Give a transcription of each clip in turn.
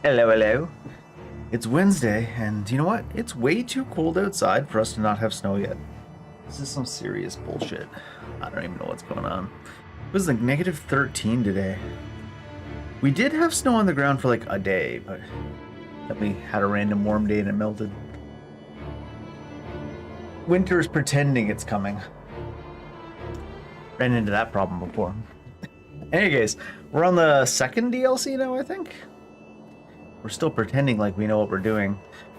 Hello, hello. It's Wednesday, and you know what? It's way too cold outside for us to not have snow yet. This is some serious bullshit. I don't even know what's going on. It was like negative 13 today. We did have snow on the ground for like a day, but then we had a random warm day and it melted. Winter is pretending it's coming. Ran into that problem before. Anyways, we're on the second DLC now, I think. We're still pretending like we know what we're doing.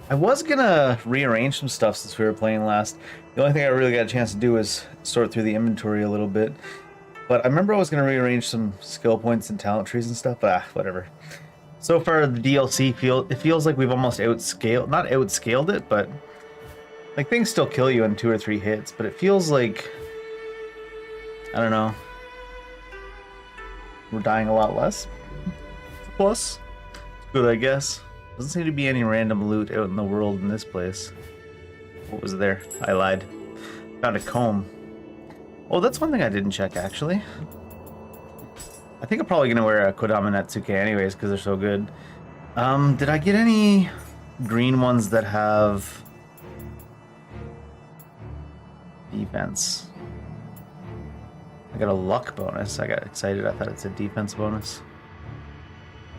I was gonna rearrange some stuff since we were playing last. The only thing I really got a chance to do was sort through the inventory a little bit. But I remember I was gonna rearrange some skill points and talent trees and stuff, but whatever. So far, the DLC feels like we've almost not outscaled it, but like things still kill you in 2 or 3 hits, but it feels like, I don't know, we're dying a lot less. Plus, it's good, I guess. Doesn't seem to be any random loot out in the world in this place. What was there? I lied. Found a comb. Oh, that's one thing I didn't check, actually. I think I'm probably gonna wear a Kodama Natsuke anyways, because they're so good. Did I get any green ones that have defense? I got a luck bonus. I got excited. I thought it said defense bonus.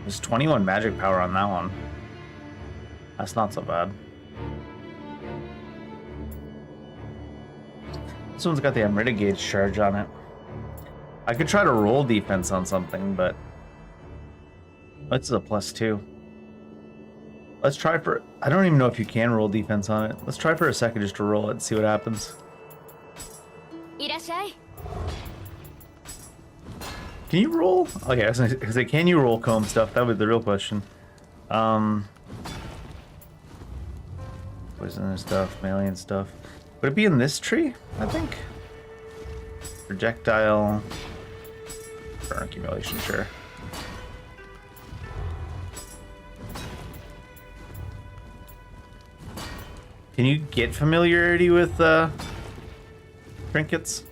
There's 21 magic power on that one. That's not so bad. This one's got the Amrita gauge charge on it. I could try to roll defense on something, but this is a +2. Let's try for... I don't even know if you can roll defense on it. Let's try for a second just to roll it and see what happens. Can you roll? Okay, I was gonna say, can you roll comb stuff? That was the real question. Poisonous stuff, malign stuff. Would it be in this tree? I think. Projectile. Burn accumulation, sure. Can you get familiarity with trinkets?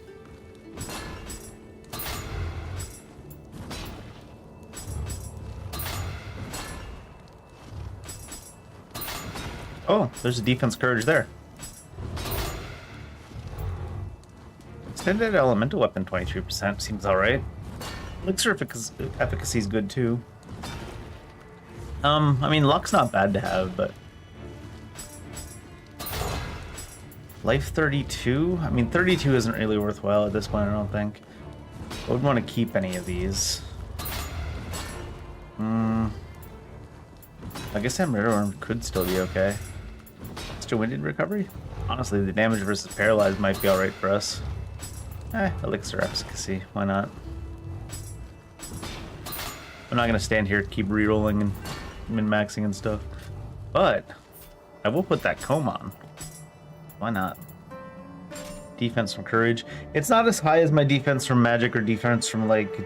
Oh, there's a defense courage there. Extended elemental weapon 23% seems alright. Elixir efficacy is good too. I mean, luck's not bad to have, but life 32? I mean, 32 isn't really worthwhile at this point, I don't think. I wouldn't want to keep any of these. I guess Amrita Worm could still be okay. Extra winded recovery? Honestly, the damage versus paralyzed might be alright for us. Elixir efficacy, why not? I'm not gonna stand here, keep re-rolling and min-maxing and stuff. But I will put that comb on. Why not? Defense from courage. It's not as high as my defense from magic or defense from like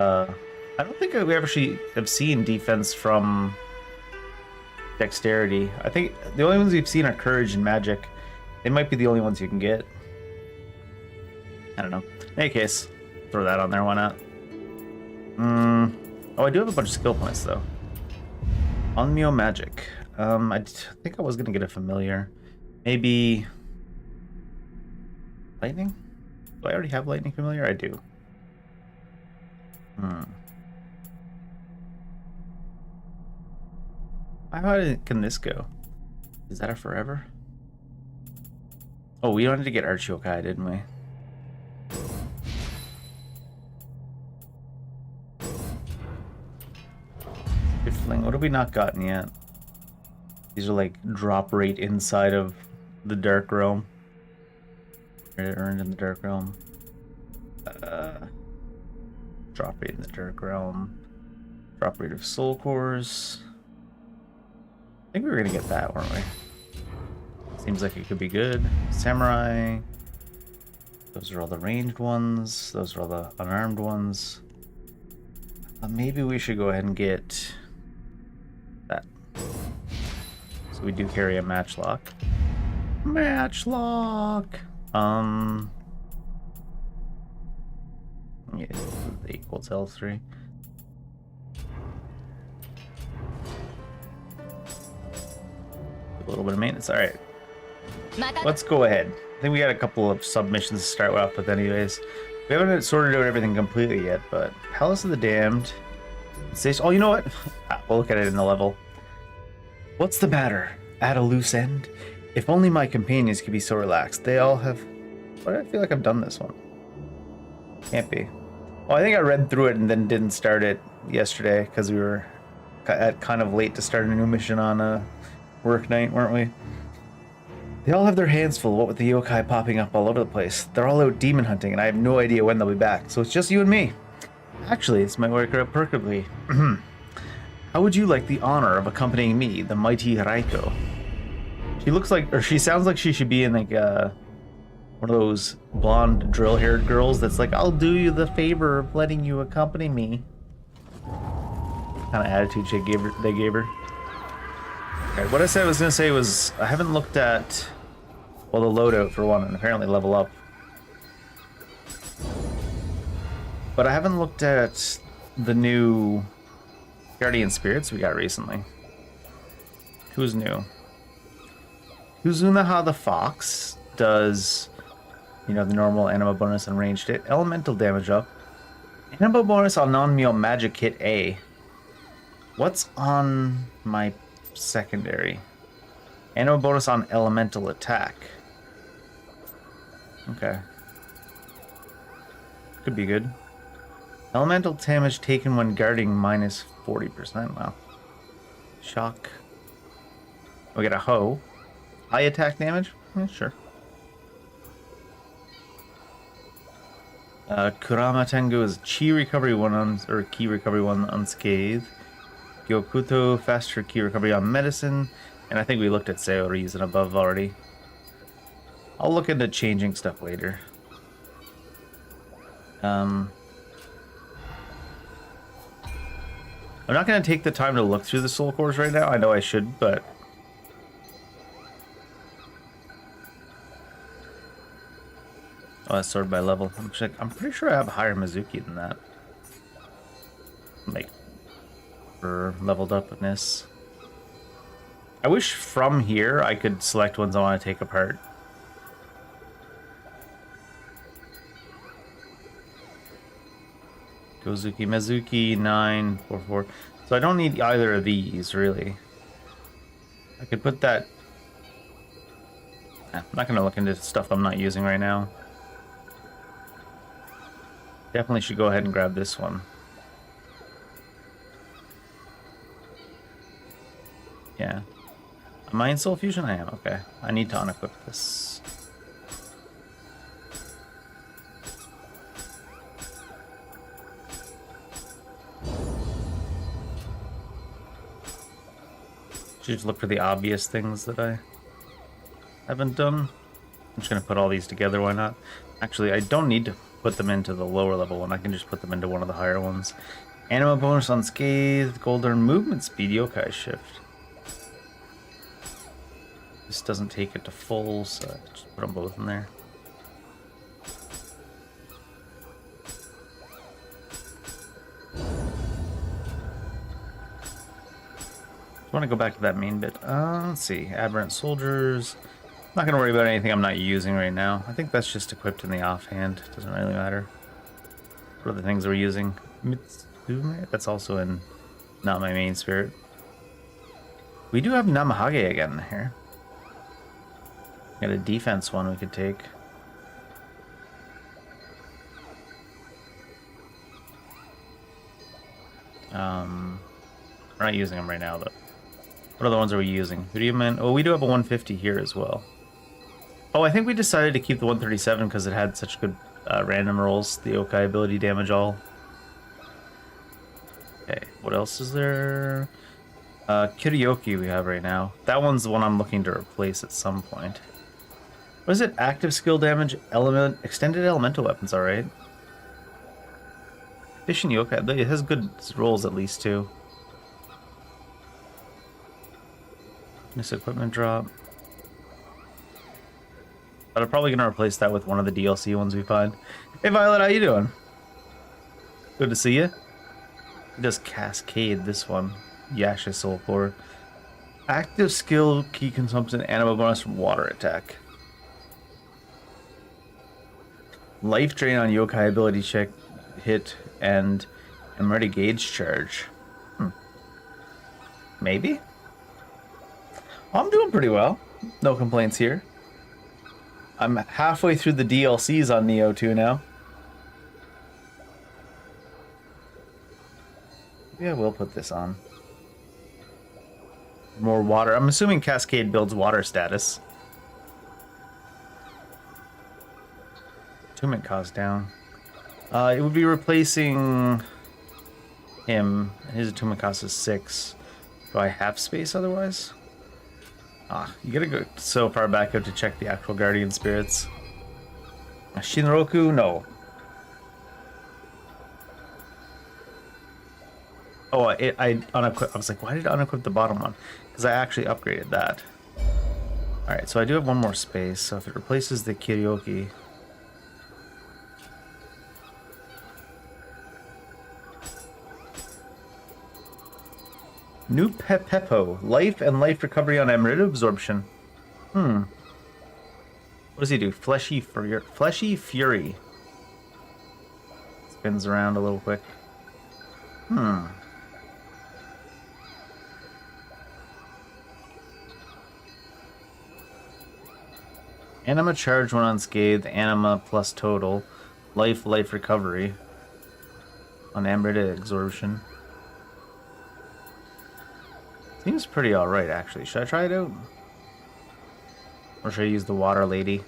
I don't think we actually have seen defense from dexterity. I think the only ones we've seen are courage and magic. They might be the only ones you can get. I don't know. In any case, throw that on there, why not? Oh, I do have a bunch of skill points though. On Nioh magic. I think I was gonna get a familiar. Maybe lightning? Do I already have lightning familiar? I do. How high can this go? Is that a forever? Oh, we wanted to get Archiokai, didn't we? Good fling. What have we not gotten yet? These are like drop rate inside of the Dark Realm. Credit earned in the Dark Realm. Drop rate in the Dark Realm. Drop rate of soul cores. I think we were gonna get that, weren't we? Seems like it could be good. Samurai. Those are all the ranged ones. Those are all the unarmed ones. Maybe we should go ahead and get that. So we do carry a matchlock. Matchlock! Yeah, they equals L3. A little bit of maintenance. All right. Let's go ahead. I think we got a couple of submissions to start off with anyways. We haven't sorted out everything completely yet, but Palace of the Damned. Oh, you know what? We'll look at it in the level. What's the matter? At a loose end? If only my companions could be so relaxed. They all have... Why do I feel like I've done this one? Can't be. Well, I think I read through it and then didn't start it yesterday because we were kind of late to start a new mission on a work night, weren't we? They all have their hands full, what with the yokai popping up all over the place. They're all out demon hunting, and I have no idea when they'll be back, so it's just you and me. Actually, this might work out perfectly. How would you like the honor of accompanying me, the mighty Raiko? She looks like, or she sounds like she should be in like one of those blonde drill-haired girls that's like, I'll do you the favor of letting you accompany me. Kind of attitude they gave her. Okay, what I said I was going to say was, I haven't looked at, well, the loadout for one, and apparently level up. But I haven't looked at the new Guardian Spirits we got recently. Who's new? Kuzunaha the Fox does, you know, the normal anima bonus and ranged hit. Elemental damage up. Anima bonus on non-meal magic hit A. What's on my secondary? Anima bonus on elemental attack. Okay. Could be good. Elemental damage taken when guarding minus 40%. Wow. Shock. We get a hoe. High attack damage? Yeah, sure. Kurama Tengu is Chi recovery 1 or Ki recovery 1 unscathed. Gyokuto faster Ki recovery on medicine. And I think we looked at Sayori's and above already. I'll look into changing stuff later. I'm not going to take the time to look through the soul cores right now. I know I should, but... Oh, that's sorted by level. I'm pretty sure I have higher Mizuki than that. Like, for leveled upness. I wish from here I could select ones I want to take apart. Gozuki, Mizuki, 944. So I don't need either of these, really. I could put that... I'm not going to look into stuff I'm not using right now. Definitely should go ahead and grab this one. Yeah. Am I in Soul Fusion? I am, okay. I need to unequip this. Should just look for the obvious things that I haven't done. I'm just going to put all these together, why not? Actually, I don't need to put them into the lower level one. I can just put them into one of the higher ones. Anima bonus unscathed, golden movement speed, yokai shift. This doesn't take it to full, so I just put them both in there. I want to go back to that main bit. Let's see. Aberrant soldiers. I'm not going to worry about anything I'm not using right now. I think that's just equipped in the offhand. Doesn't really matter. What are the things we're using? Mitsume? That's also in not my main spirit. We do have Namahage again here. Got a defense one we could take. We're not using them right now, though. What other ones are we using? Who do you mean? Oh, we do have a 150 here as well. Oh, I think we decided to keep the 137 because it had such good random rolls. The yokai ability damage all. Okay, what else is there? Kiraoke we have right now. That one's the one I'm looking to replace at some point. What is it? Active skill damage, extended elemental weapons, alright. Efficient yokai, it has good rolls at least too. This equipment drop. But I'm probably gonna replace that with one of the DLC ones we find. Hey Violet, how you doing? Good to see you. He does Cascade, this one. Yasha Soul Core. Active skill key consumption anima bonus from water attack. Life drain on yokai ability check hit and I'm ready gauge charge. Maybe? Oh, I'm doing pretty well. No complaints here. I'm halfway through the DLCs on Nioh 2 now. Maybe I will put this on. More water. I'm assuming Cascade builds water status. Attunement cost down. It would be replacing him. His attunement cost is 6. Do I have space otherwise? Ah, you gotta go so far back out to check the actual guardian spirits. Shinroku? No. Oh, I unequipped. I was like, why did I unequip the bottom one? Because I actually upgraded that. Alright, so I do have one more space. So if it replaces the Kiryoki. New Pepepo. Life and life recovery on Emerald absorption. What does he do? Fleshy Fury. Spins around a little quick. Anima charge when unscathed. Anima plus total. Life recovery. On Emerald absorption. Seems pretty alright, actually. Should I try it out? Or should I use the water lady?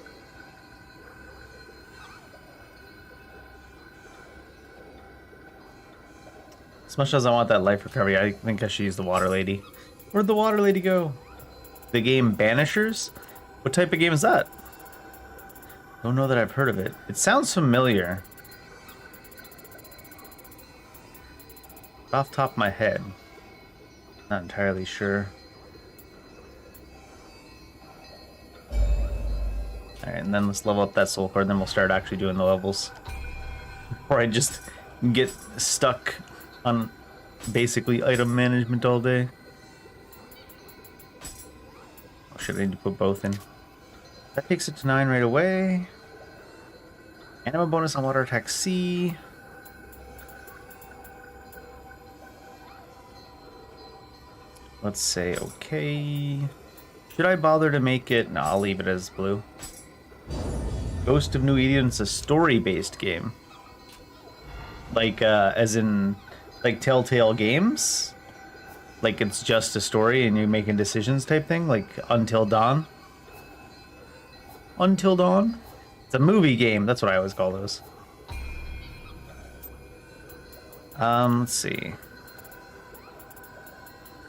As much as I want that life recovery, I think I should use the water lady. Where'd the water lady go? The game Banishers? What type of game is that? Don't know that I've heard of it. It sounds familiar. Off the top of my head. Not entirely sure. Alright, and then let's level up that soul cord, and then we'll start actually doing the levels. Before I just get stuck on basically item management all day. Oh shit, I need to put both in. That takes it to 9 right away. Anima bonus on water attack C. Let's say okay. Should I bother to make it? No, I'll leave it as blue. Ghost of New Eden's a story-based game. Like, as in, like Telltale Games? Like it's just a story and you're making decisions type thing? Like Until Dawn? Until Dawn? It's a movie game. That's what I always call those. Let's see.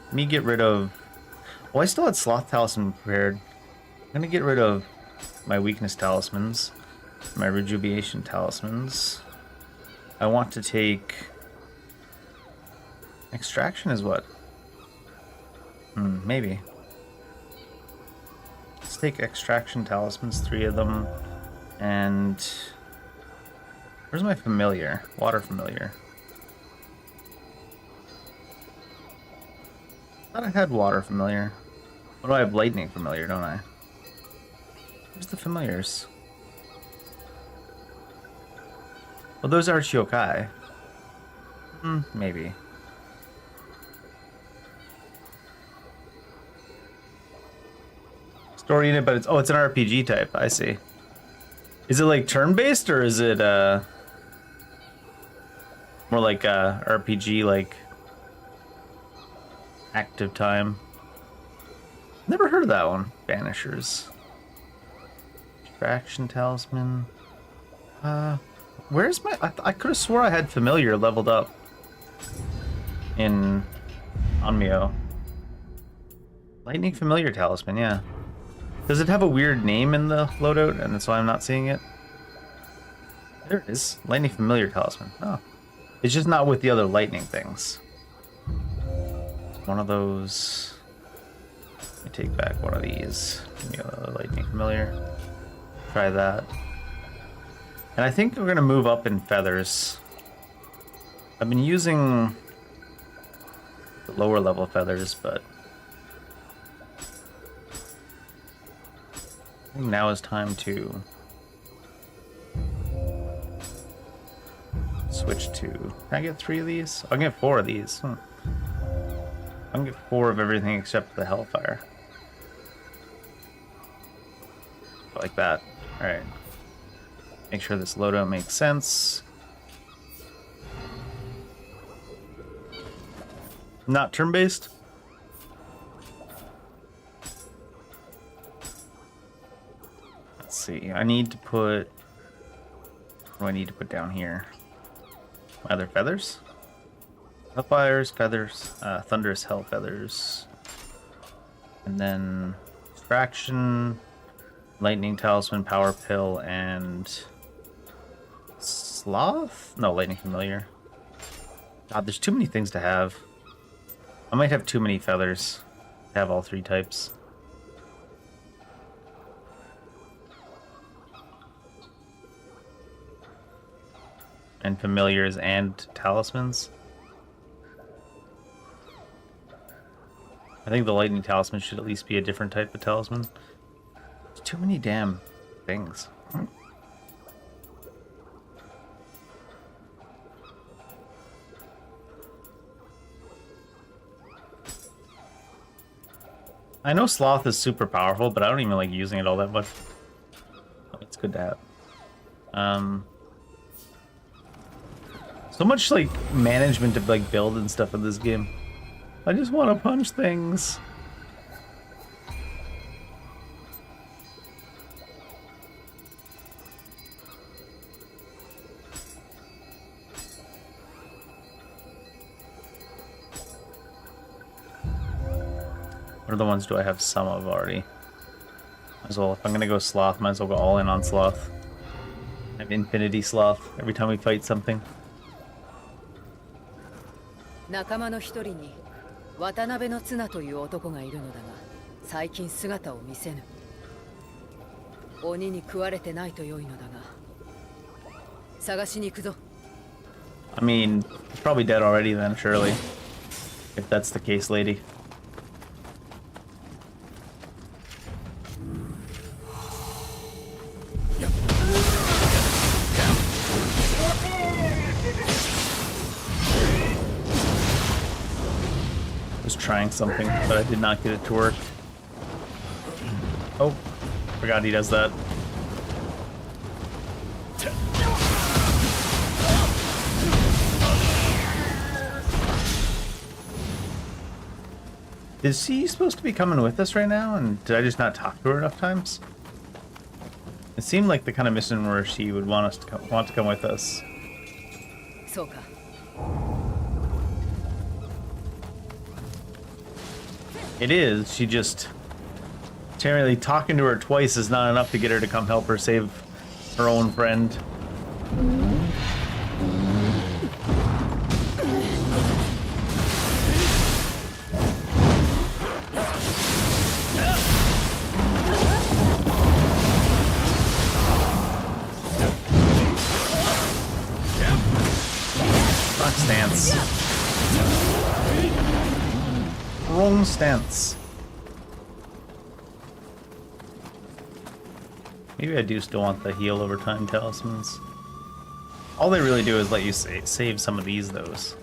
Let me get rid of... Well, I still had Sloth Talisman prepared. I'm gonna get rid of my Weakness Talismans. My Rejuvenation Talismans. I want to take... Extraction is what? Maybe. Let's take Extraction Talismans, 3 of them. And... Where's my Familiar? Water Familiar. I thought I had Water Familiar. What do I have? Lightning Familiar, don't I? Where's the Familiars? Well, those are Chiyokai. Maybe. Story unit, but it's... Oh, it's an RPG type. I see. Is it like turn-based, or is it more like RPG, like... Active time. Never heard of that one. Banishers. Distraction Talisman. Where's my... I could have swore I had Familiar leveled up in Nioh. Lightning Familiar Talisman, yeah. Does it have a weird name in the loadout, and that's why I'm not seeing it? There it is. Lightning Familiar Talisman. Oh. It's just not with the other lightning things. One of those... Let me take back one of these. Give me another Lightning Familiar. Try that. And I think we're going to move up in feathers. I've been using the lower level feathers, but I think now is time to switch to... Can I get 3 of these? I can get 4 of these. I can get 4 of everything except the Hellfire. Like that. Alright. Make sure this loadout makes sense. Not turn-based? Let's see. I need to put... What do I need to put down here? My other feathers? Hellfires, feathers, thunderous hell feathers. And then distraction, lightning talisman, power pill, and sloth? No, lightning familiar. God, there's too many things to have. I might have too many feathers to have all 3 types. And familiars and talismans. I think the lightning talisman should at least be a different type of talisman. There's too many damn things. I know sloth is super powerful, but I don't even like using it all that much. It's good to have. So much like management to like build and stuff in this game. I just want to punch things. What other ones do I have some of already? Might as well, if I'm gonna go sloth, might as well go all in on sloth. I have infinity sloth every time we fight something. 仲間の一人に渡辺の綱という男がいるのだが、最近姿を見せぬ。鬼に食われてないと良いのだが、探しに行くぞ。I mean, he's probably dead already then, surely. If that's the case, lady. Trying something, but I did not get it to work. Oh, forgot he does that. Is he supposed to be coming with us right now? And did I just not talk to her enough times? It seemed like the kind of mission where she would want us to come with us. It is. She just... Apparently talking to her twice is not enough to get her to come help her save her own friend. Wrong stance. Wrong stance. Maybe I do still want the heal over time talismans. All they really do is let you save some of these, those.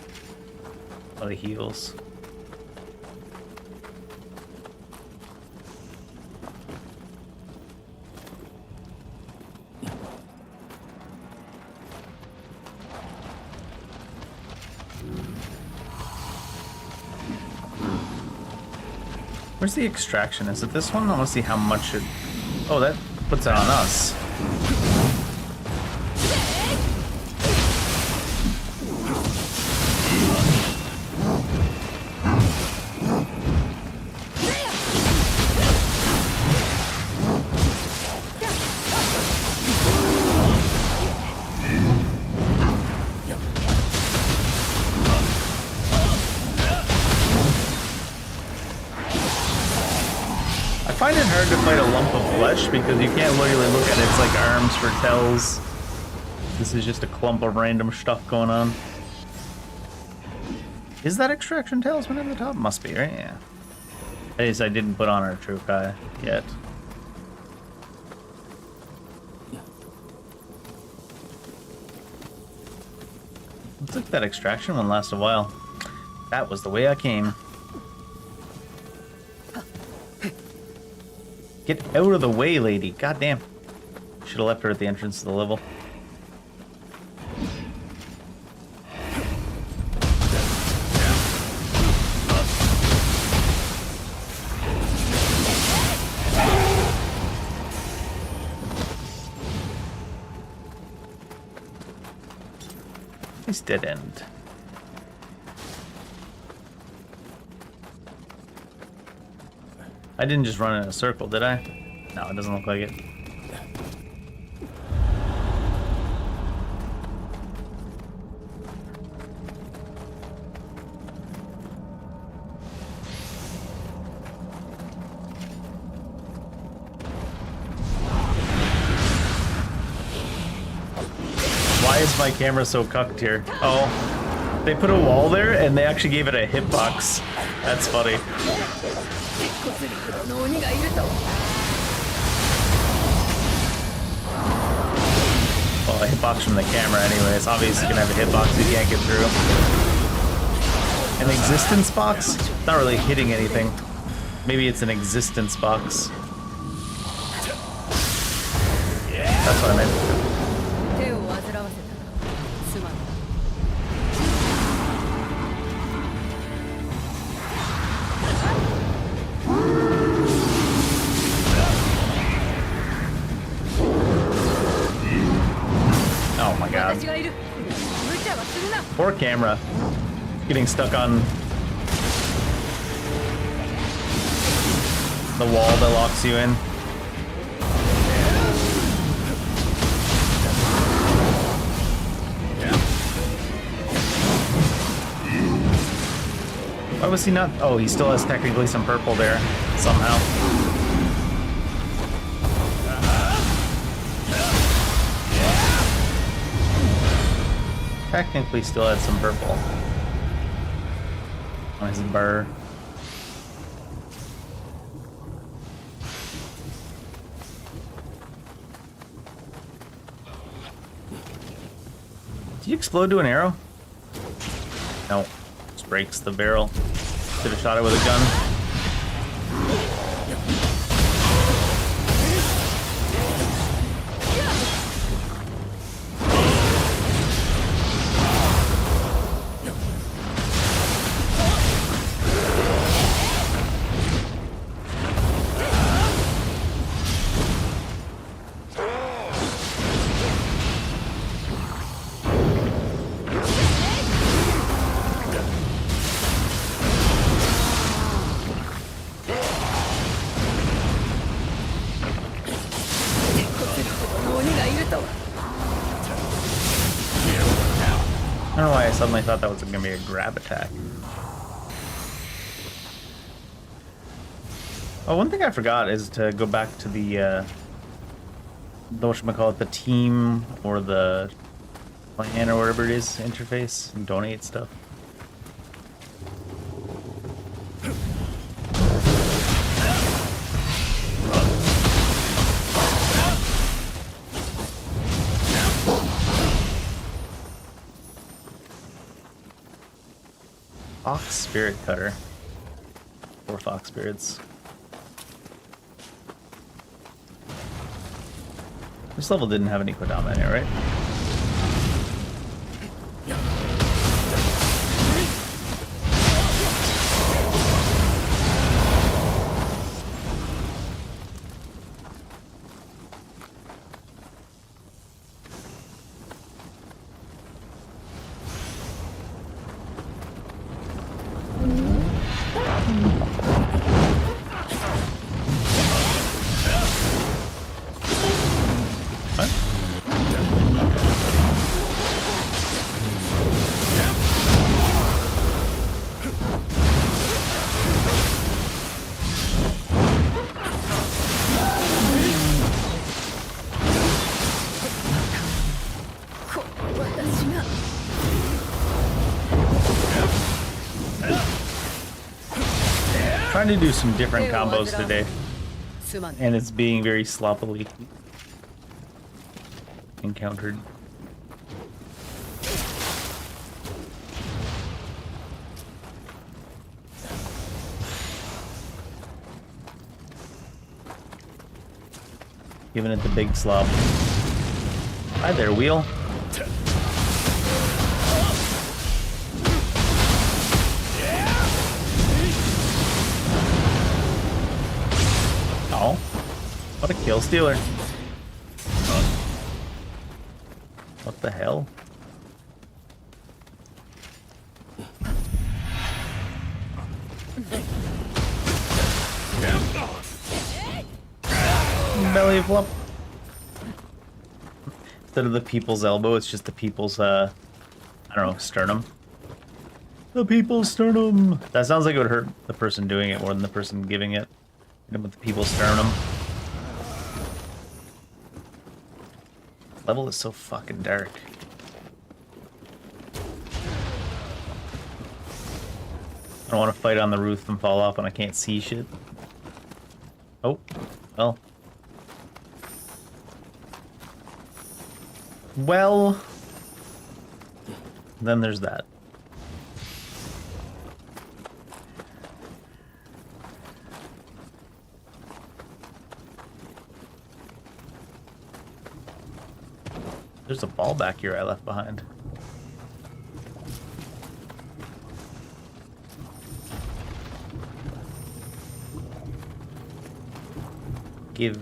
A lot of heals. Where's the extraction? Is it this one? I want to see how much it... Oh, that puts it on us. I find it hard to fight a lump of flesh because you can't literally look at its like arms for tells. This is just a clump of random stuff going on. Is that extraction talisman at the top? Must be, right? Yeah. At least I didn't put on our Trukai yet. Looks like that extraction one lasts a while. That was the way I came. Get out of the way, lady. Goddamn. Should have left her at the entrance to the level. Nice dead end. I didn't just run in a circle, did I? No, it doesn't look like it. Why is my camera so cucked here? Oh, they put a wall there and they actually gave it a hitbox. That's funny. Well, a hitbox from the camera anyway. It's obviously gonna have a hitbox you can't get through. An existence box? It's not really hitting anything. Maybe it's an existence box. That's what I meant. Oh my god. Poor camera. Getting stuck on the wall that locks you in. Why was he not? Oh, he still has technically some purple there, somehow. Technically still had some purple on his burr. Did you explode to an arrow? No. Just breaks the barrel. Should have shot it with a gun. I don't know why I suddenly thought that was going to be a grab attack. Oh, one thing I forgot is to go back to the whatchamacallit, the team or the plan or whatever it is interface and donate stuff. Fox Spirit Cutter. 4 Fox Spirits. This level didn't have any Kodama in it, right? Trying to do some different combos today, and it's being very sloppily encountered. Giving it the big slop. Hi there, wheel. Oh, what a kill stealer. What the hell? Belly flop. Instead of the people's elbow, it's just the people's, I don't know, sternum. The people's sternum. That sounds like it would hurt the person doing it more than the person giving it. Hit him with the people's sternum. Level is so fucking dark. I don't want to fight on the roof and fall off when I can't see shit. Oh, well. Well, then there's that. There's a ball back here I left behind. Give.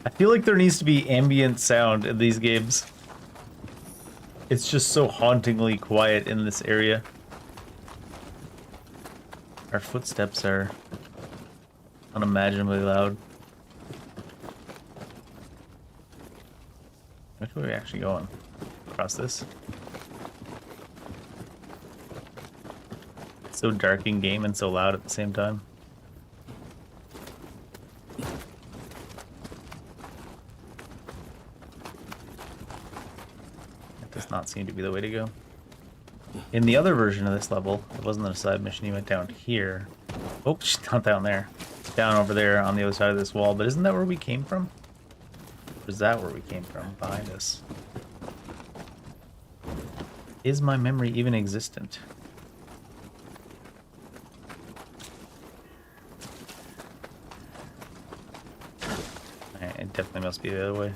I feel like there needs to be ambient sound in these games. It's just so hauntingly quiet in this area. Our footsteps are unimaginably loud. Which way are we actually going? Across this? It's so dark in game and so loud at the same time. Does not seem to be the way to go. In the other version of this level, it wasn't a side mission, you went down here. Oh, not down there. Down over there on the other side of this wall, but isn't that where we came from? Or is that where we came from? Behind us. Is my memory even existent? It definitely must be the other way.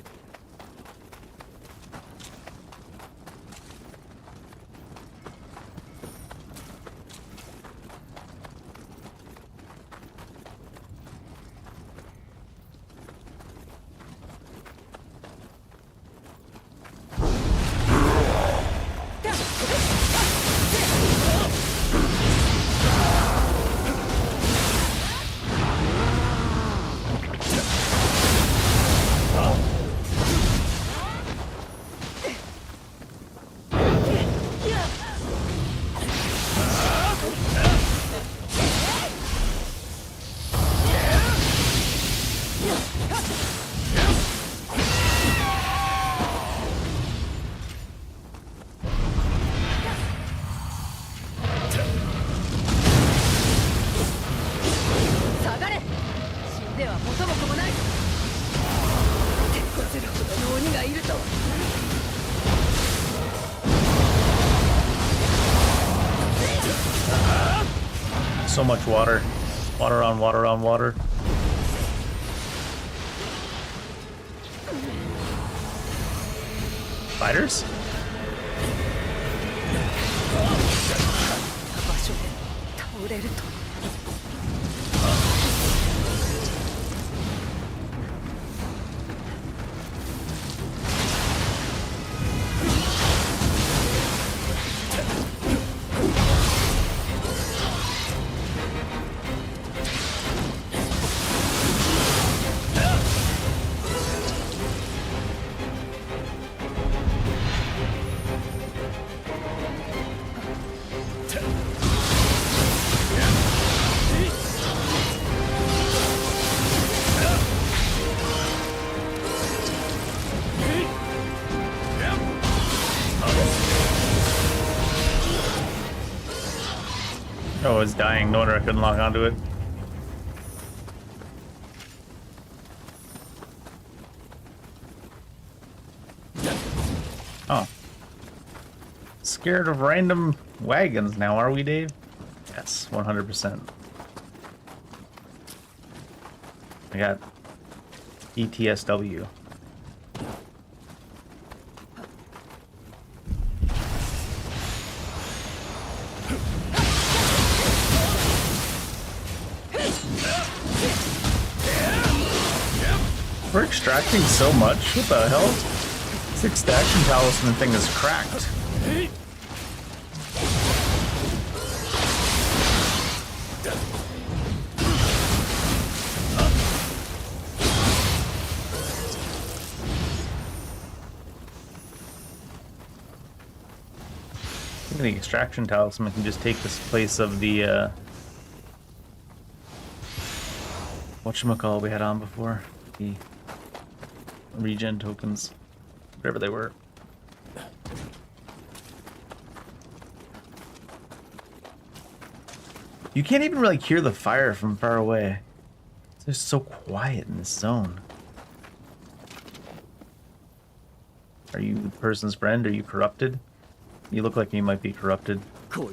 So much water. Water on water on water. Spiders? Oh, it's dying. No wonder I couldn't lock onto it. Oh. Scared of random wagons now, are we, Dave? Yes, 100%. I got ETSW. We're extracting so much. What the hell? This extraction talisman thing is cracked. The extraction talisman can just take this place of the whatchamacallit we had on before. The regen tokens. Whatever they were. You can't even really hear the fire from far away. It's just so quiet in this zone. Are you the person's friend? Are you corrupted? You look like you might be corrupted. Oh,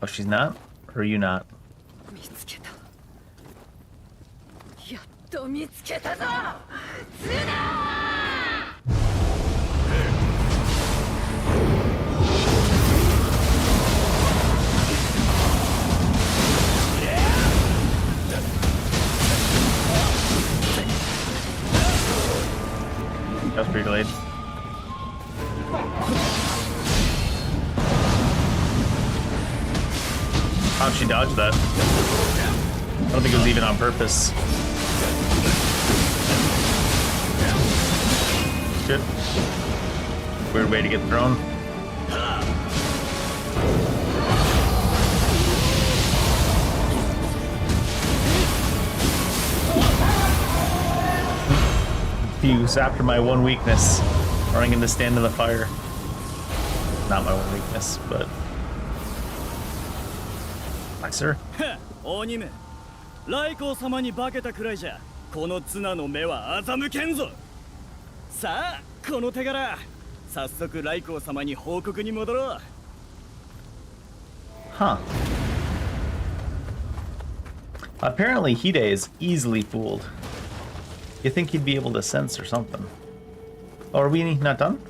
she's not? Or are you not? やっと見つけたぞ。That was pretty delayed. How'd she dodge that? I don't think it was even on purpose. Good. Weird way to get thrown. Fuse after my one weakness. Running in to stand in the fire. Not my one weakness, but... Hi, sir. 鬼め、来光様に化けたくらいじゃ、この綱の目は欺けんぞ。さあ、この手柄、早速来光様に報告に戻ろう。Huh. Apparently, Hide is easily fooled. You think he'd be able to sense or something? Oh, are we not done?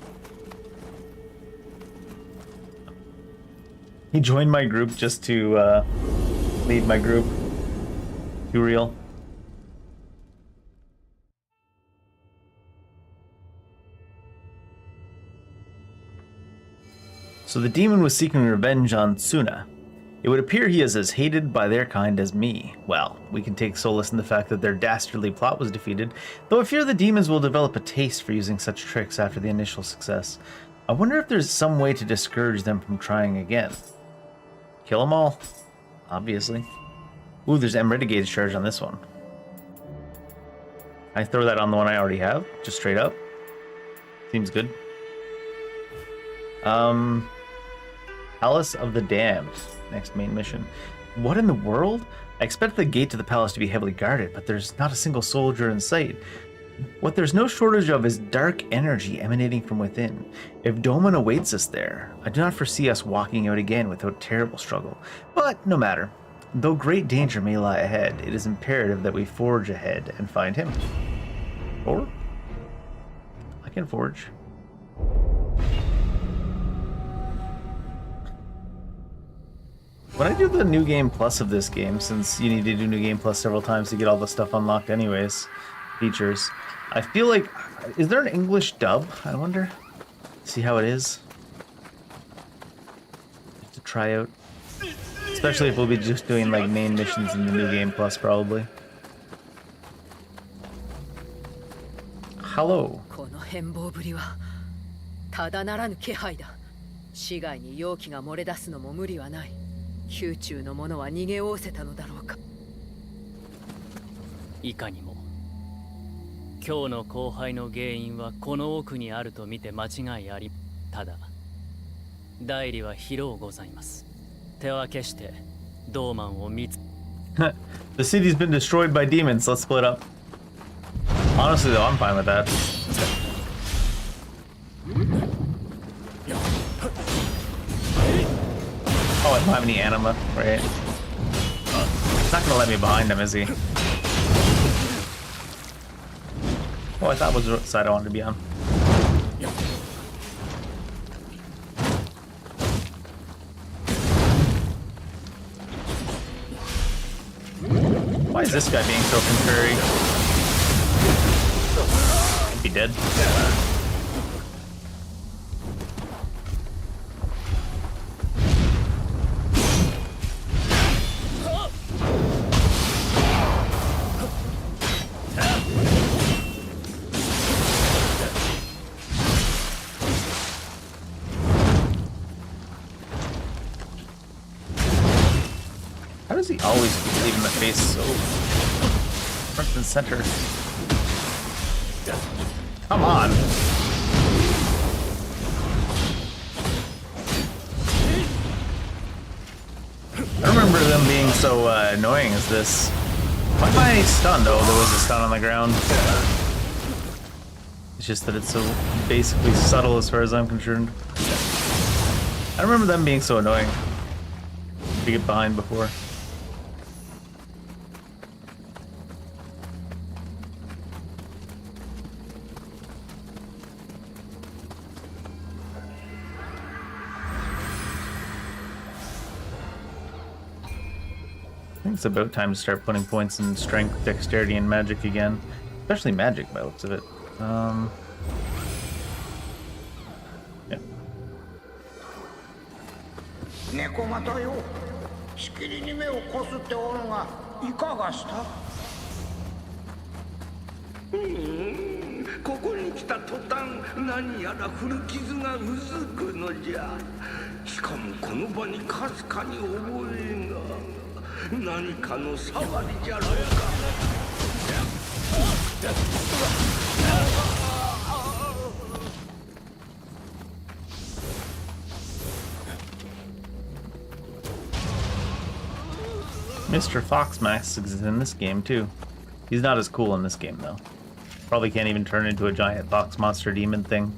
He joined my group just to lead my group. Too real. So the demon was seeking revenge on Tsuna. It would appear he is as hated by their kind as me. Well, we can take solace in the fact that their dastardly plot was defeated, though I fear the demons will develop a taste for using such tricks after the initial success. I wonder if there's some way to discourage them from trying again. Kill them all. Obviously. Ooh, there's Emeritigate charge on this one. I throw that on the one I already have, just straight up. Seems good. Palace of the Damned. Next main mission. What in the world? I expect the gate to the palace to be heavily guarded, but there's not a single soldier in sight. What there's no shortage of is dark energy emanating from within. If Doman awaits us there, I do not foresee us walking out again without terrible struggle. But no matter. Though great danger may lie ahead, it is imperative that we forge ahead and find him. Or? I can forge. When I do the New Game Plus of this game, since you need to do New Game Plus several times to get all the stuff unlocked anyways, features, I feel like, is there an English dub, I wonder? See how it is? Just to try out. Especially if we'll be just doing like main missions in the New Game Plus, probably. Hello. この変貌ぶりはただならぬ気配だ。市外に容器が漏れ出すのも無理はない。宮中の者は逃げおおせたのだろうか。いかにも今日の荒廃の原因はこの奥にあると見て間違いあり。ただ代理は広うございます。手分けしてドーマンを見つ The city's been destroyed by demons. Let's split up. Honestly, though, I'm fine with that. Oh, I don't have any anima, right? He's not gonna let me behind him, is he? Oh, I thought was the side I wanted to be on. Why is this guy being so contrary? Be dead. How does he always leave in the face so front and center? Come on. I remember them being so annoying as this. Why am I stunned? Oh, there was a stun on the ground. It's just that it's so basically subtle as far as I'm concerned. I remember them being so annoying to get behind before. I think it's about time to start putting points in strength, dexterity, and magic again. Especially magic by the looks of it. Yeah. 猫型よ、しきりに目をこすっておるが、いかがした？ここに来た途端、何やら古傷がうずくのじゃ。しかもこの場にかすかに覚えが。何かの触りじゃろうか。Mr. Foxmax is in this game too. He's not as cool in this game though. Probably can't even turn into a giant fox monster demon thing.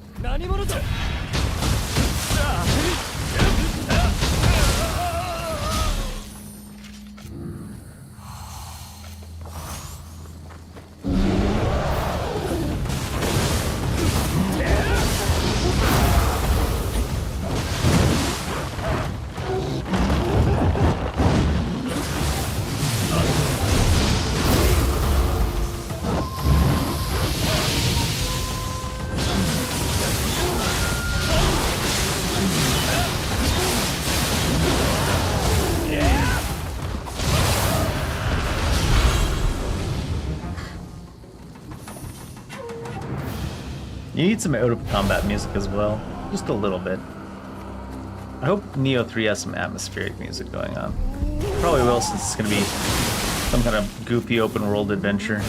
You need some out of combat music as well, just a little bit. I hope Nioh 3 has some atmospheric music going on. Probably will, since it's going to be some kind of goofy open world adventure.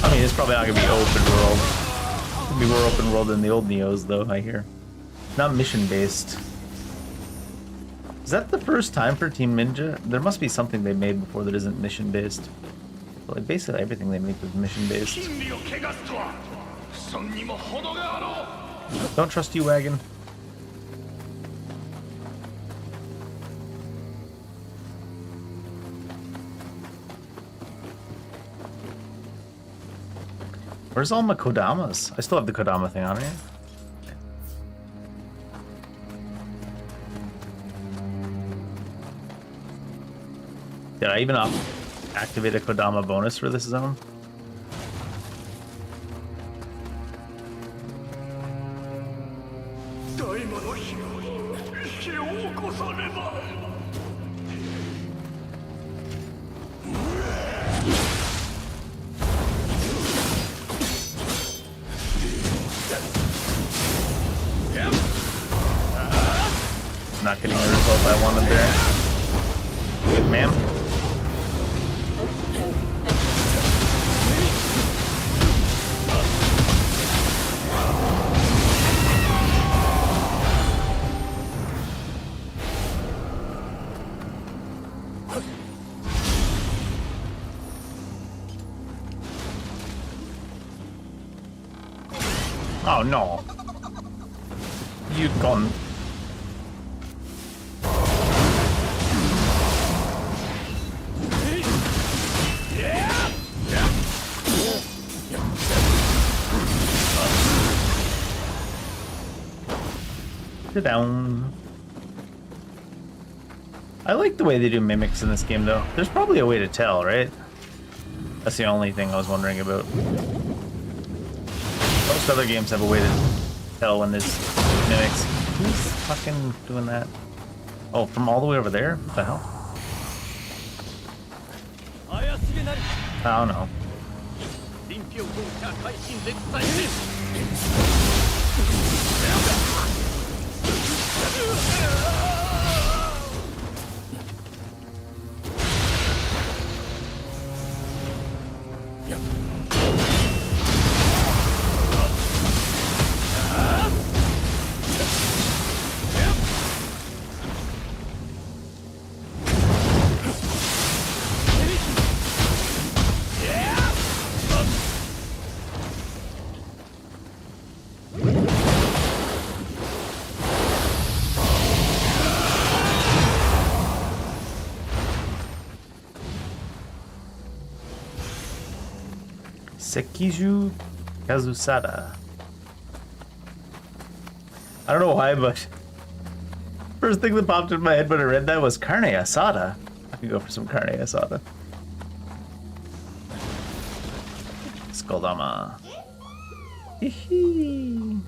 I mean, it's probably not going to be open world. It'll be more open world than the old Niohs, though, I hear. Not mission based. Is that the first time for Team Ninja? There must be something they made before that isn't mission based. Like basically everything they make is mission based. Don't trust you, wagon. Where's all my Kodamas? I still have the Kodama thing on here. Did I even activate a Kodama bonus for this zone? Not getting the result I wanted there. Good, ma'am. Oh no. You gone. Sit down. I like the way they do mimics in this game, though. There's probably a way to tell, right? That's the only thing I was wondering about. Most other games have a way to tell when there's mimics. Who's fucking doing that? Oh, from all the way over there? What the hell? I don't know. Sekiju Kazusada. I don't know why, but first thing that popped in my head when I read that was carne asada. I could go for some carne asada. Skoldama. Hee.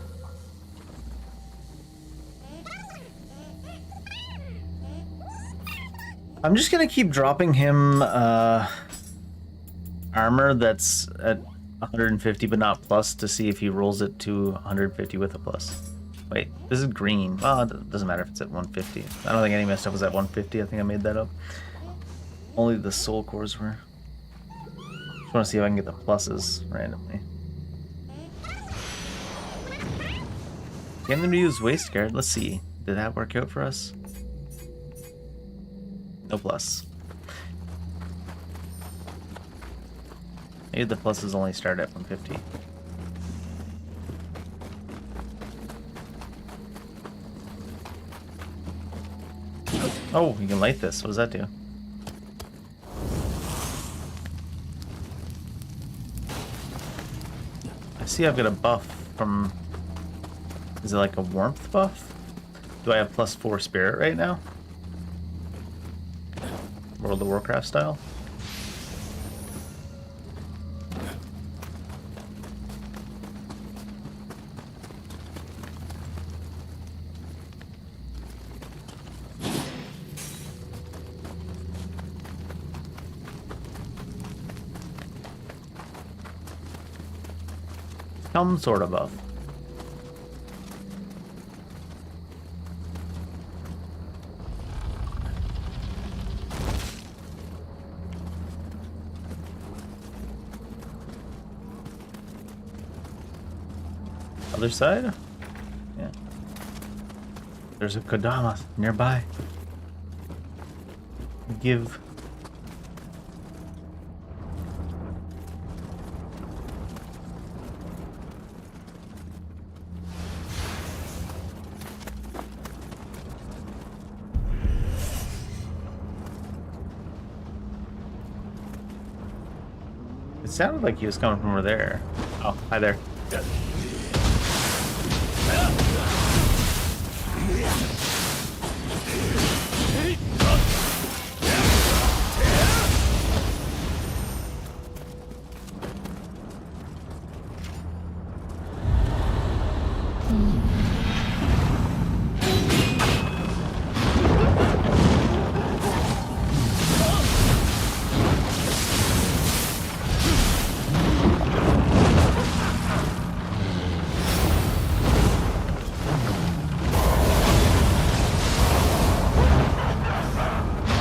I'm just gonna keep dropping him armor that's at 150 but not plus to see if he rolls it to 150 with a plus. Wait, this is green. Well, it doesn't matter if it's at 150. I don't think any of my stuff was at 150. I think I made that up. Only the soul cores were. Just want to see if I can get the pluses randomly. Getting them to use waist guard. Let's see. Did that work out for us? No plus. Maybe the pluses only start at 150. Oh, you can light this. What does that do? I see I've got a buff from... Is it like a warmth buff? Do I have +4 spirit right now? World of Warcraft style? Some sort of buff. Other side? Yeah. There's a Kodama nearby. Give. It sounded like he was coming from over there. Oh, hi there.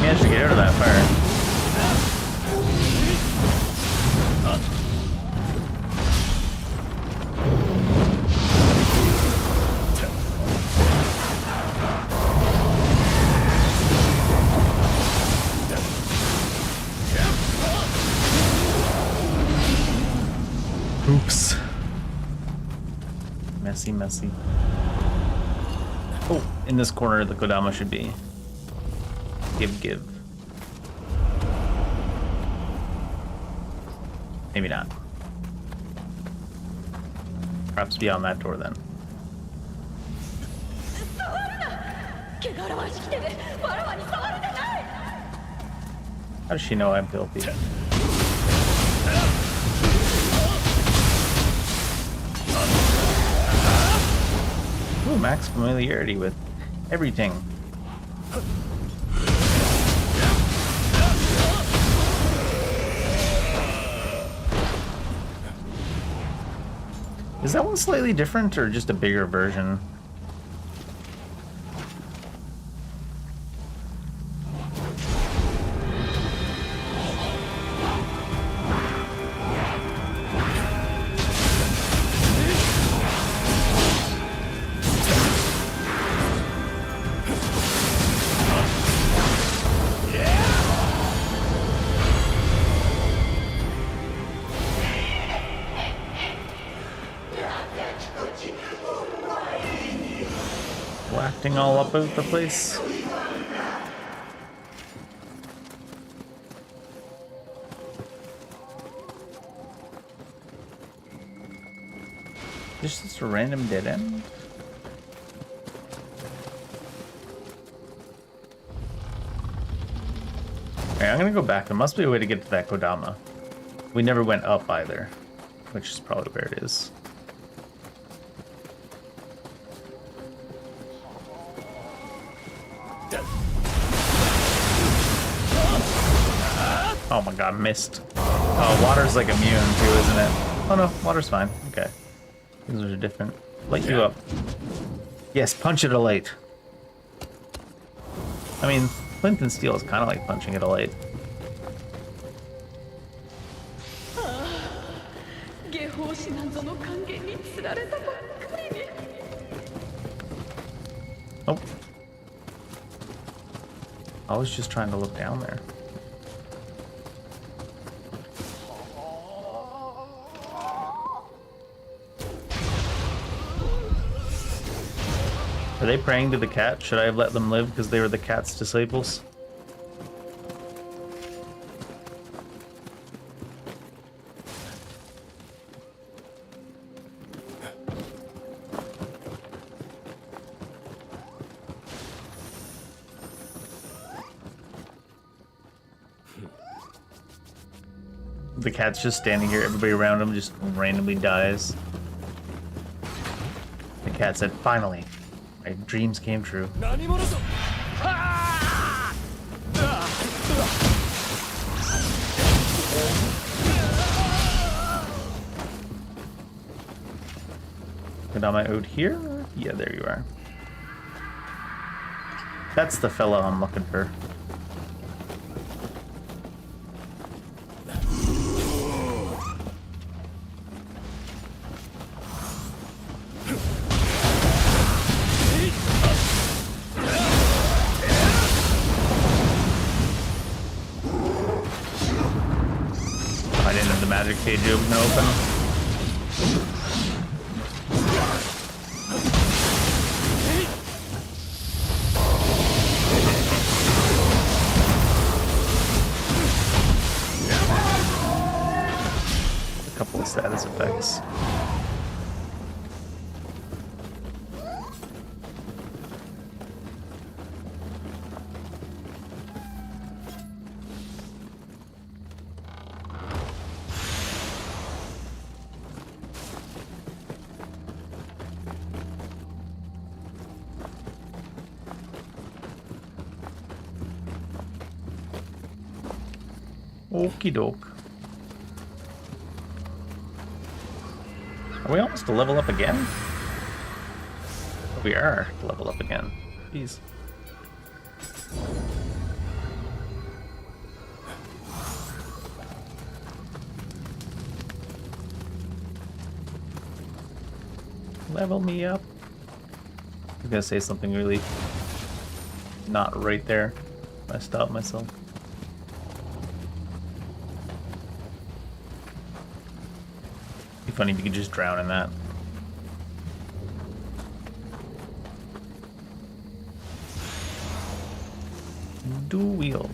Managed to get out of that fire. Oops. Messy, messy. Oh, in this corner, the Kodama should be. Give. Maybe not. Perhaps beyond that door then. How does she know I'm filthy? Ooh, max familiarity with everything. Is that one slightly different or just a bigger version? Wafting all up out the place. This is a random dead end. Alright, I'm gonna go back. There must be a way to get to that Kodama. We never went up either, which is probably where it is. Oh my god, missed. Oh, water's like immune too, isn't it? Oh no, water's fine. Okay. These are different. Light you up. Yes, punch it a light. I mean, flint and steel is kind of like punching it a light. Oh. I was just trying to look down there. Are they praying to the cat? Should I have let them live because they were the cat's disciples? The cat's just standing here, everybody around him just randomly dies. The cat said, finally. My dreams came true. Kodama out here? Yeah, there you are. That's the fella I'm looking for. I didn't have the magic cage open. A couple of status effects. Okie doke. Are we almost to level up again? We are to level up again. Jeez. Level me up. I was gonna say something really not right there. I stopped myself. Be funny if you could just drown in that. dual wield.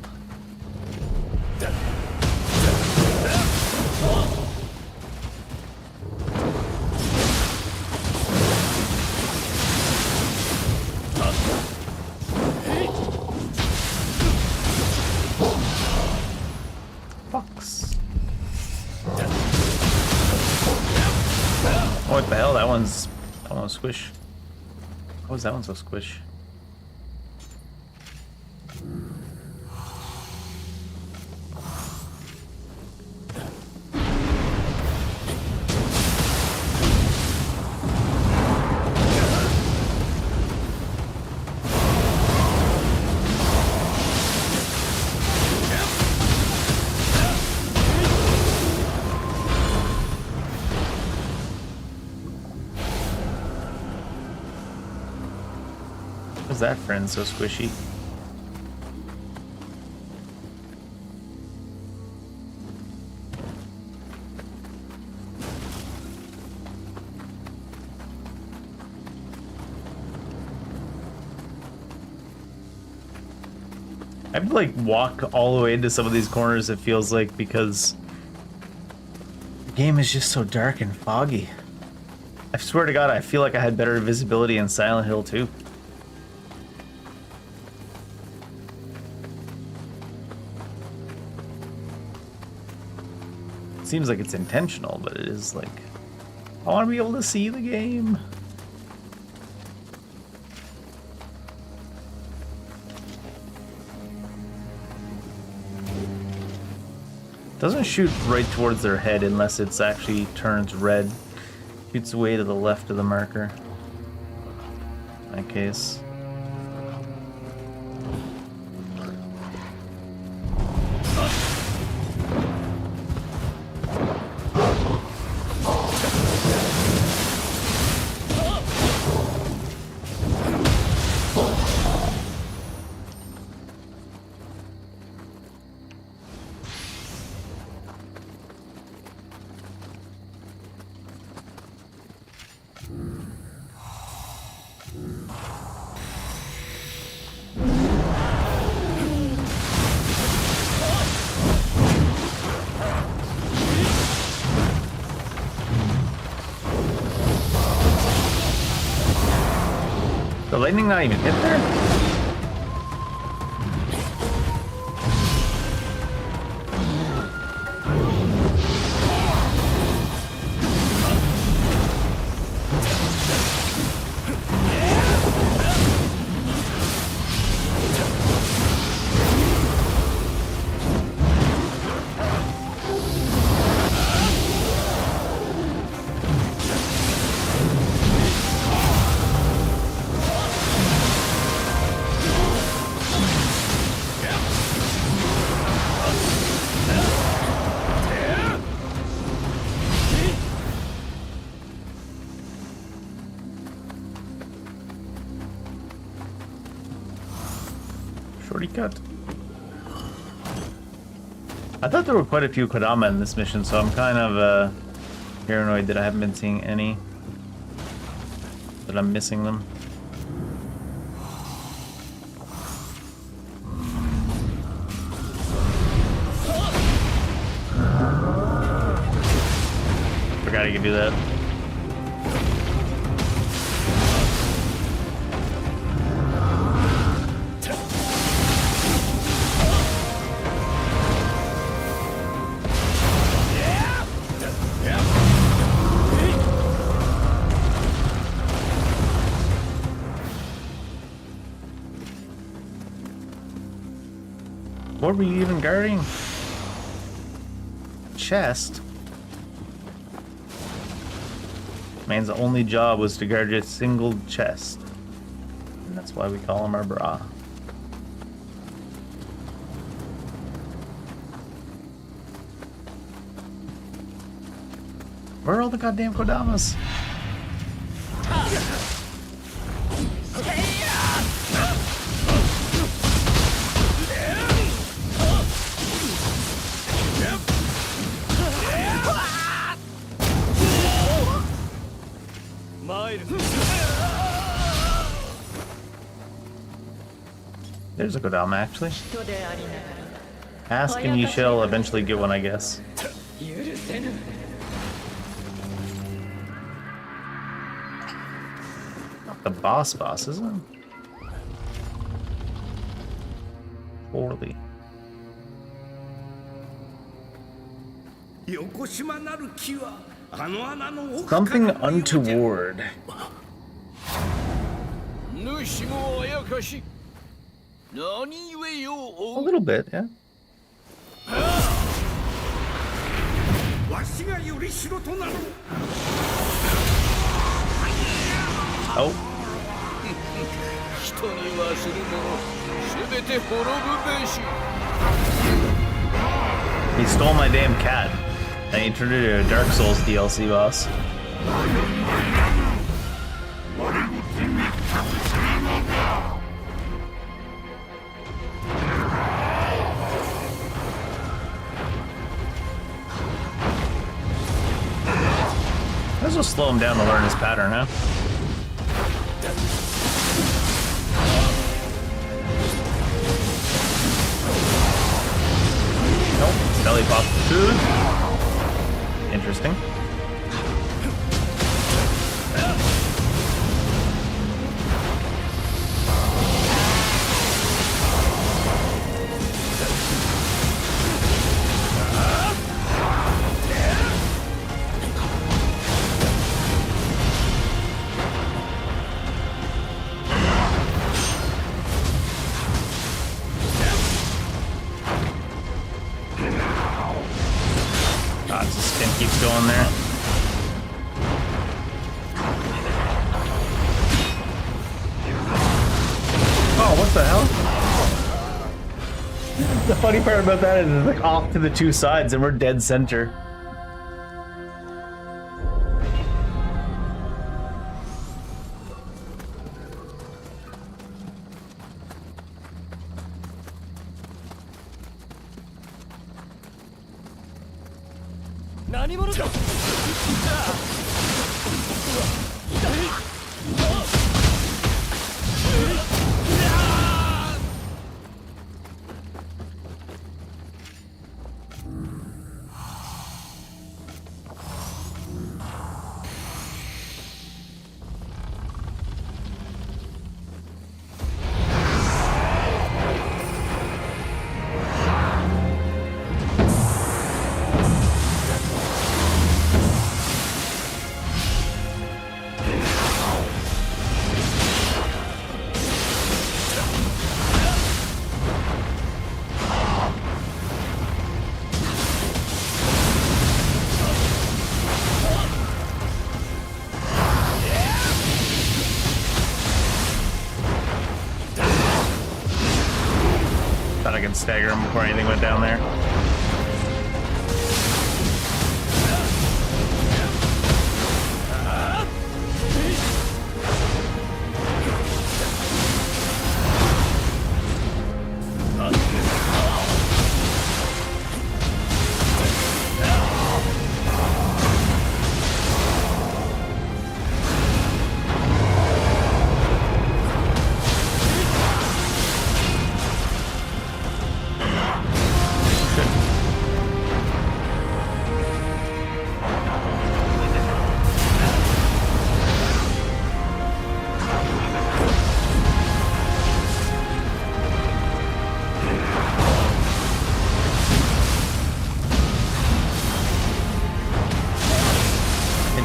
Fox. Oh, what the hell? That one's squish. How is that one so squish? How's that friend so squishy? I have to like walk all the way into some of these corners, it feels like, because the game is just so dark and foggy. I swear to God, I feel like I had better visibility in Silent Hill 2. Seems like it's intentional, but it is like, I want to be able to see the game. Doesn't shoot right towards their head unless it's actually turns red. Shoots away to the left of the marker. In that case. The lightning not even hit there? Shorty cut. I thought there were quite a few Kodama in this mission, so I'm kind of paranoid that I haven't been seeing any. That I'm missing them. Forgot I could do that. What were you even guarding? Chest? Man's only job was to guard a single chest. And that's why we call him our bra. Where are all the goddamn Kodamas? There's a Kodama, actually. Ask and you shall eventually get one, I guess. Not the boss, is it? Poorly. Something untoward. A little bit, yeah. Oh. He stole my damn cat. And he turned it into a Dark Souls DLC boss. Might as well slow him down to learn his pattern, huh? Nope, belly pop food. Interesting. Keeps going there. Oh, what the hell? The funny part about that is it's like off to the two sides and we're dead center. I could stagger him before anything went down there.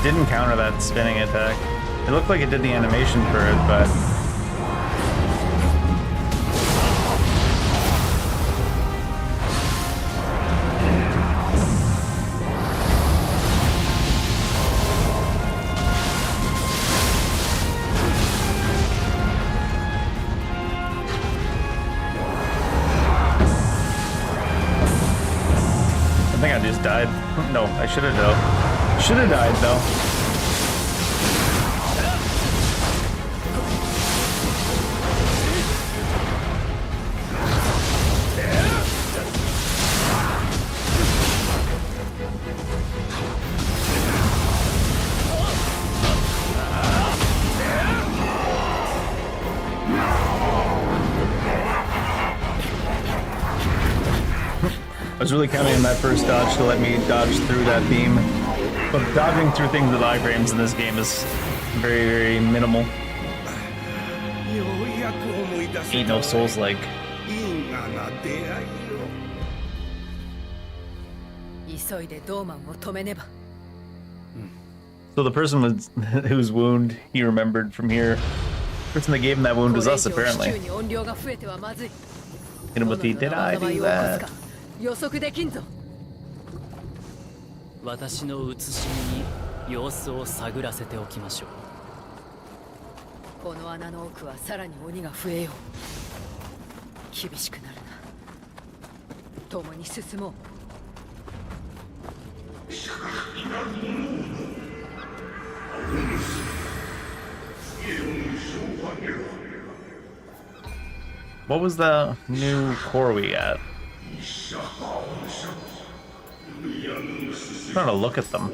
Didn't counter that spinning attack. It looked like it did the animation for it, but I think I just died. No, I should have though. Should have died though. was really counting on that first dodge to let me dodge through that beam. But dodging through things with iframes in this game is very, very minimal. ようやく思い出せ Ain't た no souls like. 因果な出会いよ 急いでドーマンを止めねば。 So the person was, whose wound he remembered from here, the person that gave him that wound was us, apparently. これ以上市中に音量が増えてはまずい。 Hit him with the, did I do that? 予測できんぞ。私の写しみに様子を探らせておきましょう。この穴の奥はさらに鬼が増えよう。厳しくなるな。共に進もう。 What was the new core we got? I'm trying to look at them.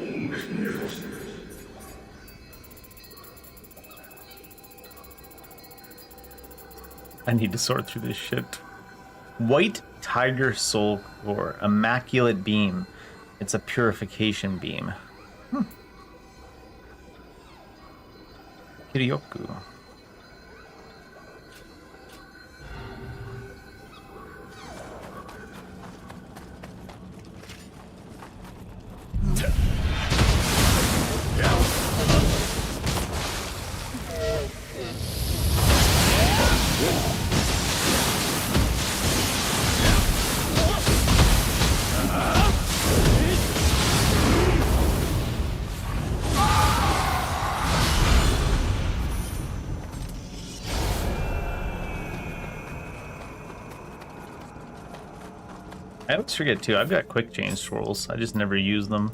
I need to sort through this shit. White Tiger Soul Core. Immaculate Beam. It's a purification beam. Kiryoku. I always forget too, I've got quick change swirls. I just never use them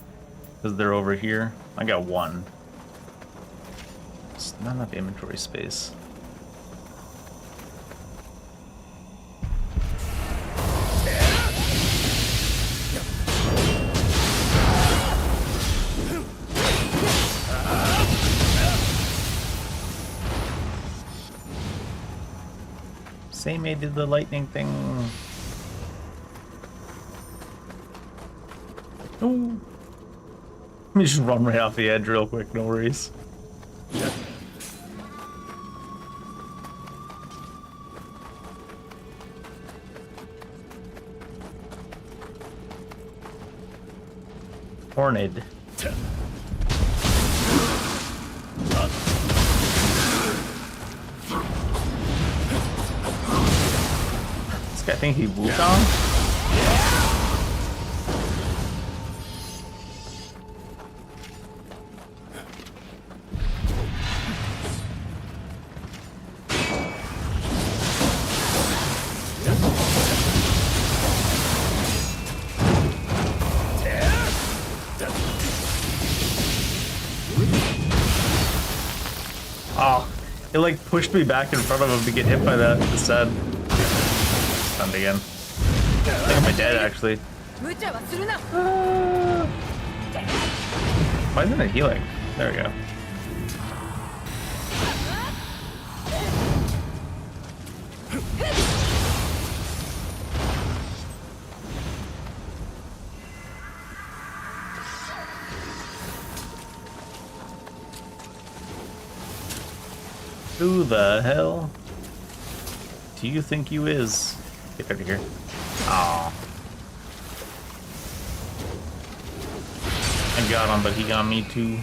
because they're over here. I got one. It's not enough inventory space. Same A did the lightning thing. Oh. Let me just run right off the edge real quick, no worries. Horned. This guy think he Wukong? Oh, it like pushed me back in front of him to get hit by that. It's sad. Stunned again. I think I'm dead actually. Why isn't it healing? There we go. Who the hell do you think you is? Get out of here. Aw. I got him, but he got me too.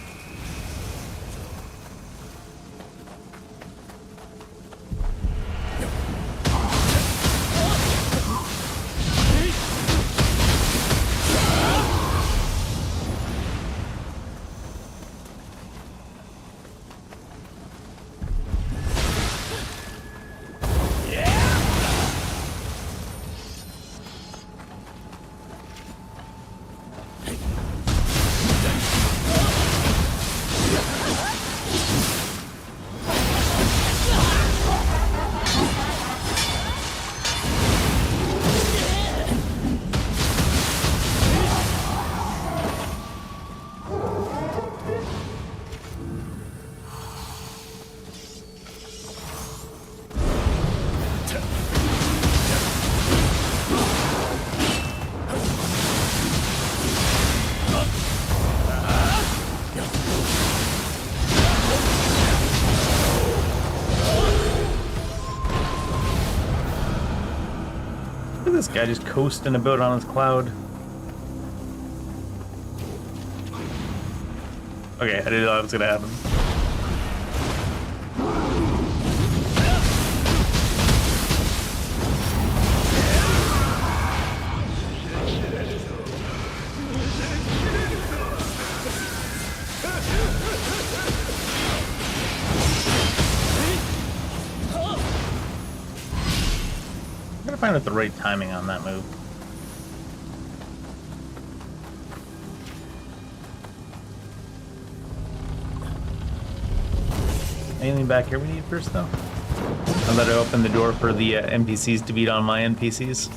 Guy just coasting about on his cloud. Okay, I didn't know that was gonna happen. I'm gonna find out the right timing on that move. Anything back here we need first, though? I'll let it open the door for the NPCs to beat on my NPCs.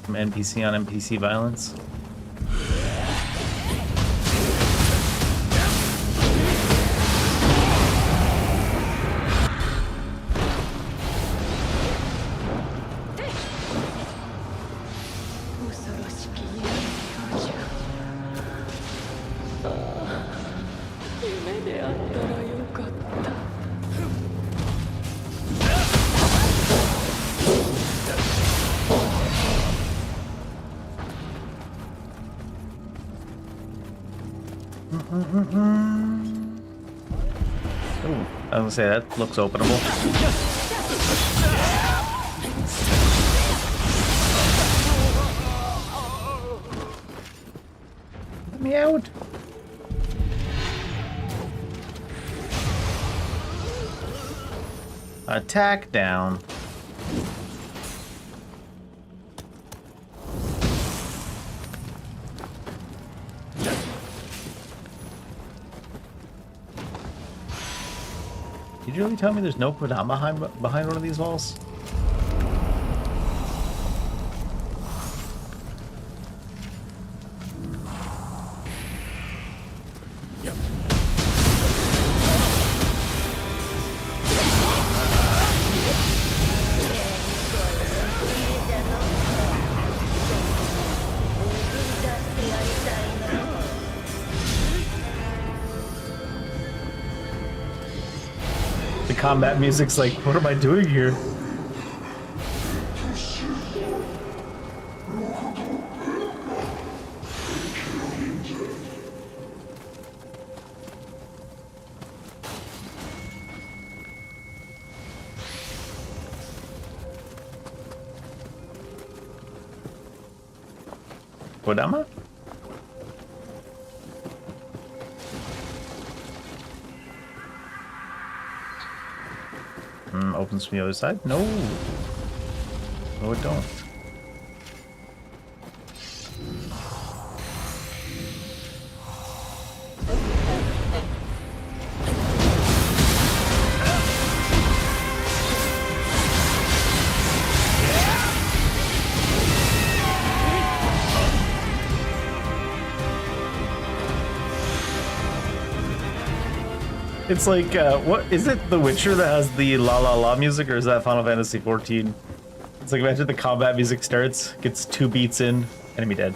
From NPC on NPC violence. Ooh, I was gonna say that looks openable. Let me out. Attack down. Did you really tell me there's no Kodama behind one of these walls? The combat music's like, what am I doing here? Kodama? Opens from the other side? No. No, it don't. It's like, what is it? The Witcher that has the la la la music, or is that Final Fantasy 14? It's like, imagine the combat music starts, gets 2 beats in, enemy dead.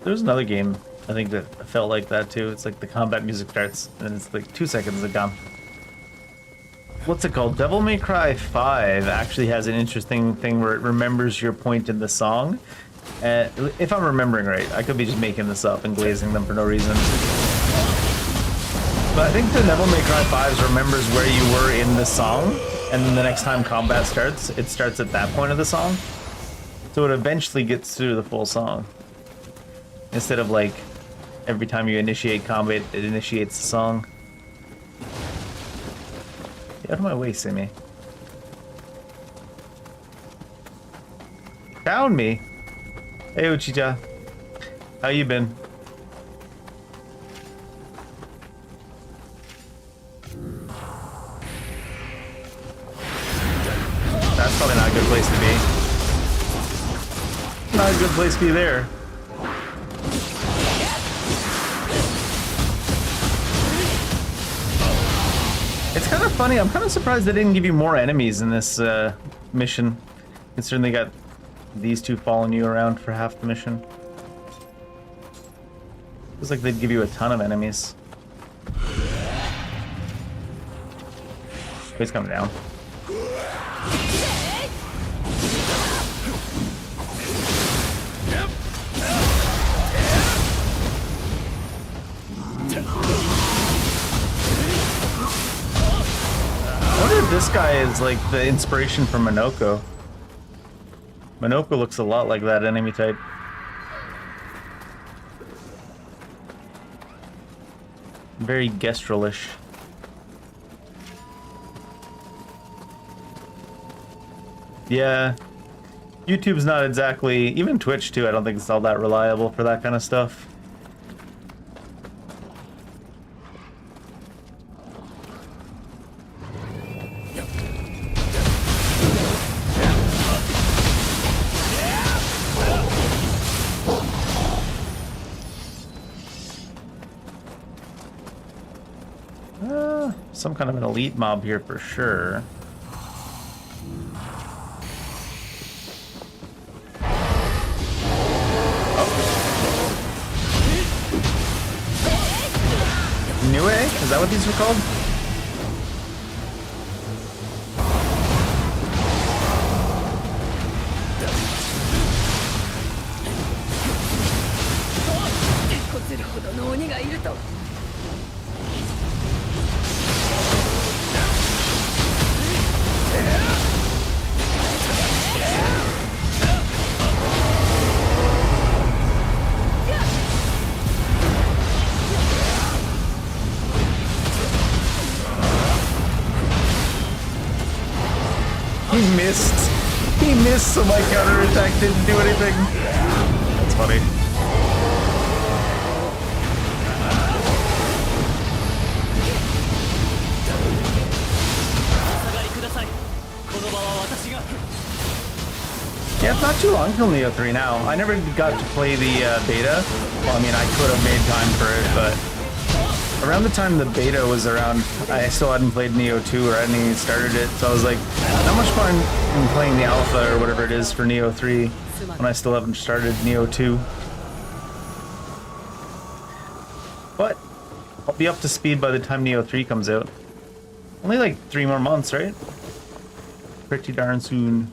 There's another game I think that felt like that too. It's like the combat music starts, and it's like 2 seconds and gone. What's it called? Devil May Cry 5 actually has an interesting thing where it remembers your point in the song. If I'm remembering right, I could be just making this up and glazing them for no reason. But I think the Devil May Cry 5 remembers where you were in the song, and then the next time combat starts, it starts at that point of the song. So it eventually gets through the full song. Instead of like, every time you initiate combat, it initiates the song. Get out of my way, Simi. Down me! Hey, Uchicha. How you been? That's probably not a good place to be. Not a good place to be there. It's kind of funny. I'm kind of surprised they didn't give you more enemies in this mission, considering they got these two following you around for half the mission. Feels like they'd give you a ton of enemies. He's coming down. this guy is like the inspiration for Minoko. Minoko looks a lot like that enemy type. Very Gestralish. Yeah. YouTube's not exactly, even Twitch too, I don't think it's all that reliable for that kind of stuff. Some kind of an elite mob here for sure. Nioh? Is that what these were called? He missed, so my counterattack didn't do anything. That's funny. Yeah, it's not too long till Nioh 3 now. I never got to play the beta. Well, I mean, I could have made time for it, but around the time the beta was around, I still hadn't played Nioh 2 or I hadn't even started it, so I was like, not much fun in playing the alpha or whatever it is for Nioh 3 when I still haven't started Nioh 2. But I'll be up to speed by the time Nioh 3 comes out. Only like 3 more months, right? Pretty darn soon.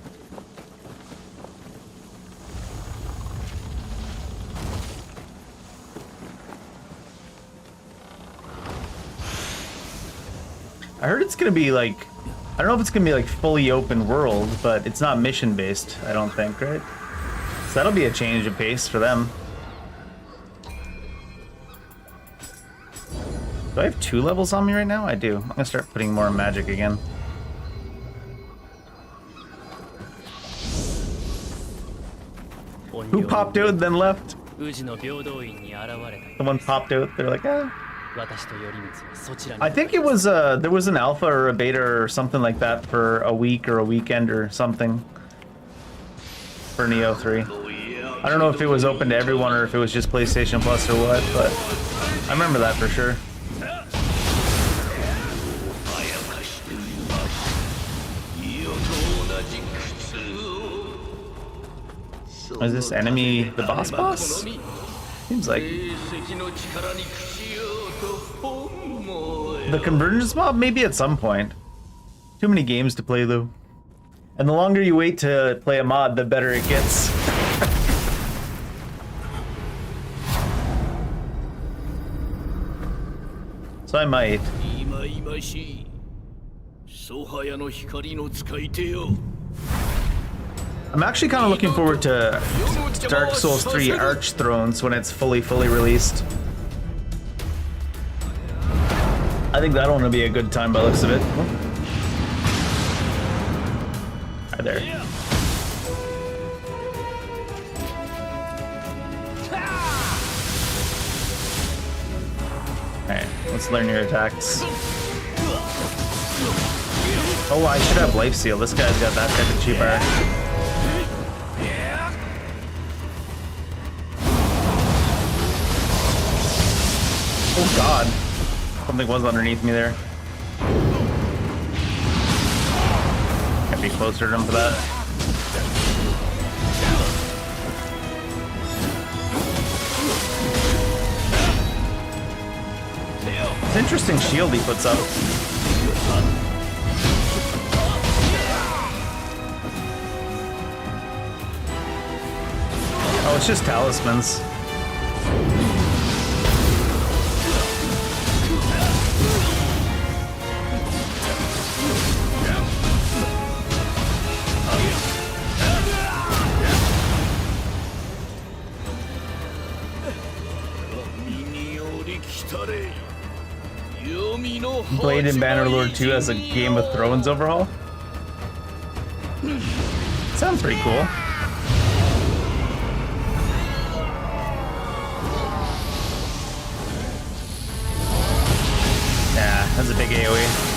I heard it's gonna be like, I don't know if it's gonna be like fully open world, but it's not mission based, I don't think, right? So that'll be a change of pace for them. Do I have 2 levels on me right now? I do. I'm gonna start putting more magic again. Who popped out and then left? Someone popped out, they're like, ah. I think it was there was an alpha or a beta or something like that for a week or a weekend or something for Nioh 3. I don't know if it was open to everyone or if it was just PlayStation Plus or what, but I remember that for sure. Is this enemy the boss? Seems like. The convergence mob? Maybe at some point. Too many games to play though. And the longer you wait to play a mod, the better it gets. So I might. I'm actually kind of looking forward to Dark Souls 3 Arch Thrones when it's fully released. I think that'll want to be a good time by the looks of it. Right there. Alright, let's learn your attacks. Oh, I should have Life Seal. This guy's got that type of cheap art. Oh god. Something was underneath me there. Can't be closer to him for that. It's an interesting shield he puts up. Oh, it's just talismans. Blade and Bannerlord 2 as a Game of Thrones overhaul? Sounds pretty cool. Yeah, that's a big AoE.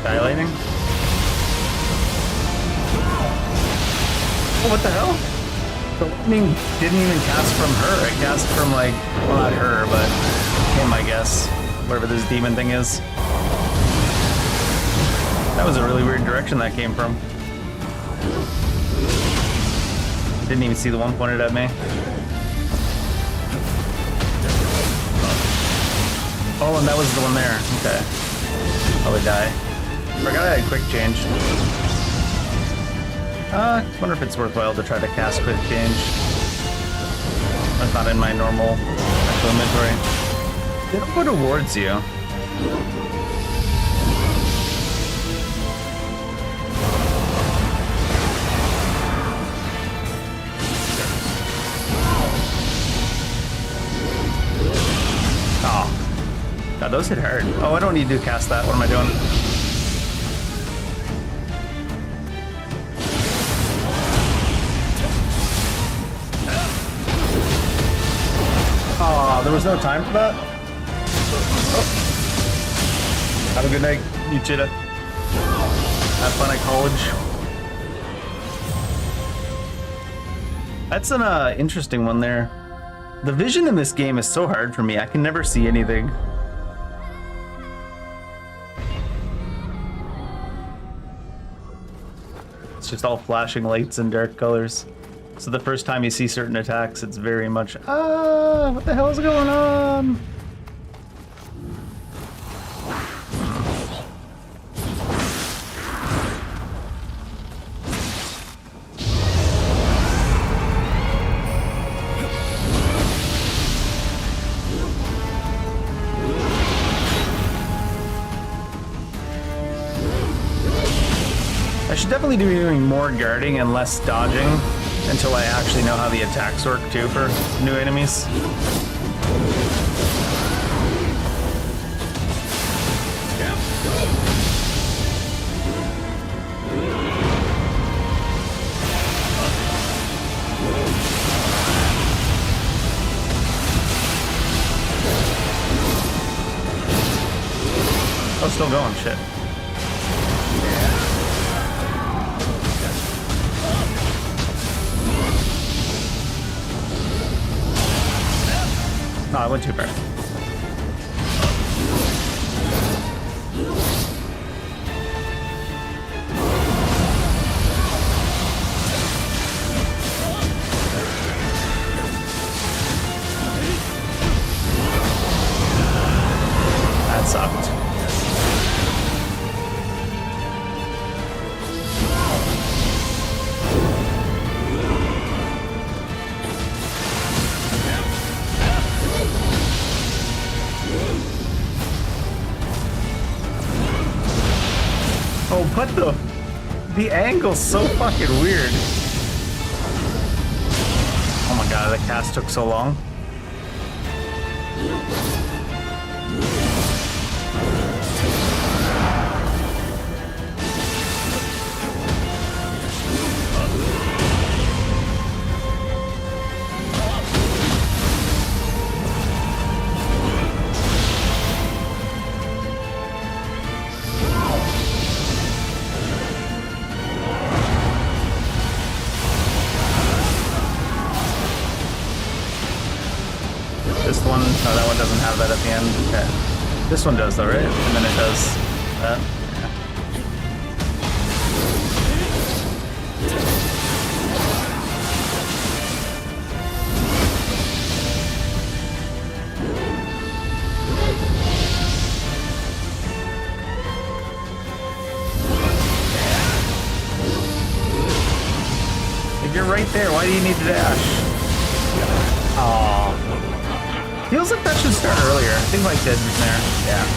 Skylighting? Oh, what the hell? The lightning didn't even cast from her. It cast from, like, well, not her, but him, I guess. Whatever this demon thing is. That was a really weird direction that came from. Didn't even see the one pointed at me. Oh, and that was the one there. Okay. Probably die. Forgot I had quick change. Wonder if it's worthwhile to try to cast quick change. That's not in my normal actual inventory. They don't go towards you. Oh. God, those hit hard. Oh, I don't need to cast that. What am I doing? Aw, there was no time for that? Oh. Have a good night, you cheetah. Have fun at college. That's an interesting one there. The vision in this game is so hard for me. I can never see anything. It's just all flashing lights and dark colors. So the first time you see certain attacks, it's very much, what the hell is going on? I should definitely be doing more guarding and less dodging until I actually know how the attacks work too for new enemies. Oh, still going, shit. No, I went too far. That sucked. Oh, what the angle's so fucking weird. Oh my god, the cast took so long. This one, no, that one doesn't have that at the end. Okay. This one does though, right? And then it does that. If you're right there, why do you need to dash? Aww. Feels like that should start earlier. I think Mike did there. Yeah.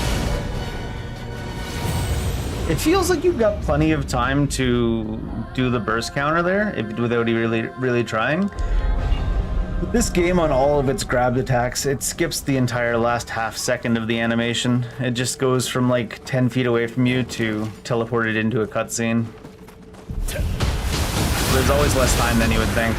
It feels like you've got plenty of time to do the burst counter there without really trying. With this game, on all of its grabbed attacks, it skips the entire last half second of the animation. It just goes from like 10 feet away from you to teleported into a cutscene. There's always less time than you would think.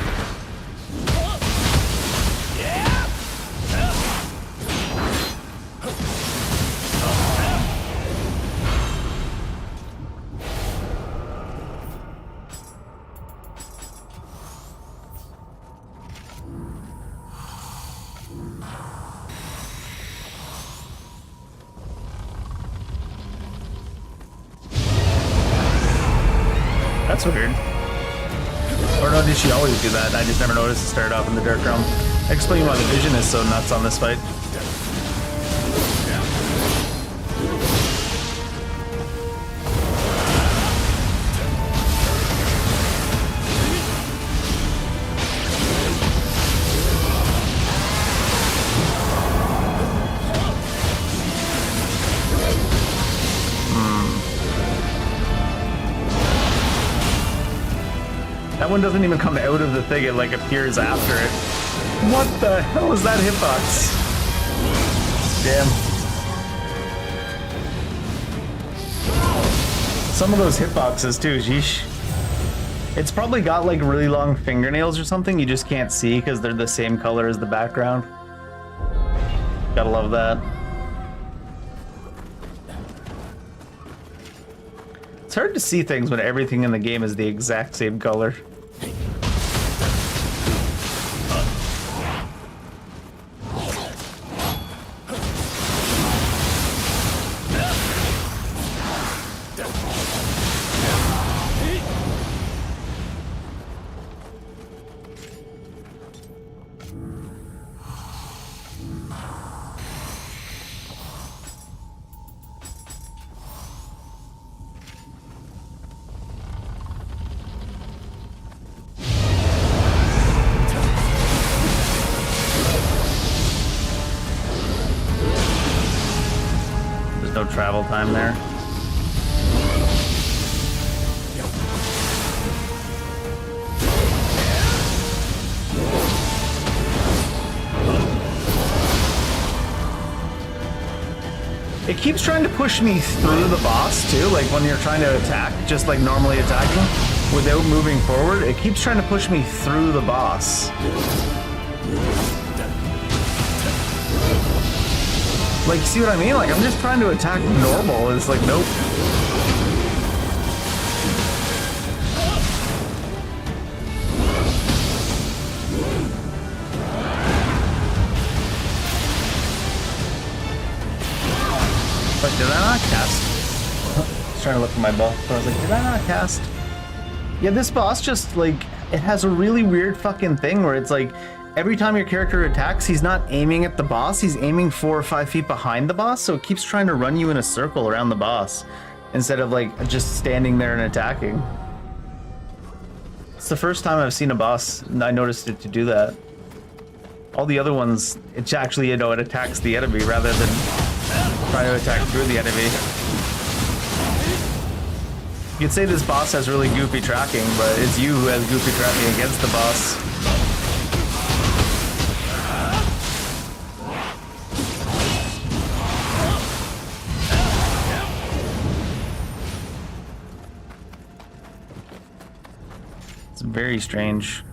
That's weird. Or no, did she always do that? I just never noticed it started off in the Dark Realm. Explain why the vision is so nuts on this fight. That one doesn't even come out of the thing, it like appears after it. What the hell is that hitbox? Damn. Some of those hitboxes too, sheesh. It's probably got like really long fingernails or something you just can't see because they're the same color as the background. Gotta love that. It's hard to see things when everything in the game is the exact same color. No travel time there. It keeps trying to push me through the boss too, like when you're trying to attack, just like normally attacking, without moving forward, it keeps trying to push me through the boss. Like, see what I mean? Like, I'm just trying to attack normal. It's like, nope. But did I not cast? I was trying to look for my buff, but I was like, did I not cast? Yeah, this boss just, like, it has a really weird fucking thing where it's like, every time your character attacks, he's not aiming at the boss, he's aiming 4 or 5 feet behind the boss, so it keeps trying to run you in a circle around the boss, instead of like just standing there and attacking. It's the first time I've seen a boss, and I noticed it to do that. All the other ones, it actually, you know, it attacks the enemy rather than trying to attack through the enemy. You could say this boss has really goofy tracking, but it's you who has goofy tracking against the boss. It's very strange.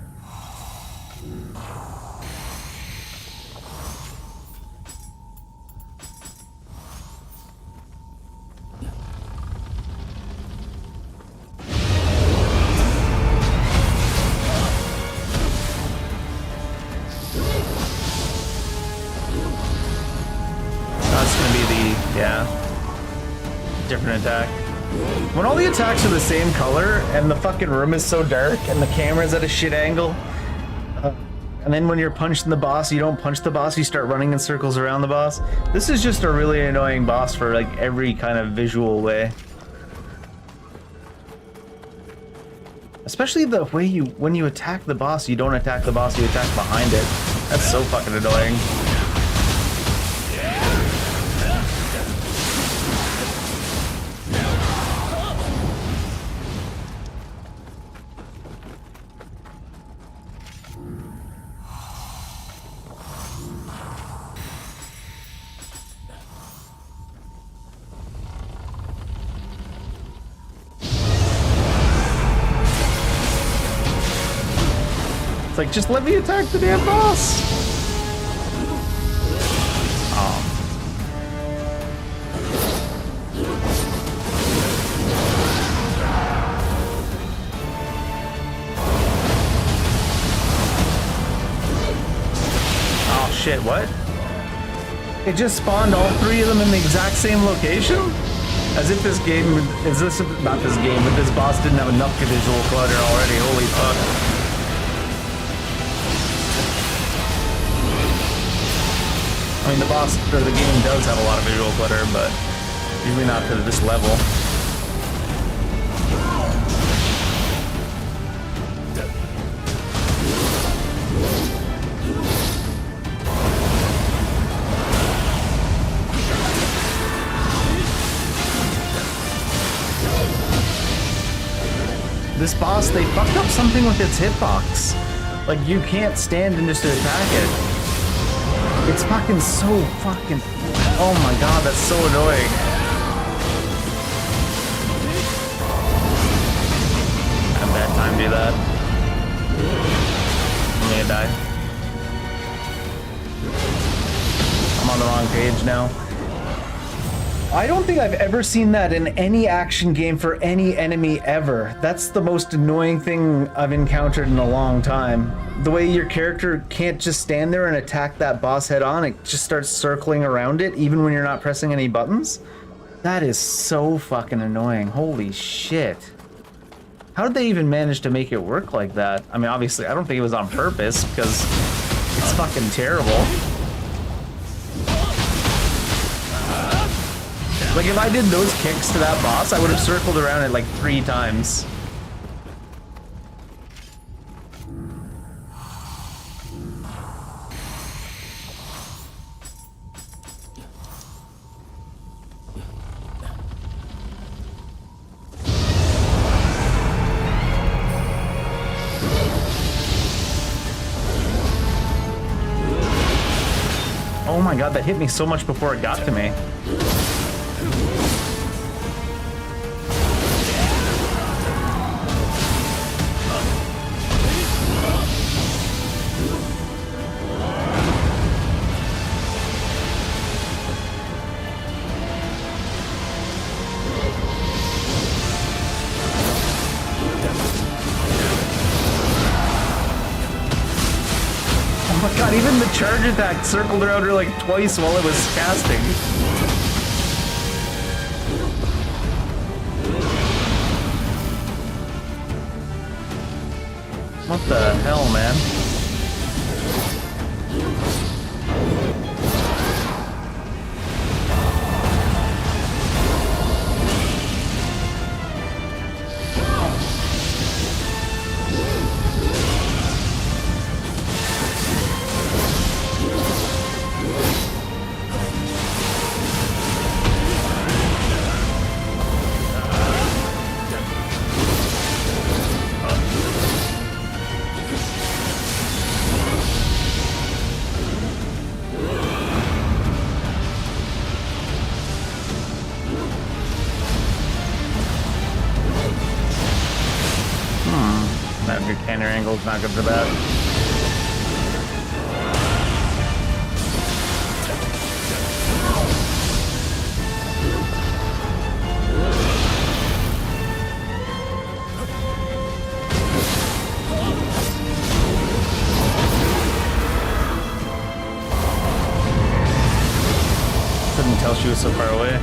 That's gonna be the, yeah, different attack. When all the attacks are the same color and the fucking room is so dark and the camera's at a shit angle, and then when you're punching the boss, you don't punch the boss, you start running in circles around the boss. This is just a really annoying boss for like every kind of visual way. Especially the way when you attack the boss, you don't attack the boss, you attack behind it. That's so fucking annoying. It's like, just let me attack the damn boss. Oh. Oh shit, what? It just spawned all three of them in the exact same location? As if this game, not this game, but this boss didn't have enough visual clutter already, holy fuck. I mean, the boss, or the game does have a lot of visual clutter, but usually not to this level. This boss, they fucked up something with its hitbox. Like, you can't stand and just attack it. It's fucking so fucking... Oh my god, that's so annoying. Had a bad time to do that. I'm gonna die. I'm on the wrong page now. I don't think I've ever seen that in any action game for any enemy ever. That's the most annoying thing I've encountered in a long time. The way your character can't just stand there and attack that boss head on, it just starts circling around it even when you're not pressing any buttons. That is so fucking annoying. Holy shit. How did they even manage to make it work like that? I mean, obviously, I don't think it was on purpose because it's fucking terrible. Like, if I did those kicks to that boss, I would have circled around it like 3 times. Oh my god, that hit me so much before it got to me. Oh my god, even the charge attack circled around her like twice while it was casting. What the hell, man? Your canter angle's not good for that. Couldn't tell she was so far away.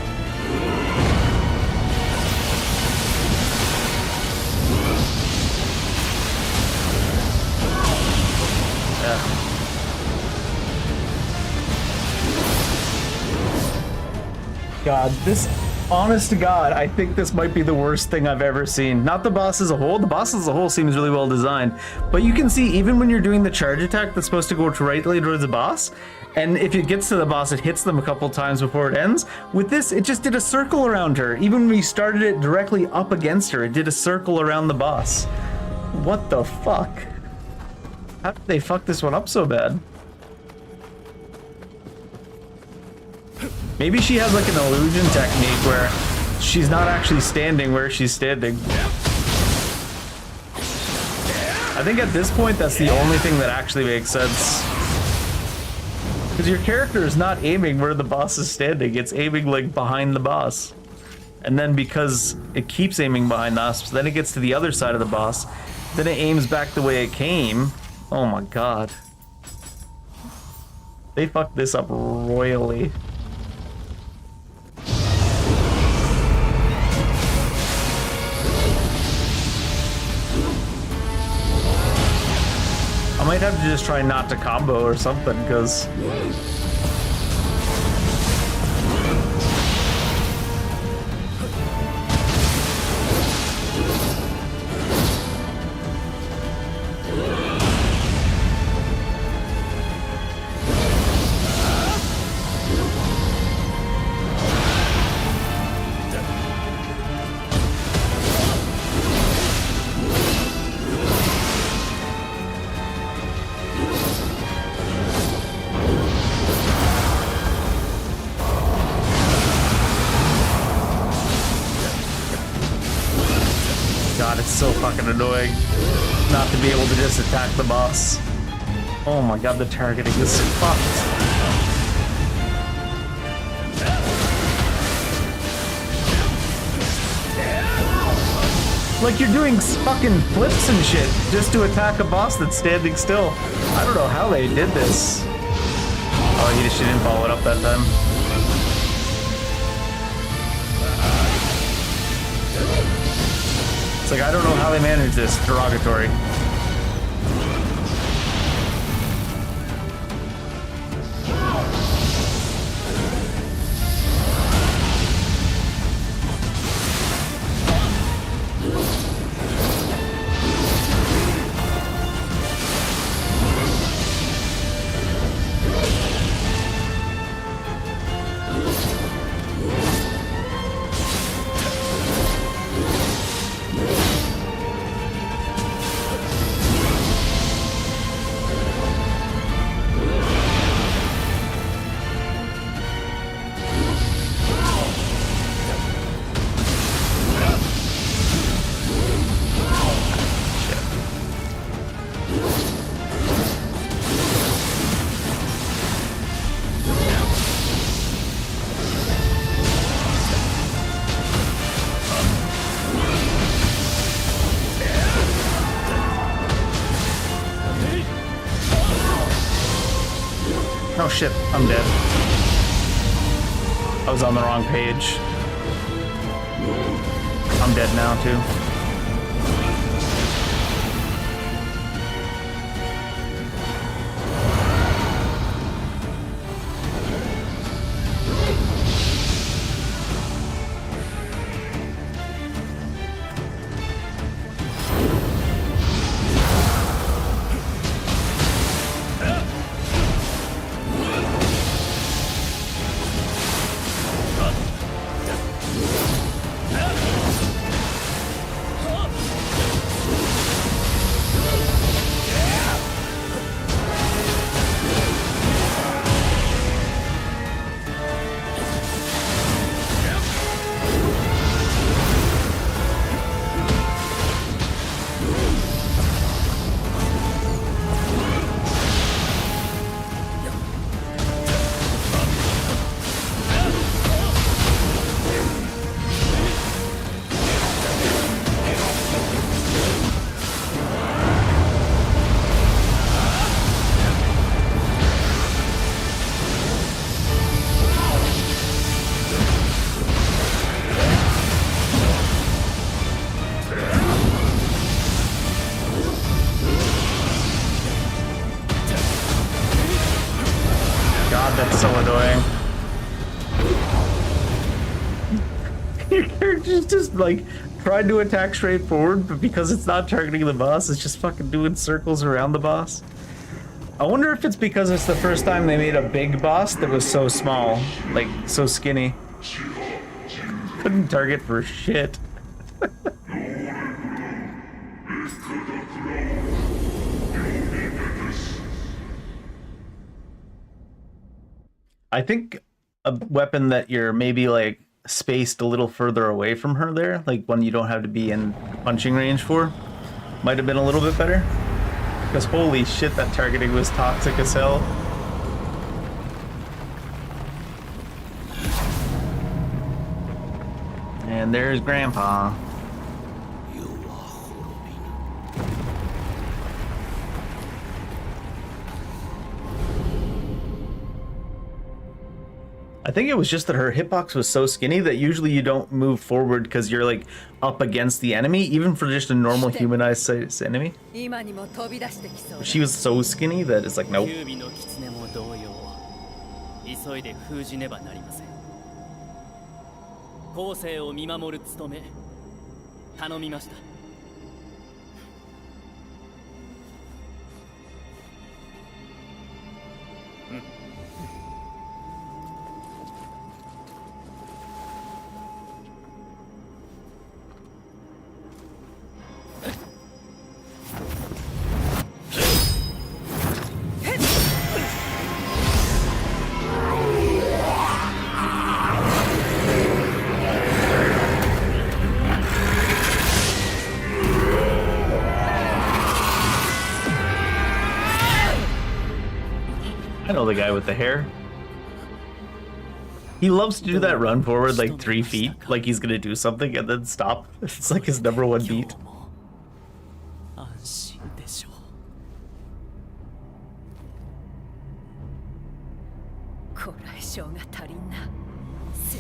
God, this, honest to God, I think this might be the worst thing I've ever seen. Not the boss as a whole. The boss as a whole seems really well designed. But you can see, even when you're doing the charge attack that's supposed to go directly towards the boss, and if it gets to the boss, it hits them a couple times before it ends. With this, it just did a circle around her. Even when we started it directly up against her, it did a circle around the boss. What the fuck? How did they fuck this one up so bad? Maybe she has like an illusion technique where she's not actually standing where she's standing. I think at this point, that's the only thing that actually makes sense. Because your character is not aiming where the boss is standing, it's aiming like behind the boss. And then because it keeps aiming behind us, then it gets to the other side of the boss, then it aims back the way it came. Oh my god. They fucked this up royally. I might have to just try not to combo or something, because... God, it's so fucking annoying not to be able to just attack the boss. Oh my god, the targeting is fucked. Like you're doing fucking flips and shit just to attack a boss that's standing still. I don't know how they did this. Oh, she didn't follow it up that time. It's like, I don't know how they managed this. Derogatory. Oh shit, I'm dead. I was on the wrong page. I'm dead now too. God, that's so annoying. Your character's just like trying to attack straight forward, but because it's not targeting the boss, it's just fucking doing circles around the boss. I wonder if it's because it's the first time they made a big boss that was so small, like so skinny. Couldn't target for shit. I think a weapon that you're maybe like spaced a little further away from her there, like one you don't have to be in punching range for, might have been a little bit better. Because holy shit, that targeting was toxic as hell. And there's Grandpa. I think it was just that her hitbox was so skinny that usually you don't move forward because you're like up against the enemy, even for just a normal humanized size enemy. She was so skinny that it's like, nope. 九尾の狐も同様、急いで封じねばなりません。後世を見守る務め、頼みました。I know the guy with the hair. He loves to do that run forward like 3 feet, like he's gonna do something and then stop. It's like his number one beat. 安心でしょう。こらえ性が足りんな。せ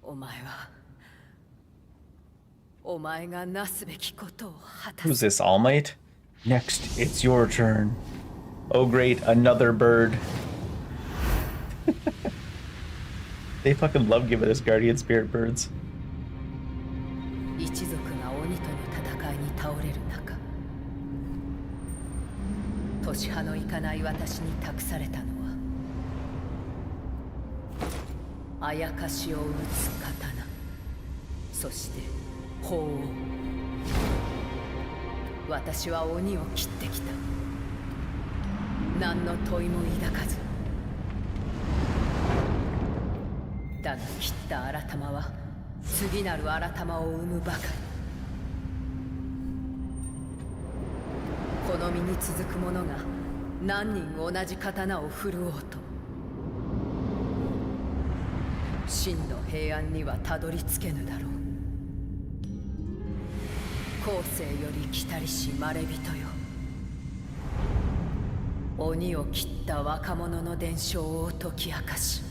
お前はお前がなすべきことを果た Who's す。 this, All Might? Next, it's your turn. Oh great, another bird. They fucking love giving us guardian spirit birds. 一族が鬼との戦いに倒れる中、年派のいかない私に託されたのは、あやかしを打つ刀、そして法を。私は鬼を切ってきた。何の問いも抱かず。だが切った新玉は次なる新玉を生むばかり。この身に続く者が何人同じ刀を振るおうと、真の平安にはたどり着けぬだろう。後世より来たりしまれびとよ、鬼を切った若者の伝承を解き明かし、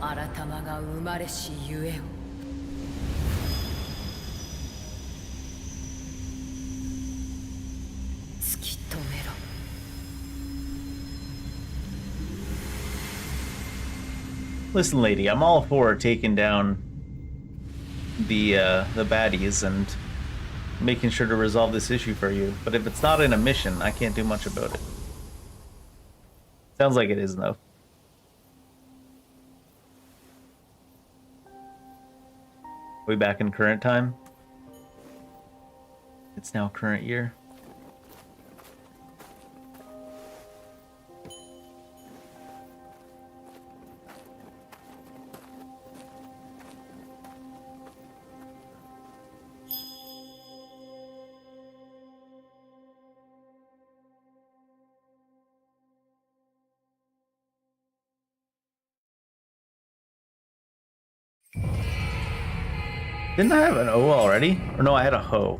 新玉が生まれしゆえを。突き止めろ。Listen, lady, I'm all for taking down the baddies and making sure to resolve this issue for you, but if it's not in a mission, I can't do much about it. Sounds like it is, though. Are we back in current time? It's now current year. Didn't I have an O already? Or no, I had a ho.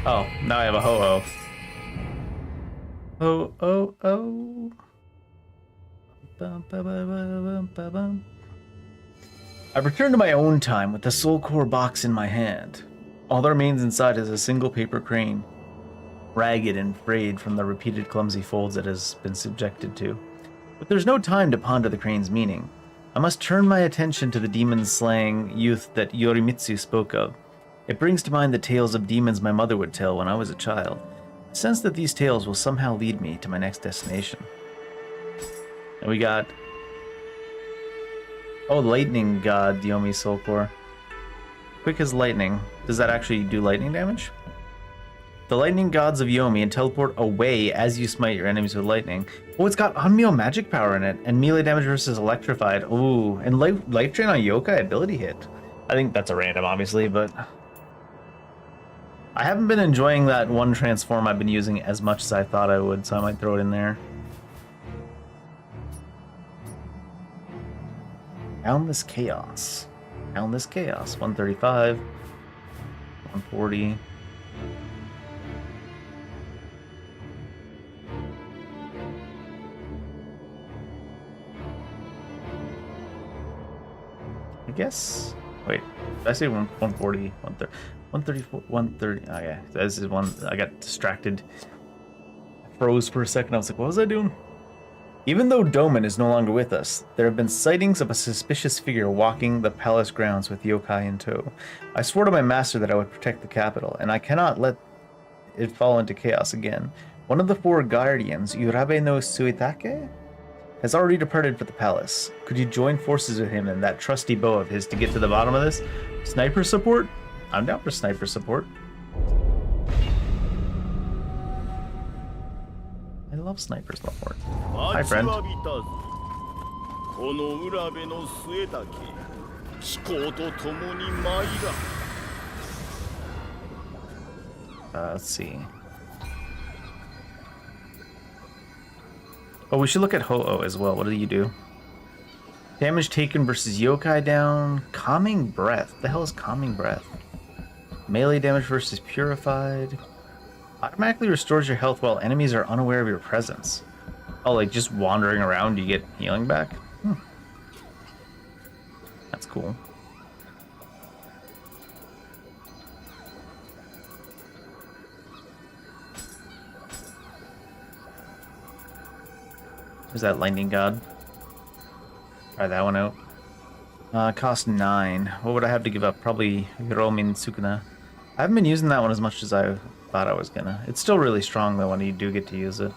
Oh, now I have a ho-oh. Oh. Bum, ba, ba, ba, bum, ba, bum. I've returned to my own time with the soul core box in my hand. All that remains inside is a single paper crane, ragged and frayed from the repeated clumsy folds it has been subjected to. But there's no time to ponder the crane's meaning. I must turn my attention to the demon-slaying youth that Yorimitsu spoke of. It brings to mind the tales of demons my mother would tell when I was a child. I sense that these tales will somehow lead me to my next destination. And we got... Oh, Lightning God, Yomi Soul Core. Quick as lightning. Does that actually do lightning damage? The lightning gods of Yomi and teleport away as you smite your enemies with lightning. Oh, it's got unmeal magic power in it, and melee damage versus electrified. Ooh, and life drain on yokai ability hit. I think that's a random, obviously, but I haven't been enjoying that one transform I've been using as much as I thought I would, so I might throw it in there. Boundless Chaos. Boundless Chaos. 135. 140. I guess. Wait, did I say 140? 130? 134, 130. Oh yeah, this is one. I got distracted. I froze for a second. I was like, what was I doing? Even though Doman is no longer with us, there have been sightings of a suspicious figure walking the palace grounds with yokai in tow. I swore to my master that I would protect the capital, and I cannot let it fall into chaos again. One of the 4 guardians, Urabe no Suitake, has already departed for the palace. Could you join forces with him and that trusty bow of his to get to the bottom of this? Sniper support? I'm down for sniper support. I love sniper support. Hi, friend. Let's see. Oh, we should look at Ho-Oh as well. What do you do? Damage taken versus yokai down. Calming Breath. What the hell is Calming Breath? Melee damage versus Purified. Automatically restores your health while enemies are unaware of your presence. Oh, like just wandering around you get healing back? That's cool. There's that lightning god. Try that one out. Cost 9. What would I have to give up? Probably Hiromin Sukuna. I haven't been using that one as much as I thought I was gonna. It's still really strong though when you do get to use it.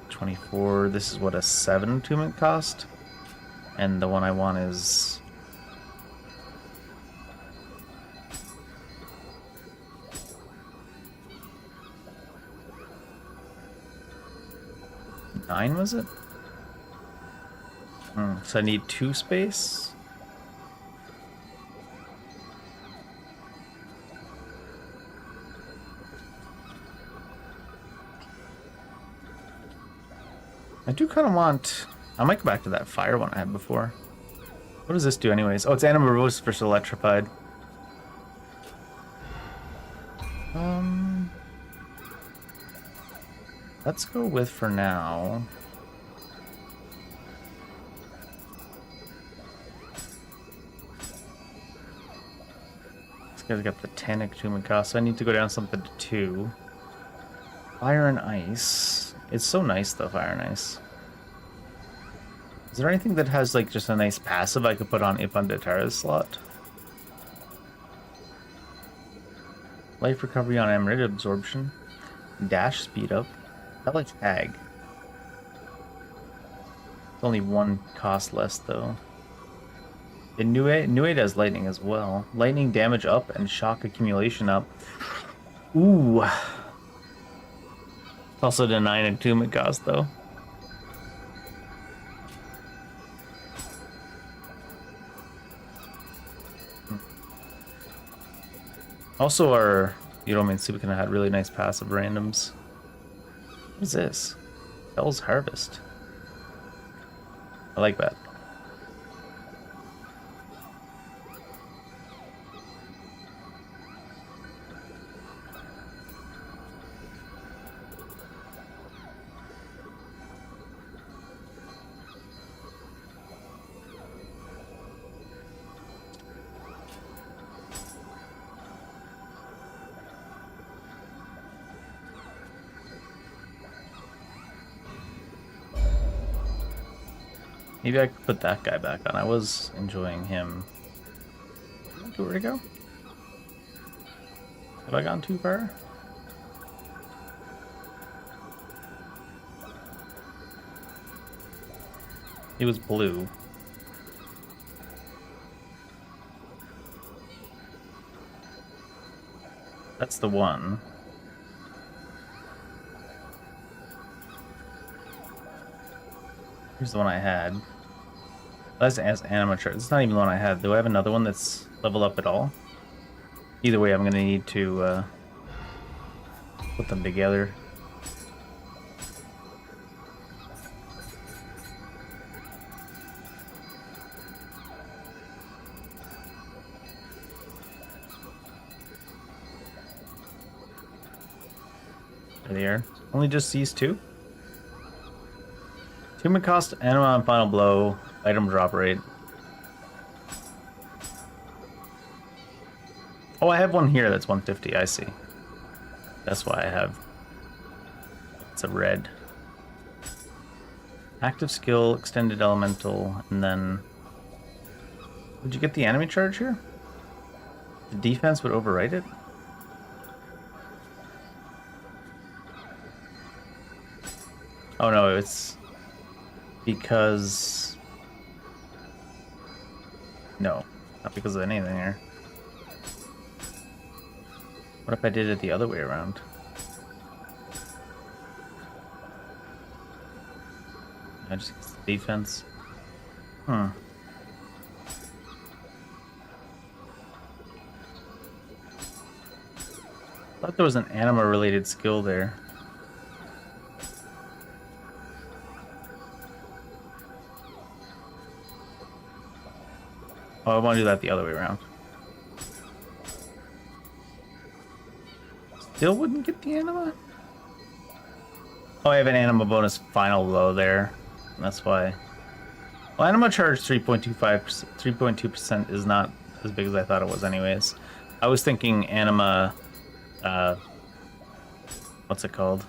24. This is what, a 7 attunement cost? And the one I want is... $9, was it? So I need 2 space? I do kind of want... I might go back to that fire one I had before. What does this do anyways? Oh, it's Anima Rose versus Electrified. Let's go with, for now... This guy's got the 10 attunement cost, so I need to go down something to 2. Fire and Ice. It's so nice though, Fire and Ice. Is there anything that has like just a nice passive I could put on Ipandetara's slot? Life recovery on Emerald Absorption. Dash speed up. I like Tag. It's only 1 cost less though. And Nioh does lightning as well. Lightning damage up and shock accumulation up. Ooh. Also the 9 attunement cost though. Also our Yuromin Subikana had really nice passive randoms. What is this? Hell's Harvest. I like that. Maybe I could put that guy back on. I was enjoying him. Where'd it go? Have I gone too far? It was blue. That's the one. Here's the one I had. That's as anima chart. It's not even the one I had. Do I have another one that's level up at all? Either way, I'm gonna need to put them together. There they are. Only just these two? Human cost, anima on final blow, item drop rate. Oh, I have one here that's 150, I see. That's why I have... It's a red. Active skill, extended elemental, and then... Would you get the enemy charge here? The defense would overwrite it? Oh no, it's... Because... No, not because of anything here. What if I did it the other way around? I just get the defense. I thought there was an anima related skill there. Oh, I want to do that the other way around. Still wouldn't get the anima? Oh, I have an anima bonus final low there. That's why. Well, anima charge 3.25%, 3.2% is not as big as I thought it was anyways. I was thinking anima, what's it called?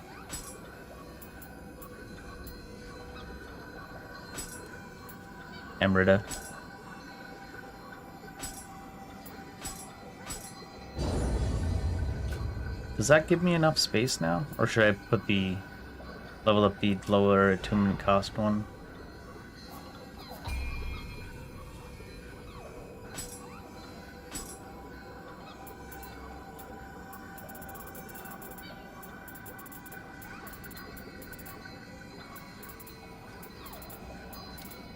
Amrita. Does that give me enough space now? Or should I put the... level up the lower attunement cost one?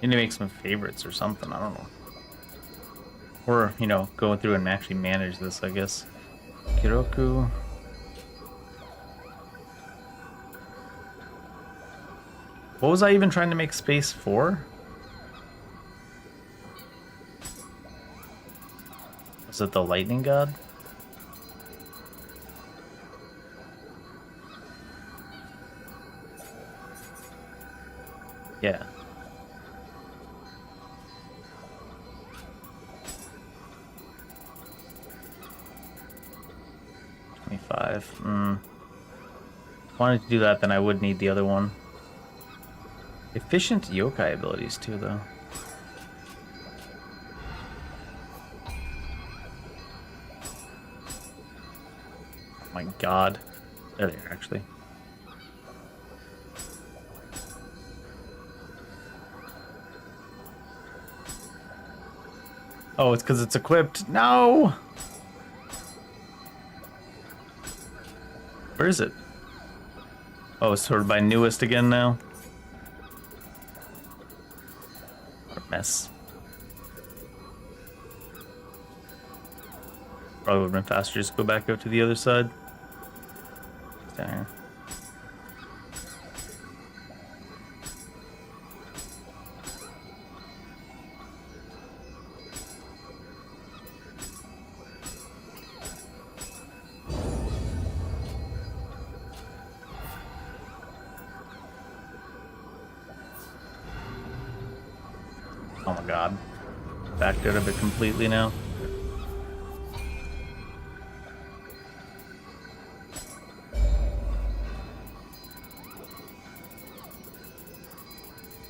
Need to make some favorites or something, I don't know. Or, you know, go through and actually manage this, I guess. Kiroku... What was I even trying to make space for? Was it the lightning god? Yeah. Wanted to do that, then I would need the other one. Efficient yokai abilities too, though. Oh my god. There they are, actually. Oh, it's because it's equipped. No! Where is it? Oh, it's sorted by newest again now. What a mess. Probably would have been faster just go back out to the other side. It's down here. Oh my god. Backed out of it completely now.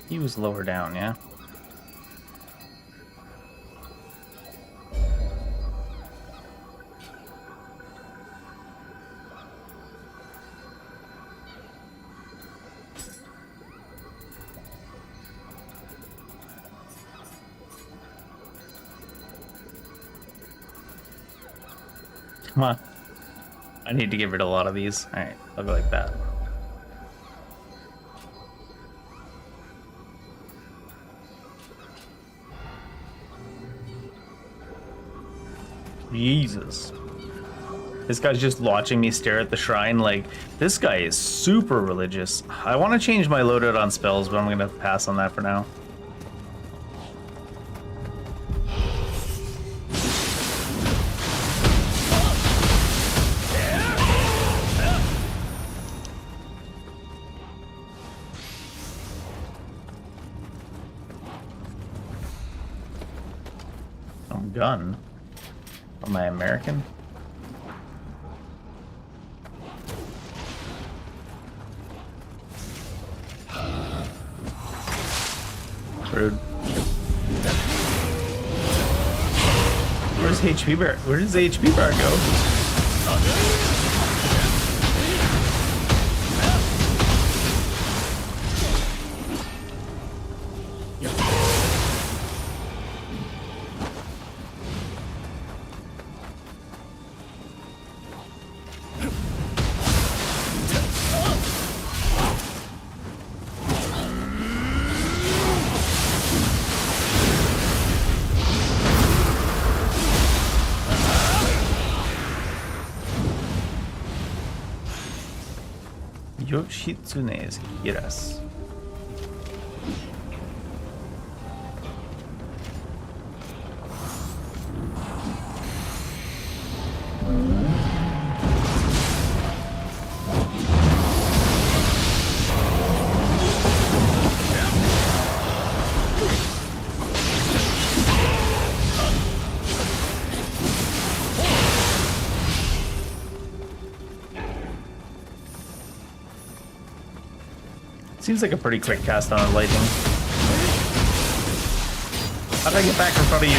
He was lower down, yeah? Come on. I need to get rid of a lot of these. Alright, I'll go like that. Jesus. This guy's just watching me stare at the shrine. Like, this guy is super religious. I want to change my loadout on spells, but I'm going to pass on that for now. Gun. Am I American? Rude. Where's HP bar? Where does the HP bar go? Yoshitsune's Hiras. Seems like a pretty quick cast on lightning. How did I get back in front of you?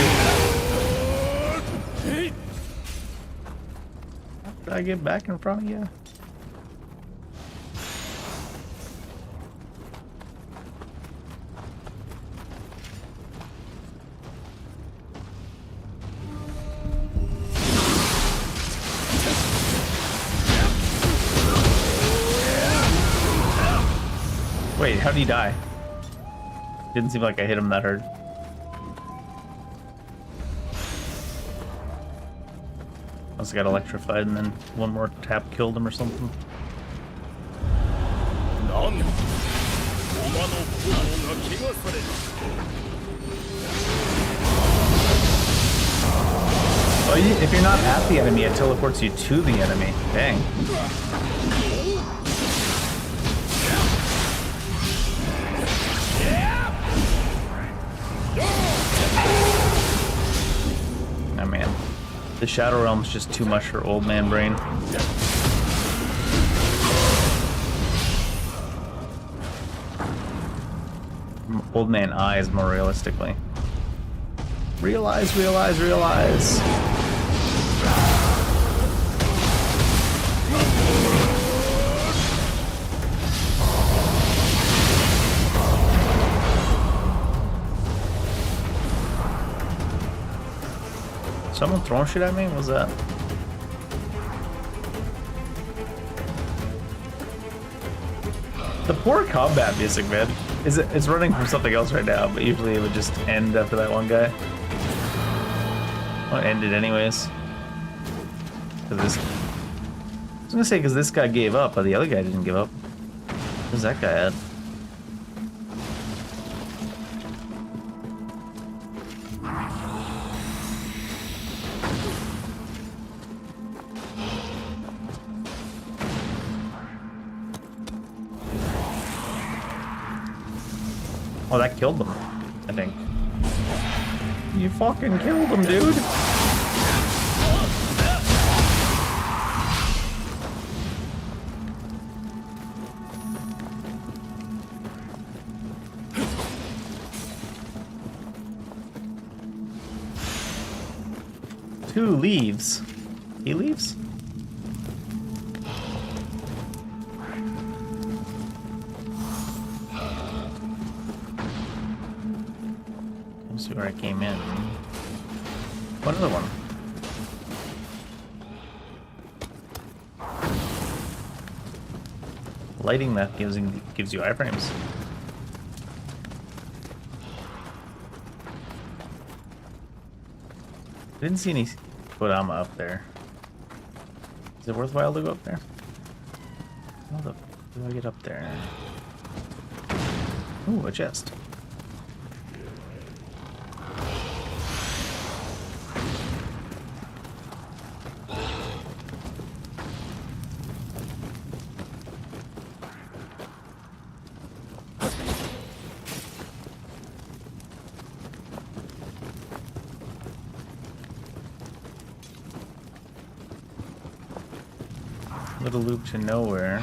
How did I get back in front of you? Wait, how did he die? Didn't seem like I hit him that hard. Must have got electrified and then one more tap killed him or something. Oh, if you're not at the enemy, it teleports you to the enemy. Dang. Oh man, the Shadow Realm's just too much for old man brain. Old man eyes, more realistically. Realize, realize, realize. Someone throwing shit at me? What was that? The poor combat music, man. It's running from something else right now, but usually it would just end after that one guy. Well, it ended anyways. I was gonna say because this guy gave up, but the other guy didn't give up. Where's that guy at? Oh, that killed them, I think. You fucking killed them, dude. Two leaves. He leaves? Let's see where I came in. What other one? Lighting that gives you iframes. Didn't see any put Amma up there. Is it worthwhile to go up there? How the do I get up there? Ooh, a chest. Little loop to nowhere.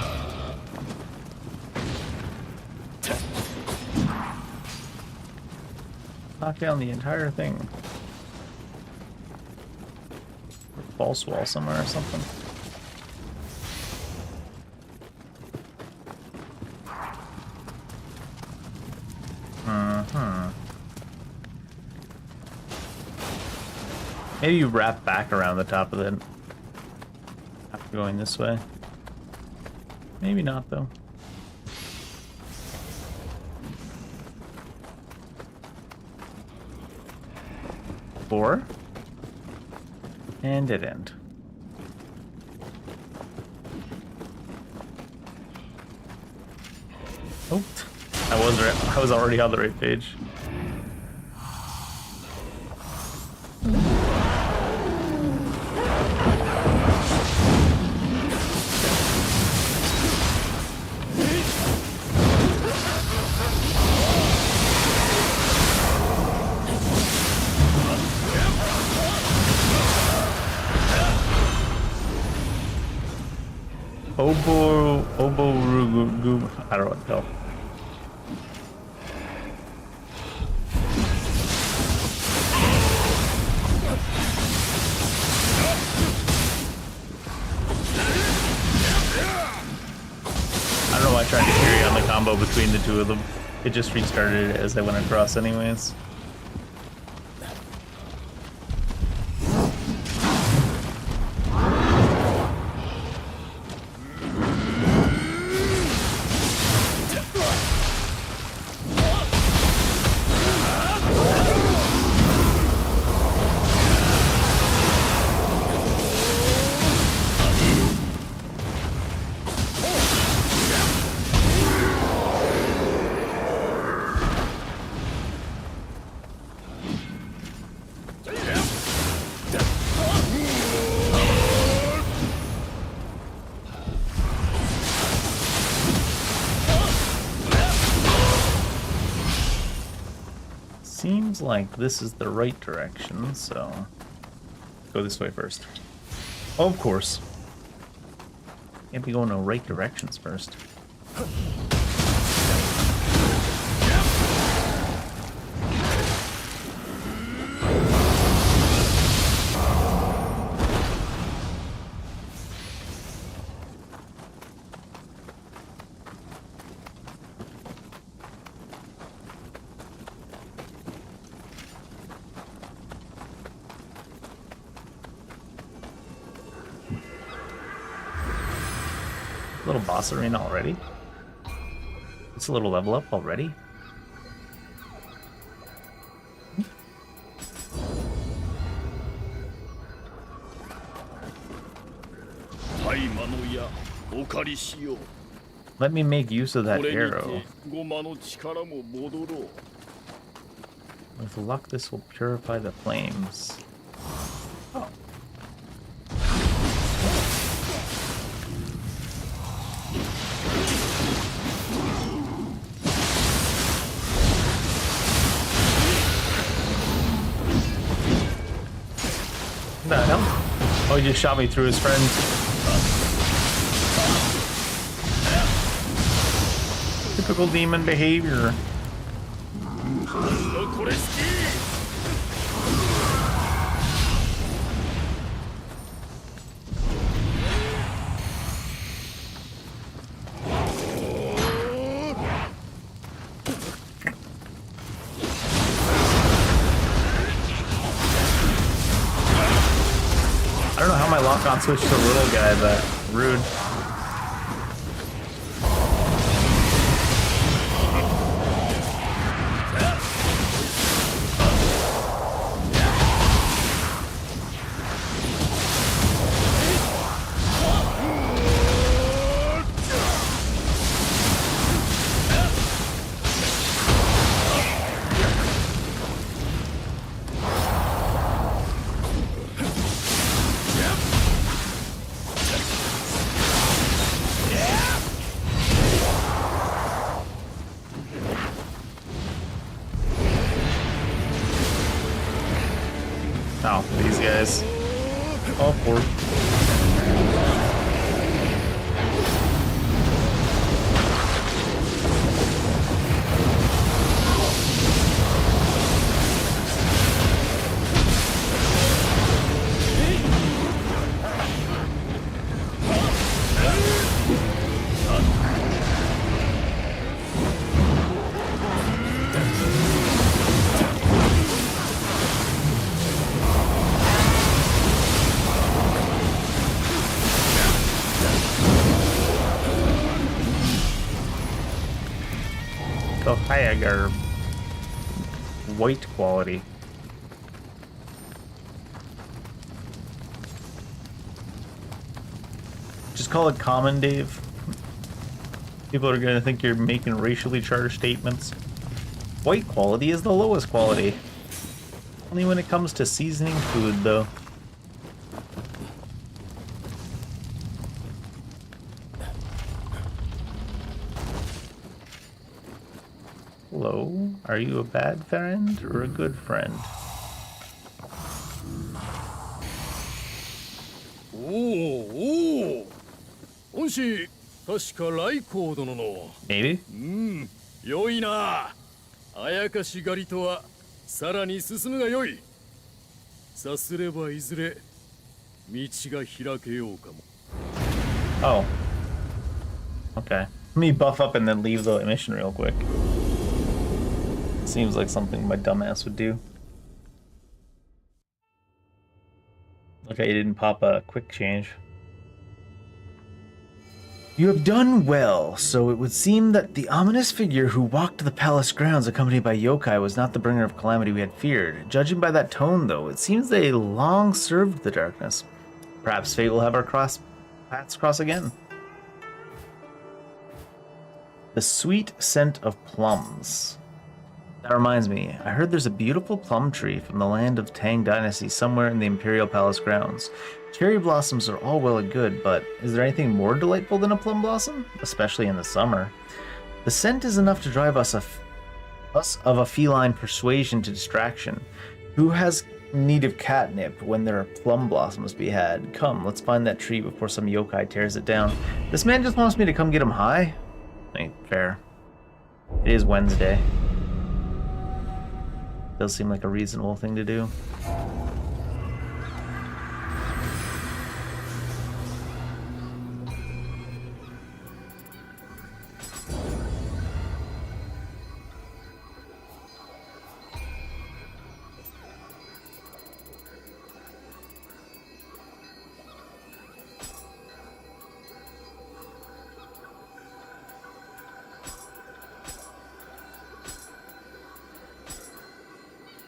Knock down the entire thing. False wall somewhere or something. Maybe you wrap back around the top of it after going this way. Maybe not, though. Four. And dead end. Oh, I was already on the right page. Obo, I don't know what the hell. I don't know why I tried to carry on the combo between the two of them. It just restarted it as I went across anyways. Seems like this is the right direction, so go this way first. Oh, of course. Can't be going the right directions first. Little boss arena already? It's a little level up already? Let me make use of that arrow. With luck, this will purify the flames. Oh. What the hell? Oh, he just shot me through his friend. Typical demon behavior. I don't know how my lock-on switched to a little guy, but rude. Oh, these guys. Oh, poor. The higher white quality. Just call it common, Dave. People are gonna think you're making racially charged statements. White quality is the lowest quality. Only when it comes to seasoning food, though. Hello, are you a bad friend or a good friend? おお、恩師、確か来光殿の。Maybe? 良いな。あやかし狩りとはさらに進むが良い。さすればいずれ道が開けようかも。 Oh. Okay. Let me buff up and then leave the mission real quick. Seems like something my dumbass would do. Okay, you didn't pop a quick change. You have done well, so it would seem that the ominous figure who walked the palace grounds accompanied by yokai was not the bringer of calamity we had feared. Judging by that tone, though, it seems they long served the darkness. Perhaps fate will have our paths cross again. The sweet scent of plums. That reminds me, I heard there's a beautiful plum tree from the land of Tang Dynasty somewhere in the Imperial Palace grounds. Cherry blossoms are all well and good, but is there anything more delightful than a plum blossom? Especially in the summer. The scent is enough to drive us of a feline persuasion to distraction. Who has need of catnip when there are plum blossoms to be had? Come, let's find that tree before some yokai tears it down. This man just wants me to come get him high? Ain't fair. It is Wednesday. Does seem like a reasonable thing to do.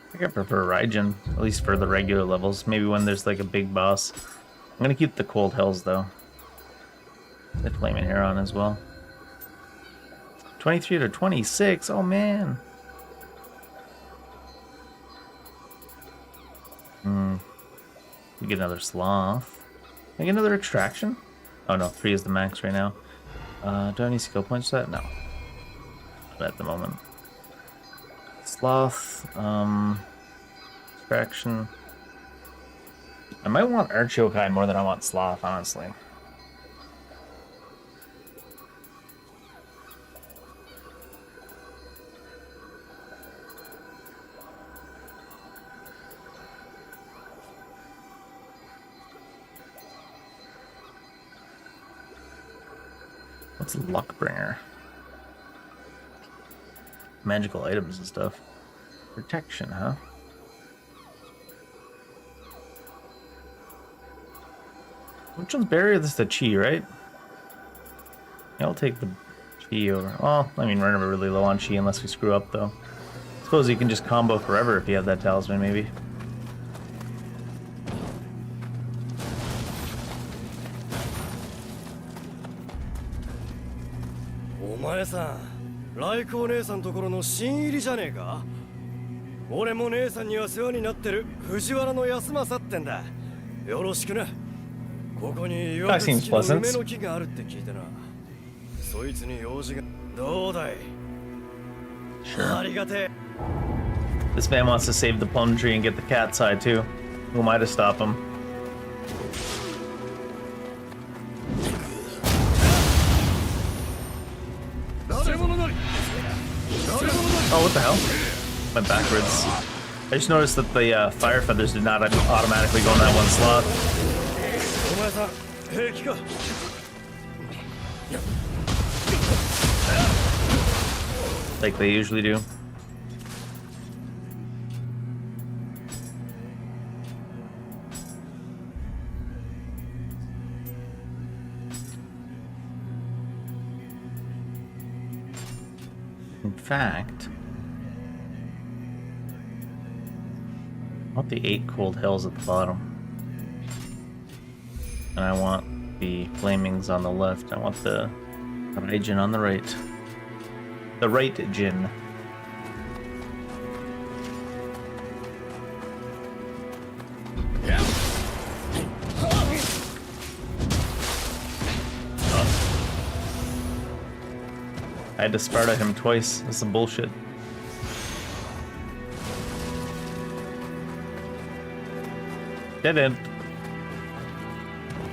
I think I prefer Raijin, at least for the regular levels. Maybe when there's like a big boss. I'm gonna keep the Cold Hells though. The Flaming Heron as well. 23 to 26, oh man. We get another Sloth. Can I get another Extraction? Oh no, 3 is the max right now. Do I have any skill points for that? No. Not at the moment. Sloth, Extraction. I might want Arch Yokai more than I want Sloth, honestly. What's Luckbringer? Magical items and stuff. Protection, huh? Which one's barrier? This is the Chi, right? Yeah, I'll take the Chi over. Well, I mean, we're never really low on Chi unless we screw up, though. Suppose you can just combo forever if you have that talisman, maybe. Omae-san, 来光姉さんところの新入りじゃねえか？俺も姉さんには世話になってる藤原の安政ってんだ。よろしくな。ここに岩手付きの梅の木があるって聞いてな。そいつに用事がどうだい？ありがてえ。 This man wants to save the plum tree and get the cat side too. Who am I to stop him? Oh, what the hell? Went backwards. I just noticed that the fire feathers did not automatically go in that one slot. Like they usually do. In fact, I want the 8 cold hills at the bottom. And I want the flamings on the left. I want the Raijin on the right. The right Jin. I had to Sparta him twice. That's some bullshit. Dead end.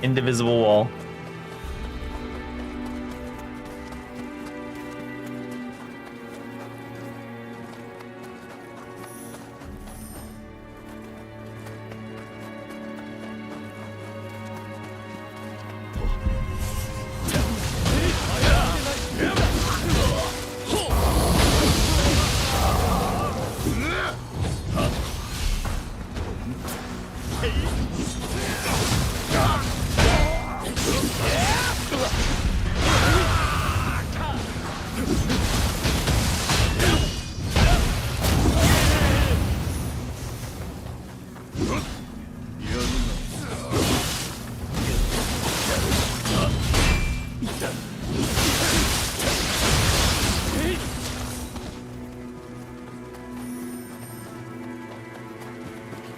Indivisible wall.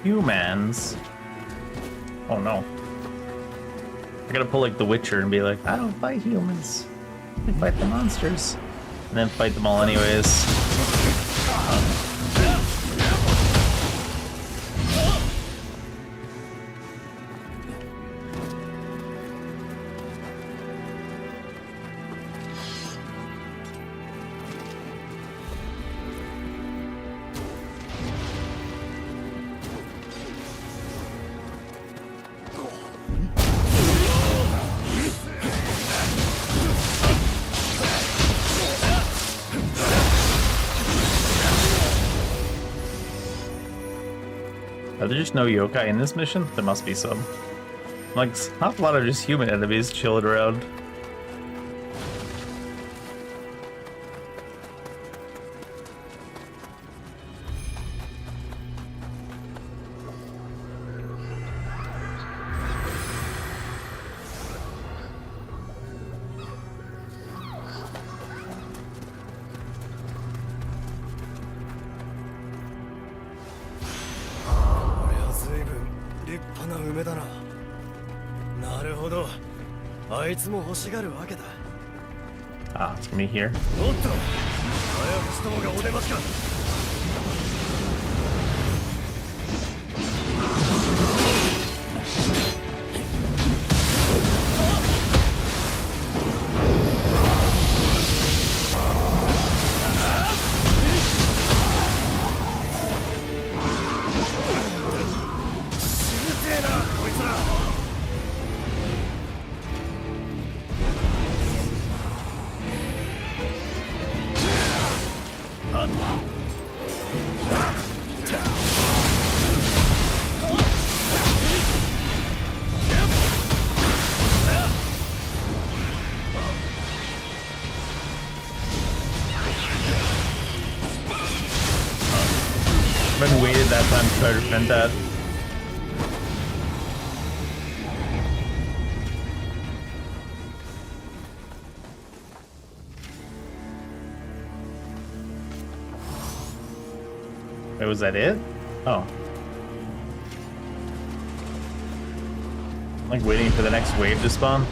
Humans. Oh no. I gotta pull like the Witcher and be like, I don't fight humans. I fight the monsters. And then fight them all anyways. Are there just no yokai in this mission? There must be some. Like, not a lot of just human enemies chilling around. Ah, it's gonna be here. I've waited that time to try to prevent that. Wait, was that it? Oh. I'm like waiting for the next wave to spawn.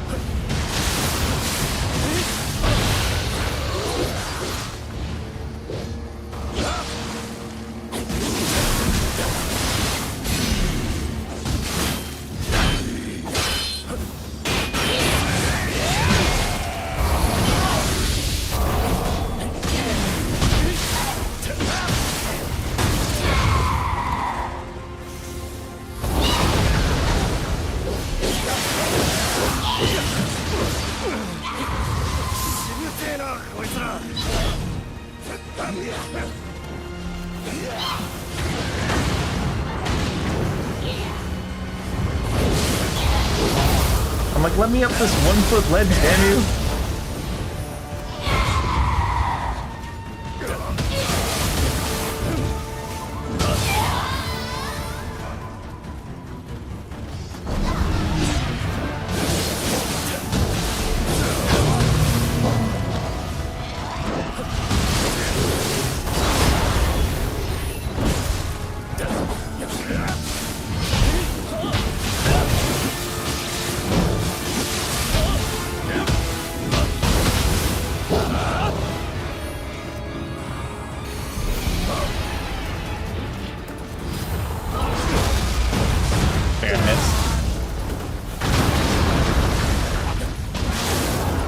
I'm like, let me up this 1 foot ledge, damn you.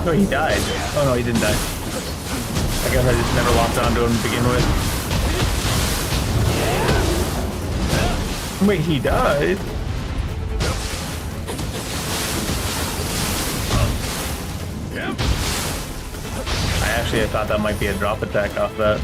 Oh, he died. Oh no, he didn't die. I guess I just never locked onto him to begin with. Wait, he died? I thought that might be a drop attack off that.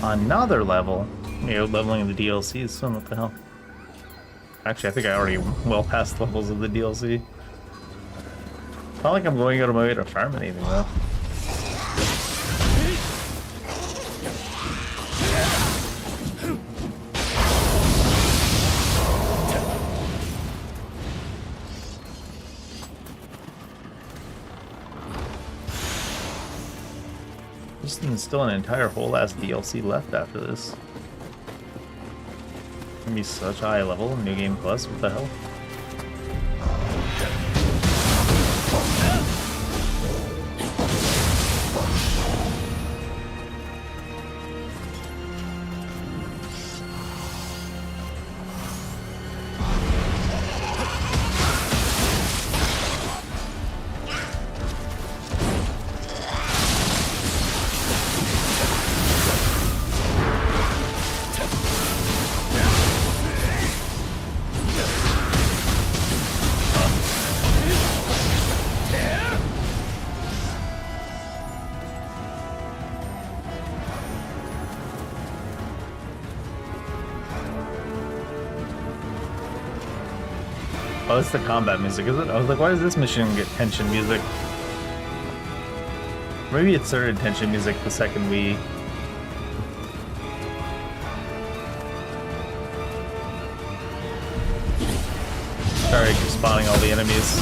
Another level? Yeah, leveling the DLC is what the hell? Actually, I think I already well past levels of the DLC. It's not like I'm going out of my way to farm anything though. There's still an entire whole ass DLC left after this. It's gonna be such high level, New Game Plus, what the hell? Oh, it's the combat music, is it? I was like, why does this mission get tension music? Maybe it started tension music the second we... started spawning all the enemies.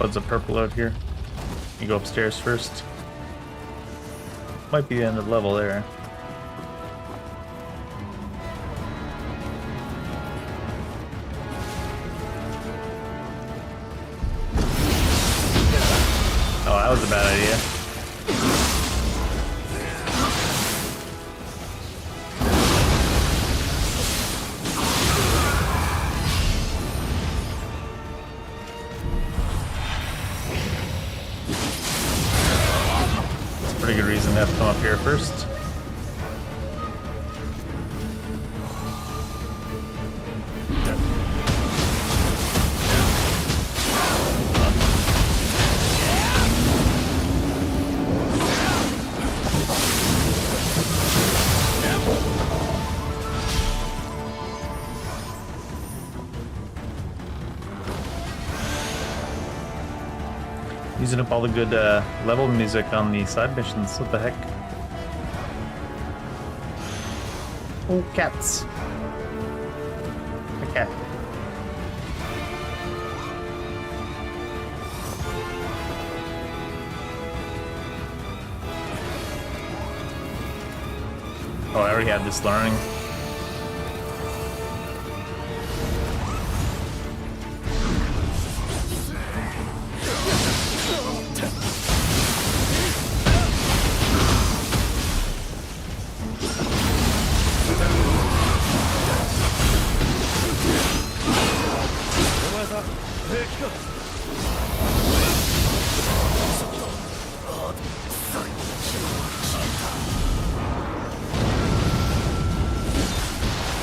Oh, it's a purple out here. You go upstairs first. Might be the end of the level there. Oh, that was a bad idea. Pretty good reason to have to come up here first. Using up all the good level music on the side missions. What the heck? Oh, cats. A cat. Oh, I already had this learning.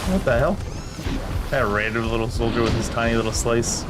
What the hell? That random little soldier with his tiny little slice.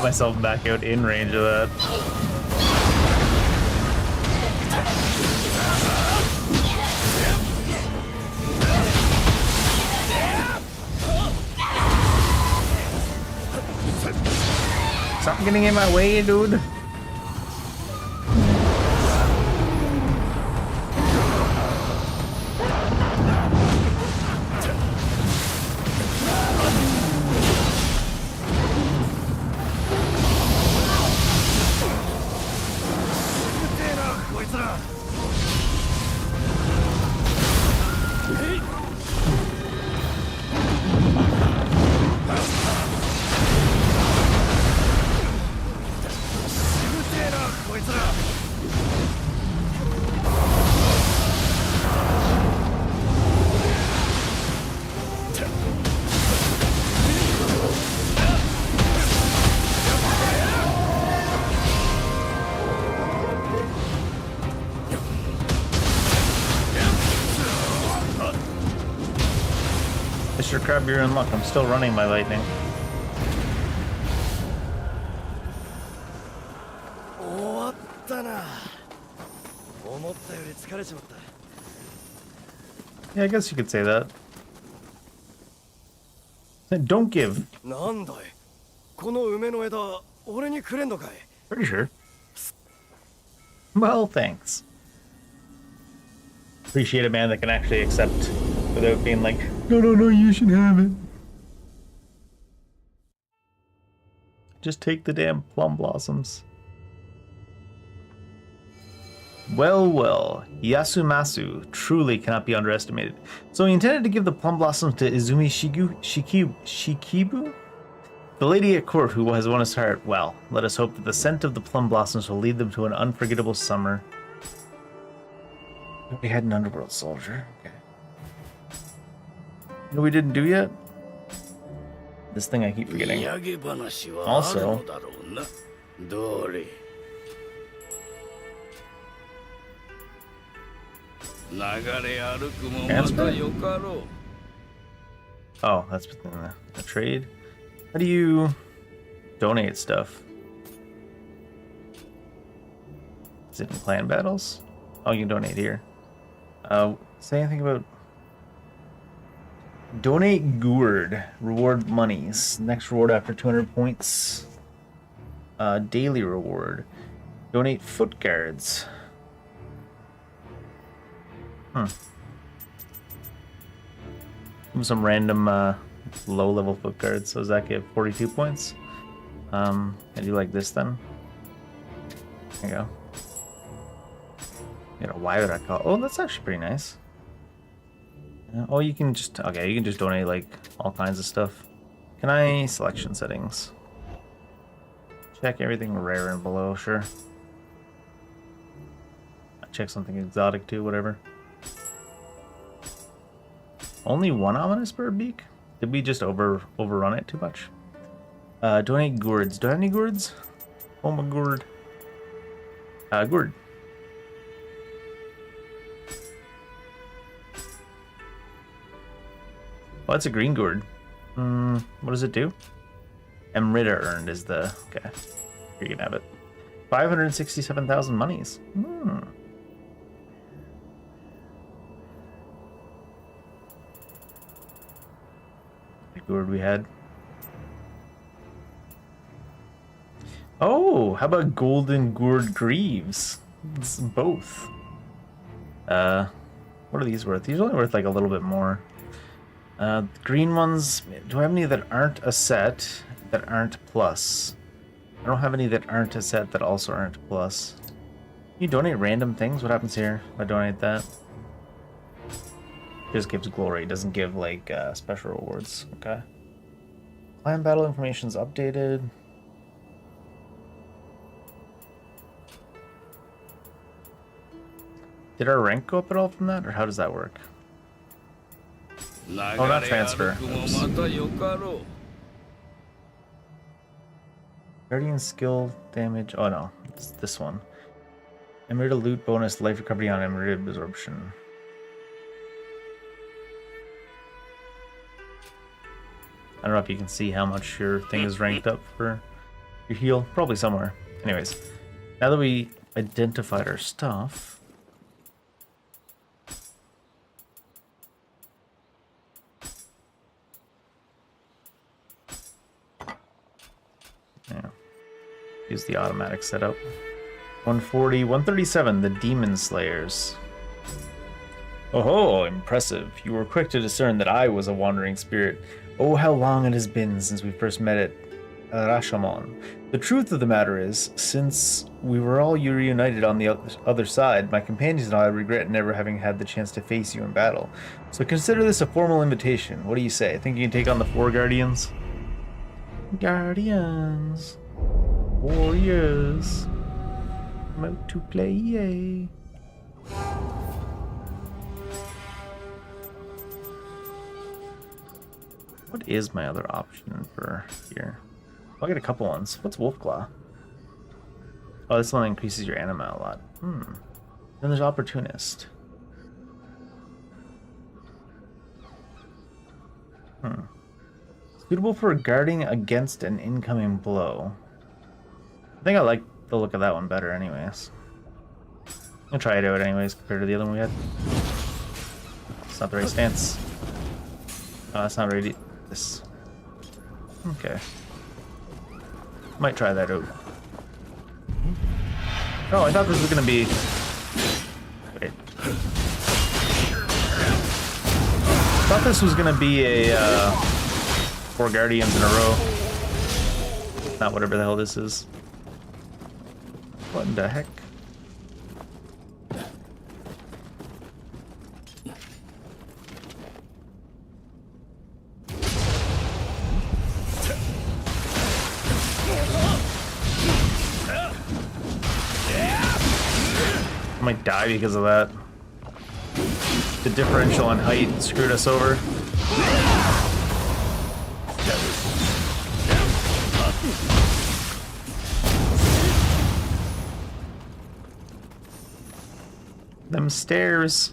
Myself back out in range of that. Stop getting in my way, dude. Mr. Crab, you're in luck. I'm still running my lightning. Yeah, I guess you could say that. Don't give. Pretty sure. Well, thanks. Appreciate a man that can actually accept without being like, no, you should have it. Just take the damn plum blossoms. Well, Yasumasu truly cannot be underestimated. So he intended to give the plum blossoms to Izumi Shikibu? The lady at court who has won his heart. Well, let us hope that the scent of the plum blossoms will lead them to an unforgettable summer. We had an underworld soldier. Okay. You know what we didn't do yet? This thing I keep forgetting. Also, oh, that's the trade. How do you donate stuff? Is it in clan battles? Oh, you can donate here. Say anything about donate gourd, reward monies. Next reward after 200 points. Daily reward. Donate foot guards. Some random low-level foot guards. So does that give 42 points? I do like this then. There you go. You know, why would I call? Oh, that's actually pretty nice. Oh, you can just... Okay, you can just donate, like, all kinds of stuff. Can I... Selection settings. Check everything rare and below, sure. Check something exotic too, whatever. Only one ominous bird beak? Did we just overrun it too much? Donate gourds. Do I have any gourds? Oh my gourd. Gourd. Oh, that's a green gourd. What does it do? Emerita earned is the... Okay. You can have it. 567,000 monies. What gourd we had? Oh, how about golden gourd greaves? It's both. What are these worth? These are only worth like a little bit more. Green ones, do I have any that aren't a set that aren't plus? I don't have any that aren't a set that also aren't plus. You donate random things? What happens here if I donate that? Just gives glory, it doesn't give like special rewards. Okay. Clan battle information's updated. Did our rank go up at all from that, or how does that work? Oh, not transfer. Oops. Guardian skill damage. Oh no, it's this one. Emerita loot bonus, life recovery on Emerita absorption. I don't know if you can see how much your thing is ranked up for your heal. Probably somewhere. Anyways, now that we identified our stuff. Yeah. Use the automatic setup. 140, 137, the Demon Slayers. Oh ho, impressive. You were quick to discern that I was a wandering spirit. Oh, how long it has been since we first met at Rashomon. The truth of the matter is, since we were all reunited on the other side, my companions and I regret never having had the chance to face you in battle. So consider this a formal invitation. What do you say? Think you can take on the 4 Guardians? Guardians. Warriors. I'm out to play, yay. What is my other option for here? I'll get a couple ones. What's Wolfclaw? Oh, this one increases your anima a lot. Then there's Opportunist. Suitable for guarding against an incoming blow. I think I like the look of that one better anyways. I'll try it out anyways compared to the other one we had. It's not the right stance. Oh, that's not ready. This. Okay. Might try that out. Oh, I thought this was gonna be... Wait. I thought this was gonna be a 4 Guardians in a row. Not whatever the hell this is. What the heck? I might die because of that. The differential on height screwed us over. Them stairs.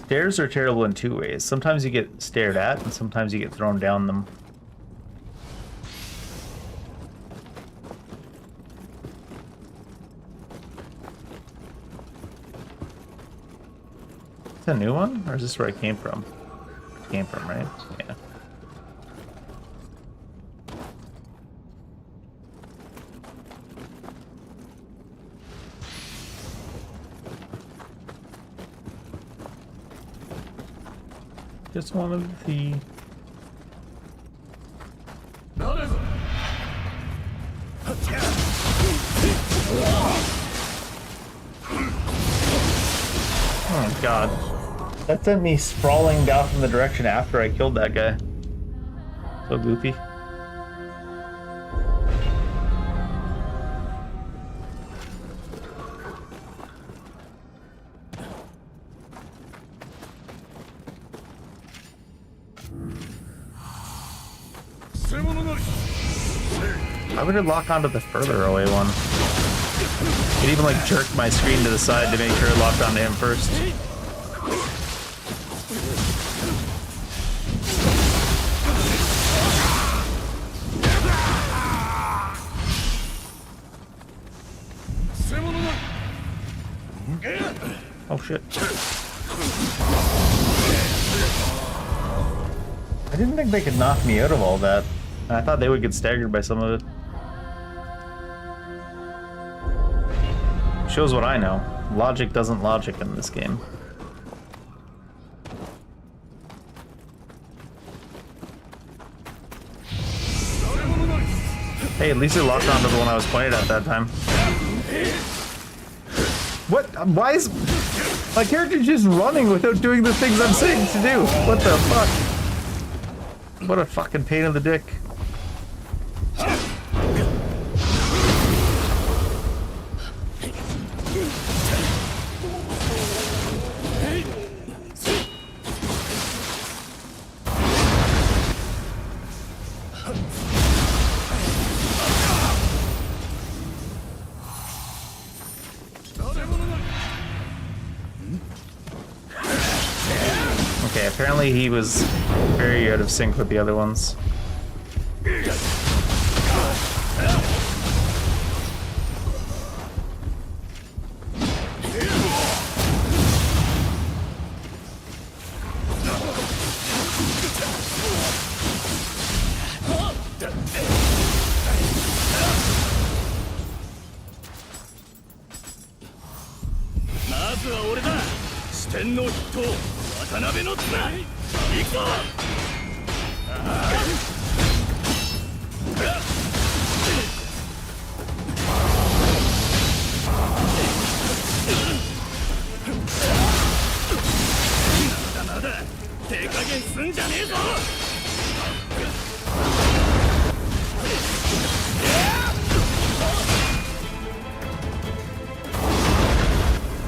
Stairs are terrible in 2 ways. Sometimes you get stared at, and sometimes you get thrown down them. A new one, or is this where I came from? Came from, right? Yeah. Just one of the... God. That sent me sprawling down from the direction after I killed that guy. So goofy. I would have locked onto the further away one. It even like jerked my screen to the side to make sure it locked onto him first. Oh shit. I didn't think they could knock me out of all that. I thought they would get staggered by some of it. Shows what I know. Logic doesn't logic in this game. Hey, at least it locked onto the one I was pointed at that time. What? Why is my character just running without doing the things I'm saying to do? What the fuck? What a fucking pain in the dick. Okay, apparently he was very out of sync with the other ones.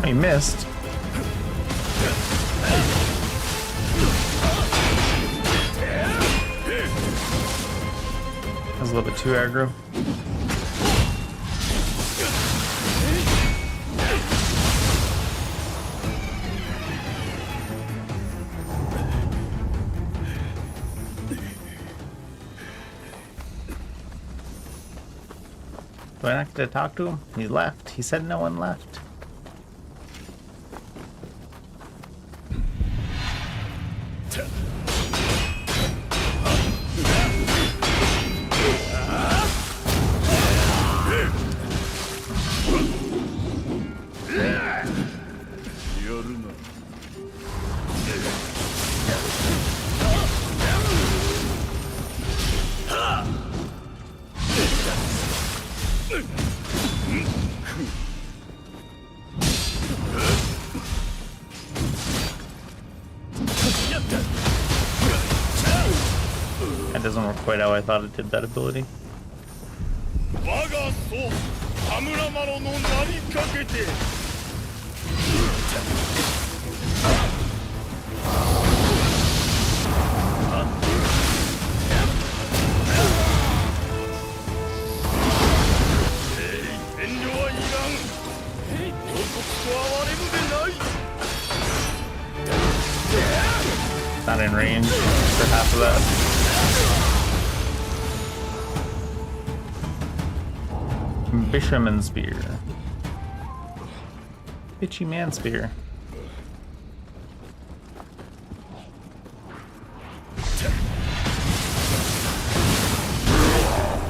He missed. That was a little bit too aggro. Do I not get to talk to him? He left. He said no one left. That doesn't work quite how I thought it did, that ability. Not in range for half of that. Fisherman spear. Bitchy man spear. I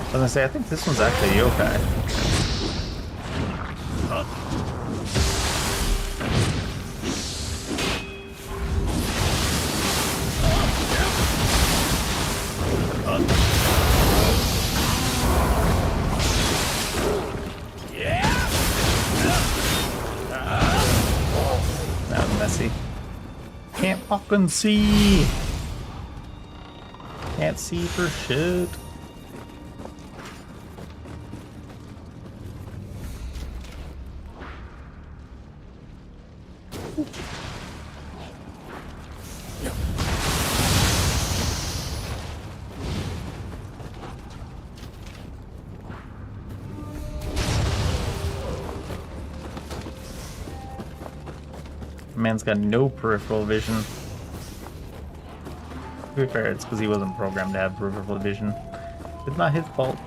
was gonna say, I think this one's actually yokai. That was messy. fucking see. Can't see for shit. Man's got no peripheral vision. To be fair, it's because he wasn't programmed to have peripheral vision. It's not his fault.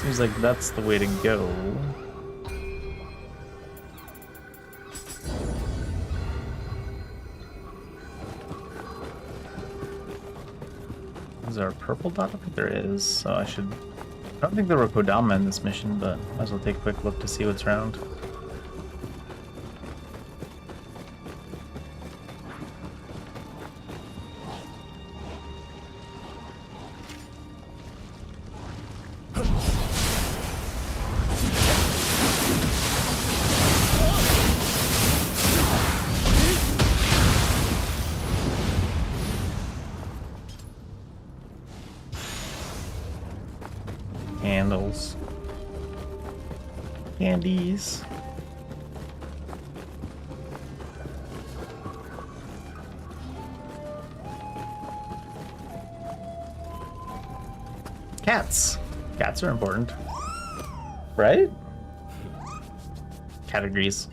Seems like that's the way to go. Is there a purple dot? I think there is, so I should... I don't think there were Kodama in this mission, but might as well take a quick look to see what's around. Candles. Candies. Cats. Cats are important. Right? Categories.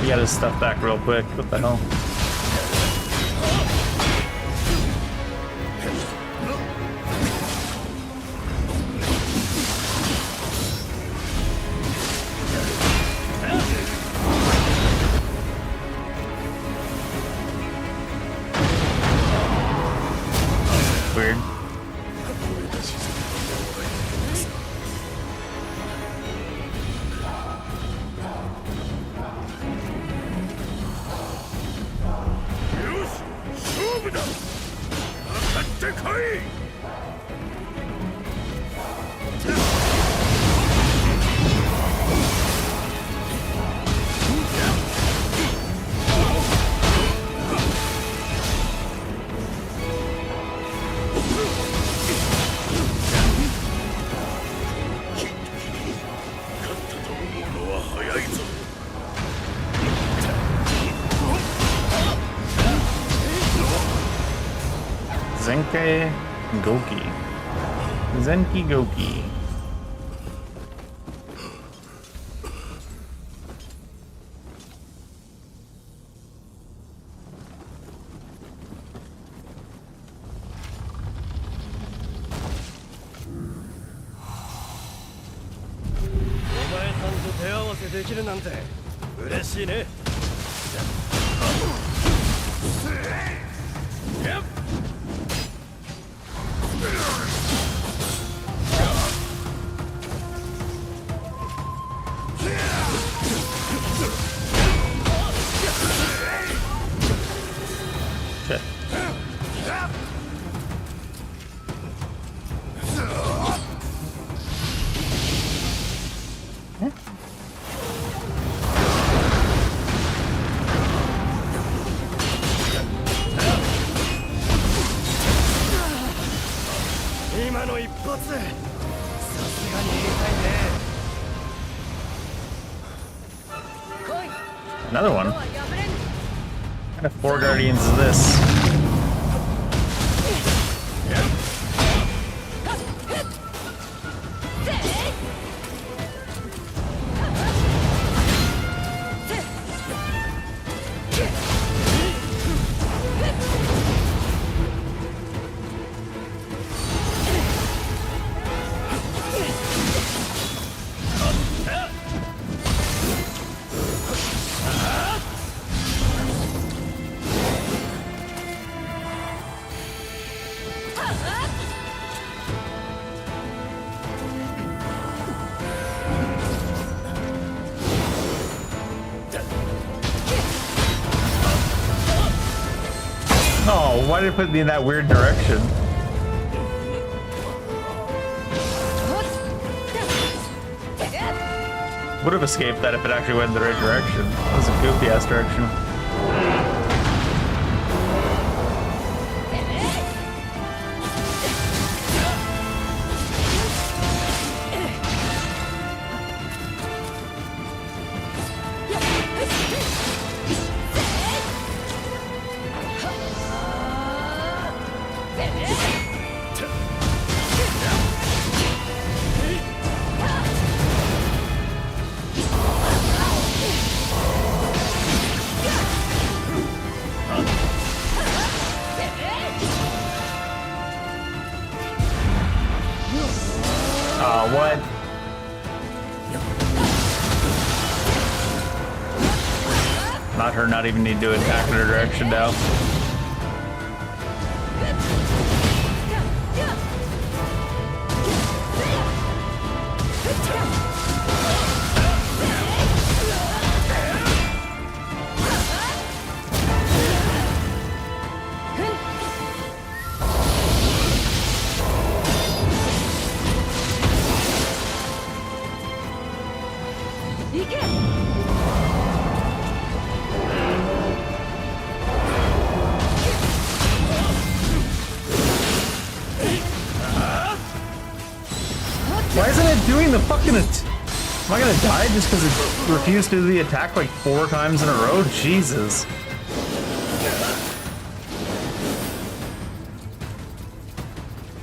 He got his stuff back real quick. What the hell? Weird. Zenki Goki. Zenki Goki. 今の一発さすがに入れたいね。 Another one. What kind of four guardians is this? Oh, why did it put me in that weird direction? Would have escaped that if it actually went in the right direction. That was a goofy ass direction. What? Not her, not even need to attack in her direction now. Why isn't it doing the fucking... Am I gonna die just because it refused to do the attack like 4 times in a row? Jesus.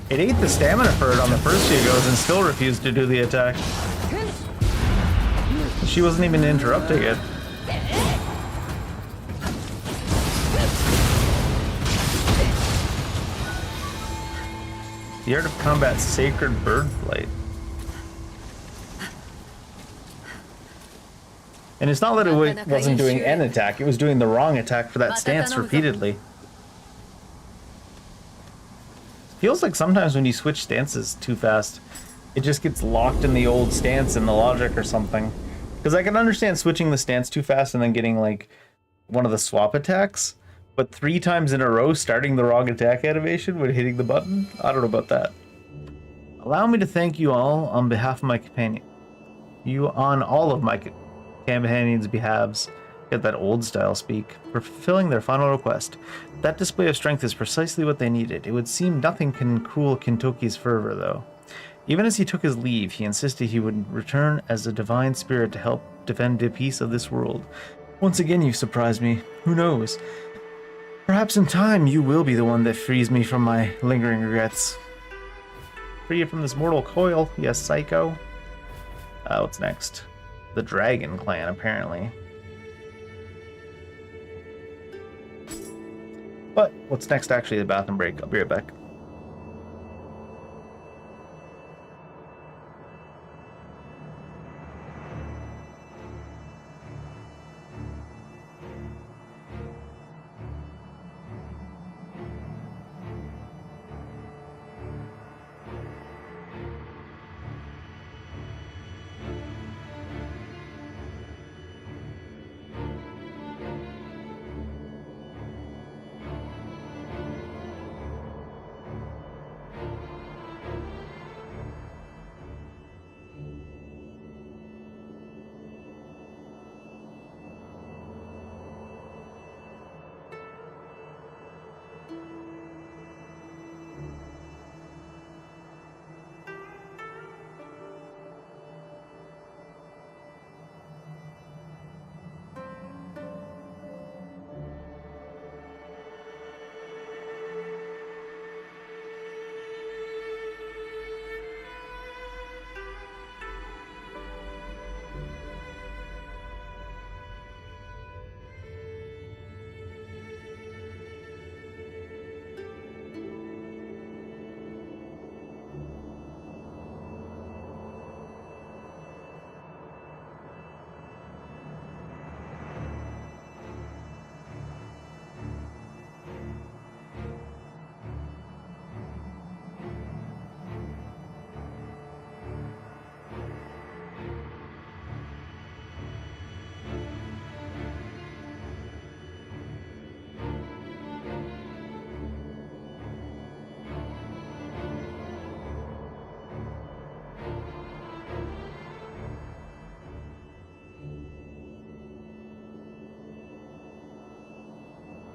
It ate the stamina for it on the first few goes and still refused to do the attack. She wasn't even interrupting it. The Art of Combat's Sacred Bird Flight. And it's not that it wasn't doing an attack, it was doing the wrong attack for that stance repeatedly. Feels like sometimes when you switch stances too fast, it just gets locked in the old stance in the logic or something. Because I can understand switching the stance too fast and then getting like one of the swap attacks, but 3 times in a row starting the wrong attack animation when hitting the button? I don't know about that. Allow me to thank you all on behalf of my companion. You on all of my companions' behalves, get that old style speak, for fulfilling their final request. That display of strength is precisely what they needed. It would seem nothing can cool Kintoki's fervor, though. Even as he took his leave, he insisted he would return as a divine spirit to help defend the peace of this world. Once again, you've surprised me. Who knows? Perhaps in time, you will be the one that frees me from my lingering regrets. Free you from this mortal coil, yes, psycho. What's next? The Dragon Clan, apparently. But what's next? Actually, the bathroom break. I'll be right back.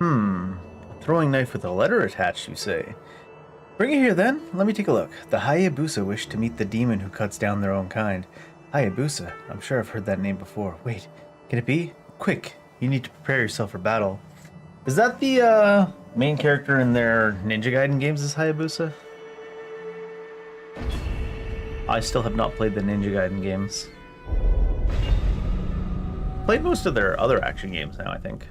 A throwing knife with a letter attached, you say? Bring it here then. Let me take a look. The Hayabusa wish to meet the demon who cuts down their own kind. Hayabusa? I'm sure I've heard that name before. Wait, can it be? Quick, you need to prepare yourself for battle. Is that the main character in their Ninja Gaiden games is Hayabusa? I still have not played the Ninja Gaiden games. Played most of their other action games now, I think.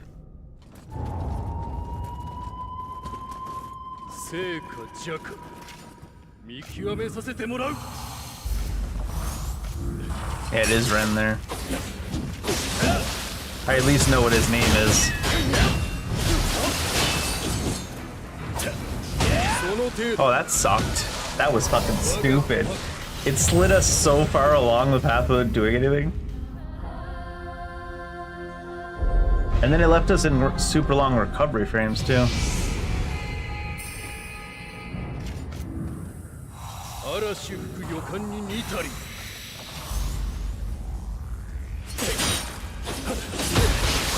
Yeah, it is Ren there. I at least know what his name is. Oh, that sucked. That was fucking stupid. It slid us so far along the path without doing anything. And then it left us in super long recovery frames too.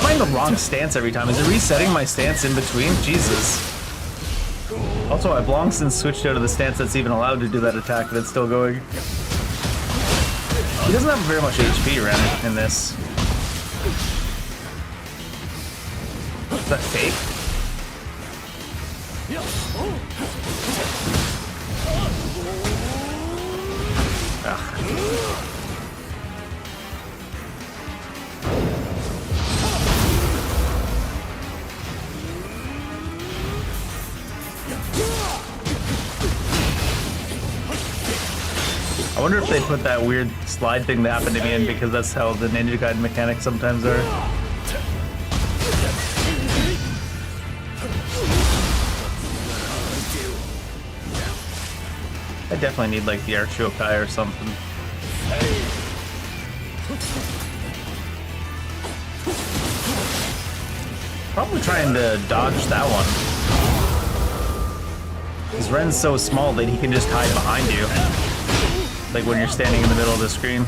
I'm in the wrong stance every time. Is it resetting my stance in between? Jesus. Also, I've long since switched out of the stance that's even allowed to do that attack, but it's still going. He doesn't have very much HP, Ren, in this. Is that fake? Ugh. I wonder if they put that weird slide thing that happened to me in because that's how the Ninja Gaiden mechanics sometimes are. I definitely need like the Archokai or something. Probably trying to dodge that one. Because Ren's so small that he can just hide behind you. Like when you're standing in the middle of the screen.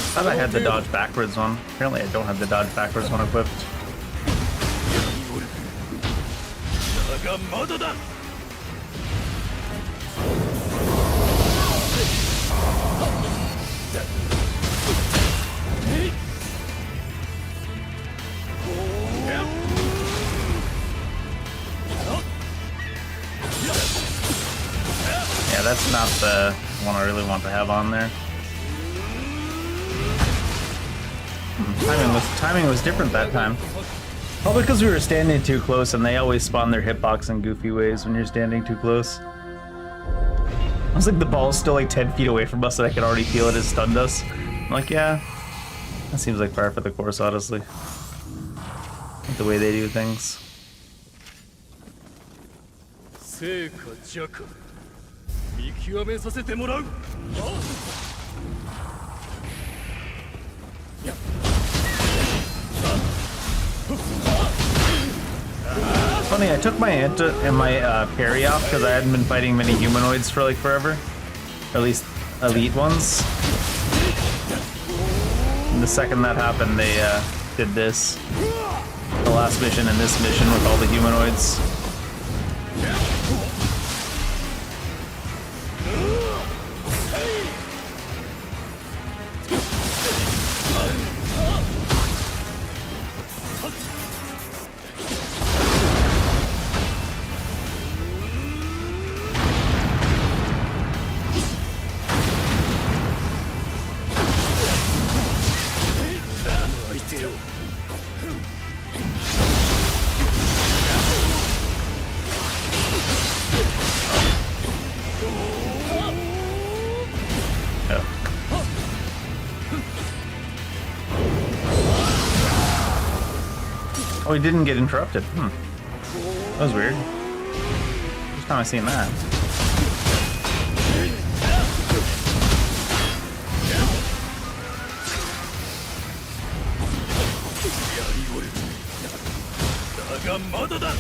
I thought I had the dodge backwards one. Apparently I don't have the dodge backwards one equipped. Yeah, that's not the one I really want to have on there. Timing was different that time. Probably because we were standing too close and they always spawn their hitbox in goofy ways when you're standing too close. I was like, the ball's still like 10 feet away from us and I could already feel it has stunned us. I'm like, yeah, that seems like par for the course, honestly. Like the way they do things. Funny, I took my parry off because I hadn't been fighting many humanoids for like forever. Or at least elite ones. And the second that happened, they did this. The last mission and this mission with all the humanoids. Oh, he didn't get interrupted. That was weird. First time I've seen that. がまだだ。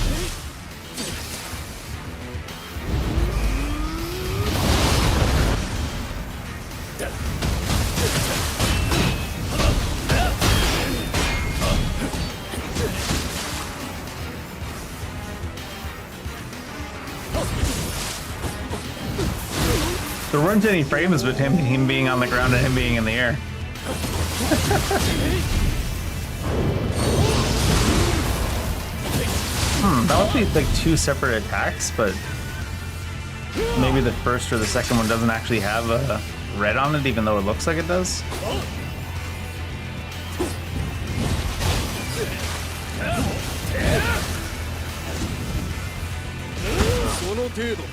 There weren't any frames between him being on the ground and him being in the air. That would be like two separate attacks, but maybe the first or the second one doesn't actually have a red on it, even though it looks like it does.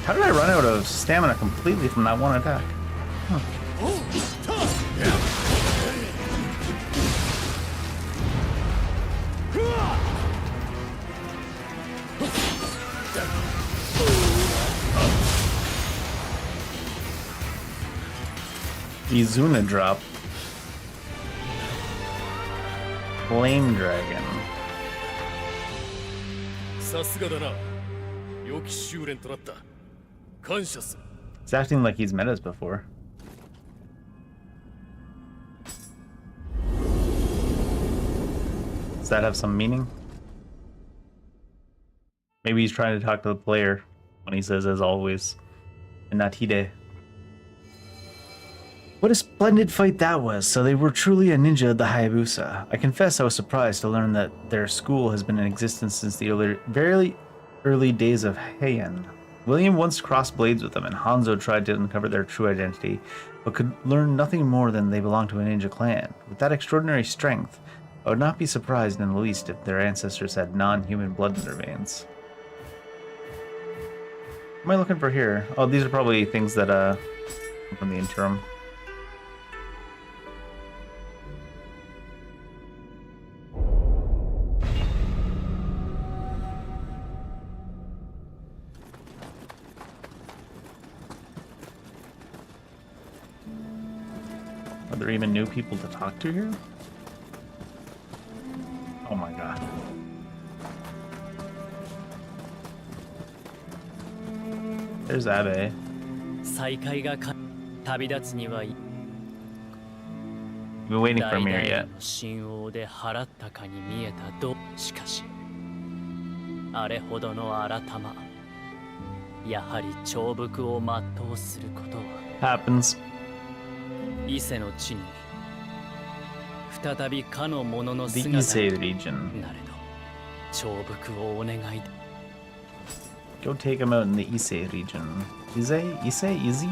How did I run out of stamina completely from that one attack? Huh. Izuna drop. Flame Dragon. さすがだな。良き修練となった。感謝する。 He's acting like he's met us before. Does that have some meaning? Maybe he's trying to talk to the player when he says, as always, and not Hide. What a splendid fight that was! So they were truly a ninja of the Hayabusa. I confess I was surprised to learn that their school has been in existence since the very early days of Heian. William once crossed blades with them, and Hanzo tried to uncover their true identity, but could learn nothing more than they belonged to a ninja clan. With that extraordinary strength, I would not be surprised in the least if their ancestors had non-human blood in their veins. What am I looking for here? Oh, these are probably things that come from the interim. Are there even new people to talk to here? Oh my god. There's Abe. 再会が旅立つには You've been waiting for 代 me 々 here の yet. 神王で払ったかに見えたどしかしあれほどの改まやはり長服を全うすることは Happens. 伊勢の地に再びかの者の The 姿 Issei に region. なれど長服をお願い Go take him out in the Issei region. Issei? Issei? Izzy?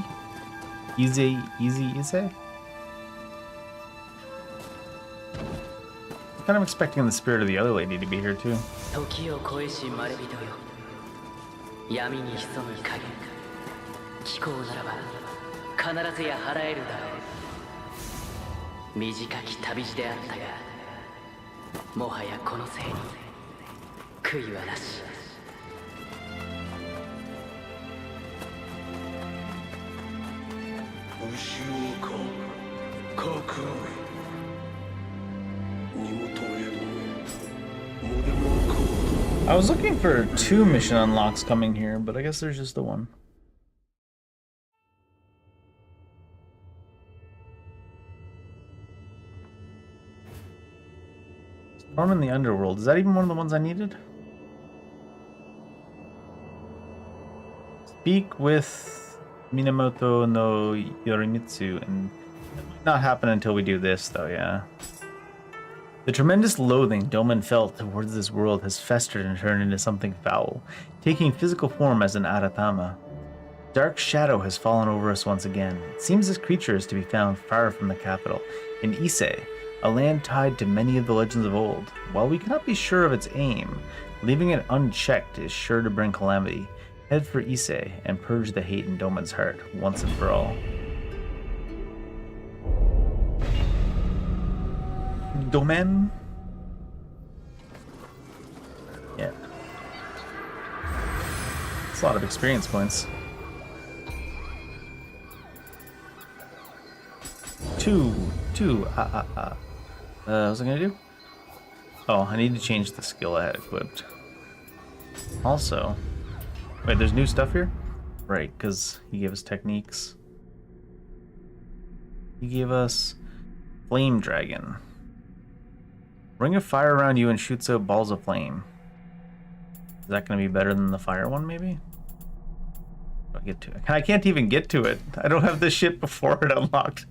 Issei? Easy Issei? Kind of expecting the spirit of the other lady to be here too. 時を超えしまれびとよ闇に潜む影気候ならば必ずや払えるだろう短き旅路であったがもはやこのせいに悔いはなし牛岡覚悟身元へのモデモか I was looking for 2 mission unlocks coming here, but I guess there's just the one. Storm in the Underworld. Is that even one of the ones I needed? Speak with Minamoto no Yorimitsu, and that might not happen until we do this, though, yeah. The tremendous loathing Doman felt towards this world has festered and turned into something foul, taking physical form as an Aratama. Dark shadow has fallen over us once again. It seems this creature is to be found far from the capital, in Issei, a land tied to many of the legends of old. While we cannot be sure of its aim, leaving it unchecked is sure to bring calamity. Head for Issei and purge the hate in Doman's heart, once and for all. Domain? Yeah. It's a lot of experience points. 2. What was I gonna do? Oh, I need to change the skill I had equipped. Also, wait, there's new stuff here? Right, because he gave us techniques. He gave us Flame Dragon. Ring of fire around you and shoots out balls of flame. Is that going to be better than the fire one, maybe? Do I get to it? I can't even get to it. I don't have this shit before it unlocked.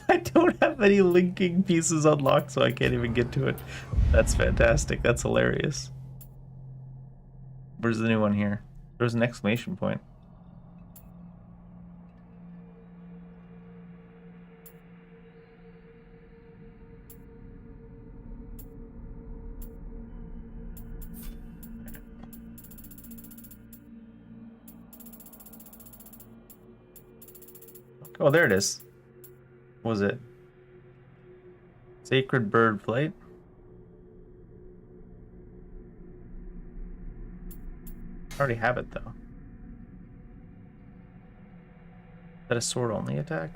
I don't have any linking pieces unlocked, so I can't even get to it. That's fantastic. That's hilarious. Where's the new one here? There's an exclamation point. Oh, there it is. What was it? Sacred Bird Flight? I already have it, though. Is that a sword-only attack?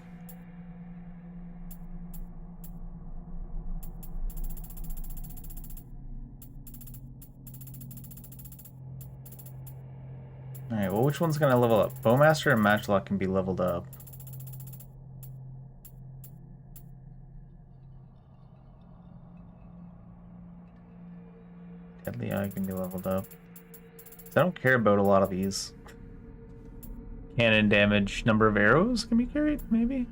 Alright, well, which one's gonna level up? Bowmaster and Matchlock can be leveled up. Deadly Eye can be leveled up. I don't care about a lot of these. Cannon damage, number of arrows can be carried, maybe?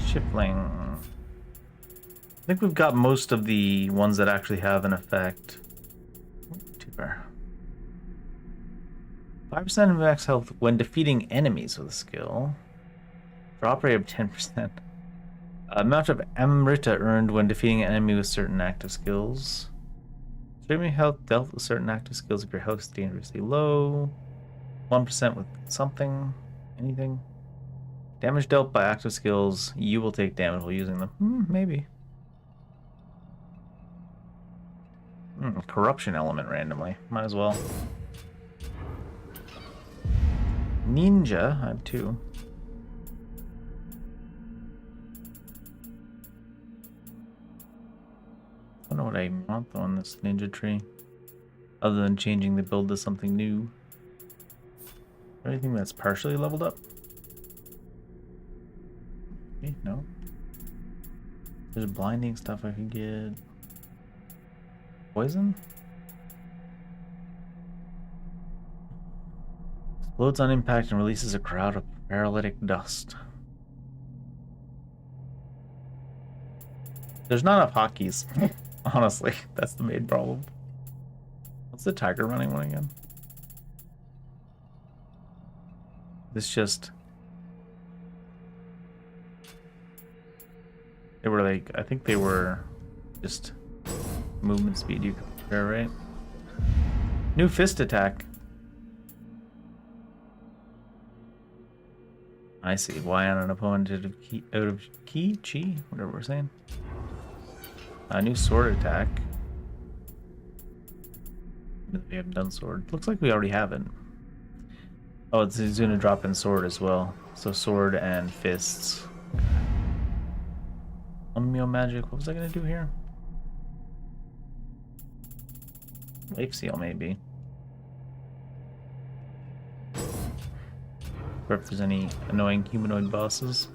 Shipling. I think we've got most of the ones that actually have an effect. Too far. 5% of max health when defeating enemies with a skill. Drop rate of 10%. Amount of Amrita earned when defeating an enemy with certain active skills. Streaming health dealt with certain active skills if your health is dangerously low. 1% with something. Anything. Damage dealt by active skills. You will take damage while using them. Maybe. Corruption element randomly. Might as well. Ninja. I have 2. I don't know what I want though on this ninja tree, other than changing the build to something new. Anything that's partially leveled up? Okay, no. There's blinding stuff I can get. Poison? Explodes on impact and releases a crowd of paralytic dust. There's not enough hotkeys. Honestly, that's the main problem. What's the tiger running one again? This just... They were like, I think they were just movement speed you could compare, right? New fist attack. I see. Y on an opponent out of chi, whatever we're saying. A new sword attack. We haven't done sword. Looks like we already have it. Oh, it's going to drop in sword as well. So sword and fists. Nioh magic. What was I going to do here? Life seal, maybe. Or if there's any annoying humanoid bosses.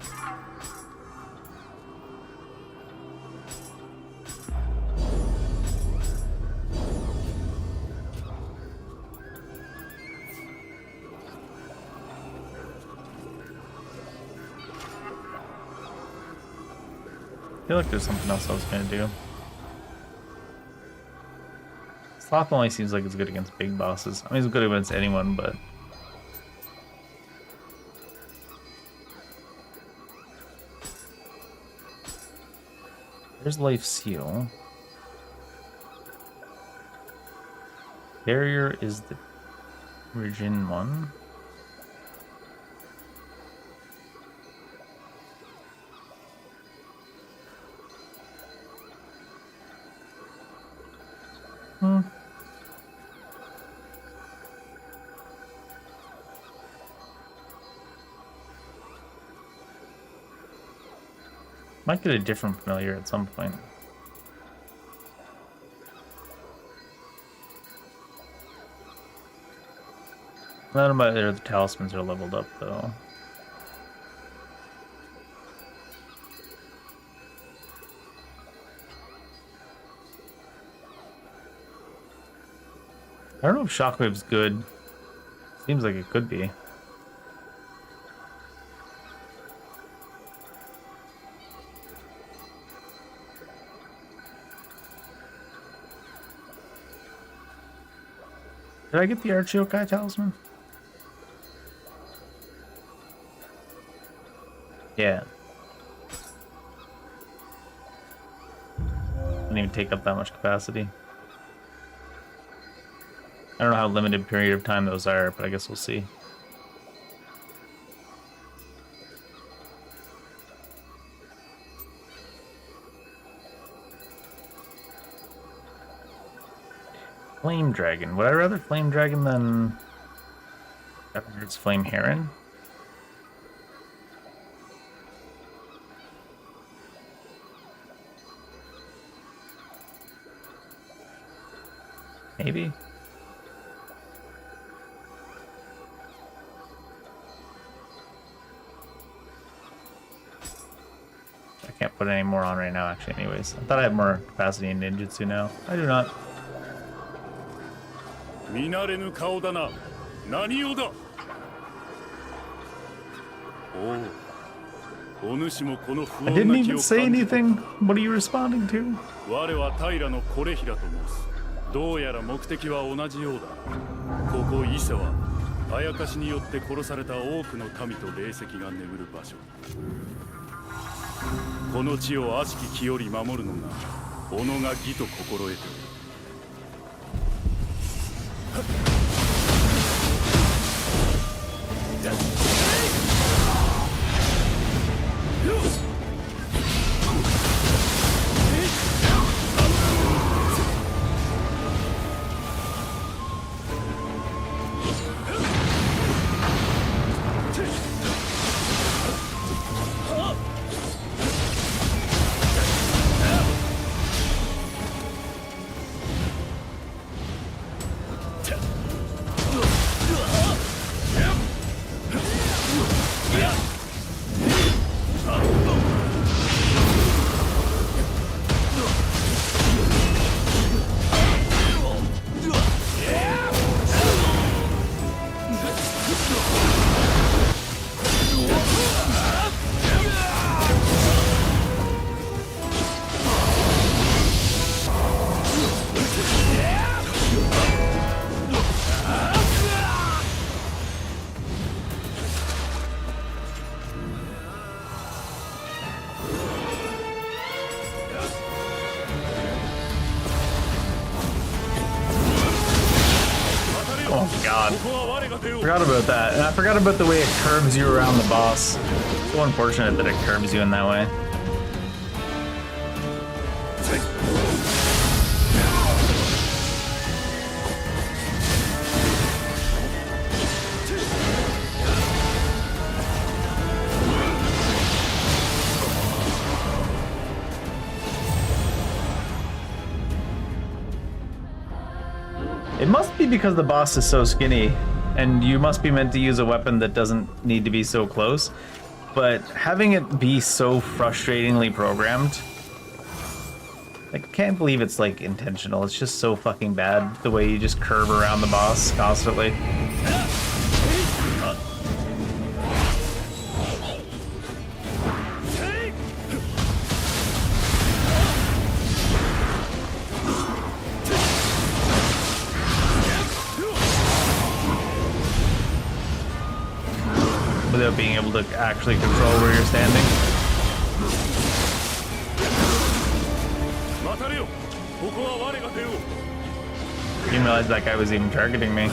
I feel like there's something else I was gonna do. Sloth only seems like it's good against big bosses. I mean, it's good against anyone, but... There's Life Seal. Barrier is the Virgin one. Might get a different familiar at some point. None of my other talismans are leveled up though. I don't know if Shockwave's good. Seems like it could be. Did I get the Archiokai talisman? Yeah. Didn't even take up that much capacity. I don't know how limited period of time those are, but I guess we'll see. Flame Dragon. Would I rather Flame Dragon than it's Flame Heron? Maybe. I can't put any more on right now, actually, anyways. I thought I had more capacity in ninjutsu now. I do not. 見慣れぬ顔だな。何をだ。お主もこの不 I 穏 didn't な気 even を say 感じた。 anything. What are you responding to? 我は平のコレヒラと申す。どうやら目的は同じようだ。ここ伊勢はあやかしによって殺された多くの民と霊石が眠る場所。この地を悪しき気より守るのが己が義と心得ておる。 Oh god. Forgot about that. And I forgot about the way it curves you around the boss. So unfortunate that it curves you in that way. It must be because the boss is so skinny, and you must be meant to use a weapon that doesn't need to be so close. But having it be so frustratingly programmed, I can't believe it's like intentional. It's just so fucking bad the way you just curve around the boss constantly. Without being able to actually control where you're standing. I didn't realize that guy was even targeting me.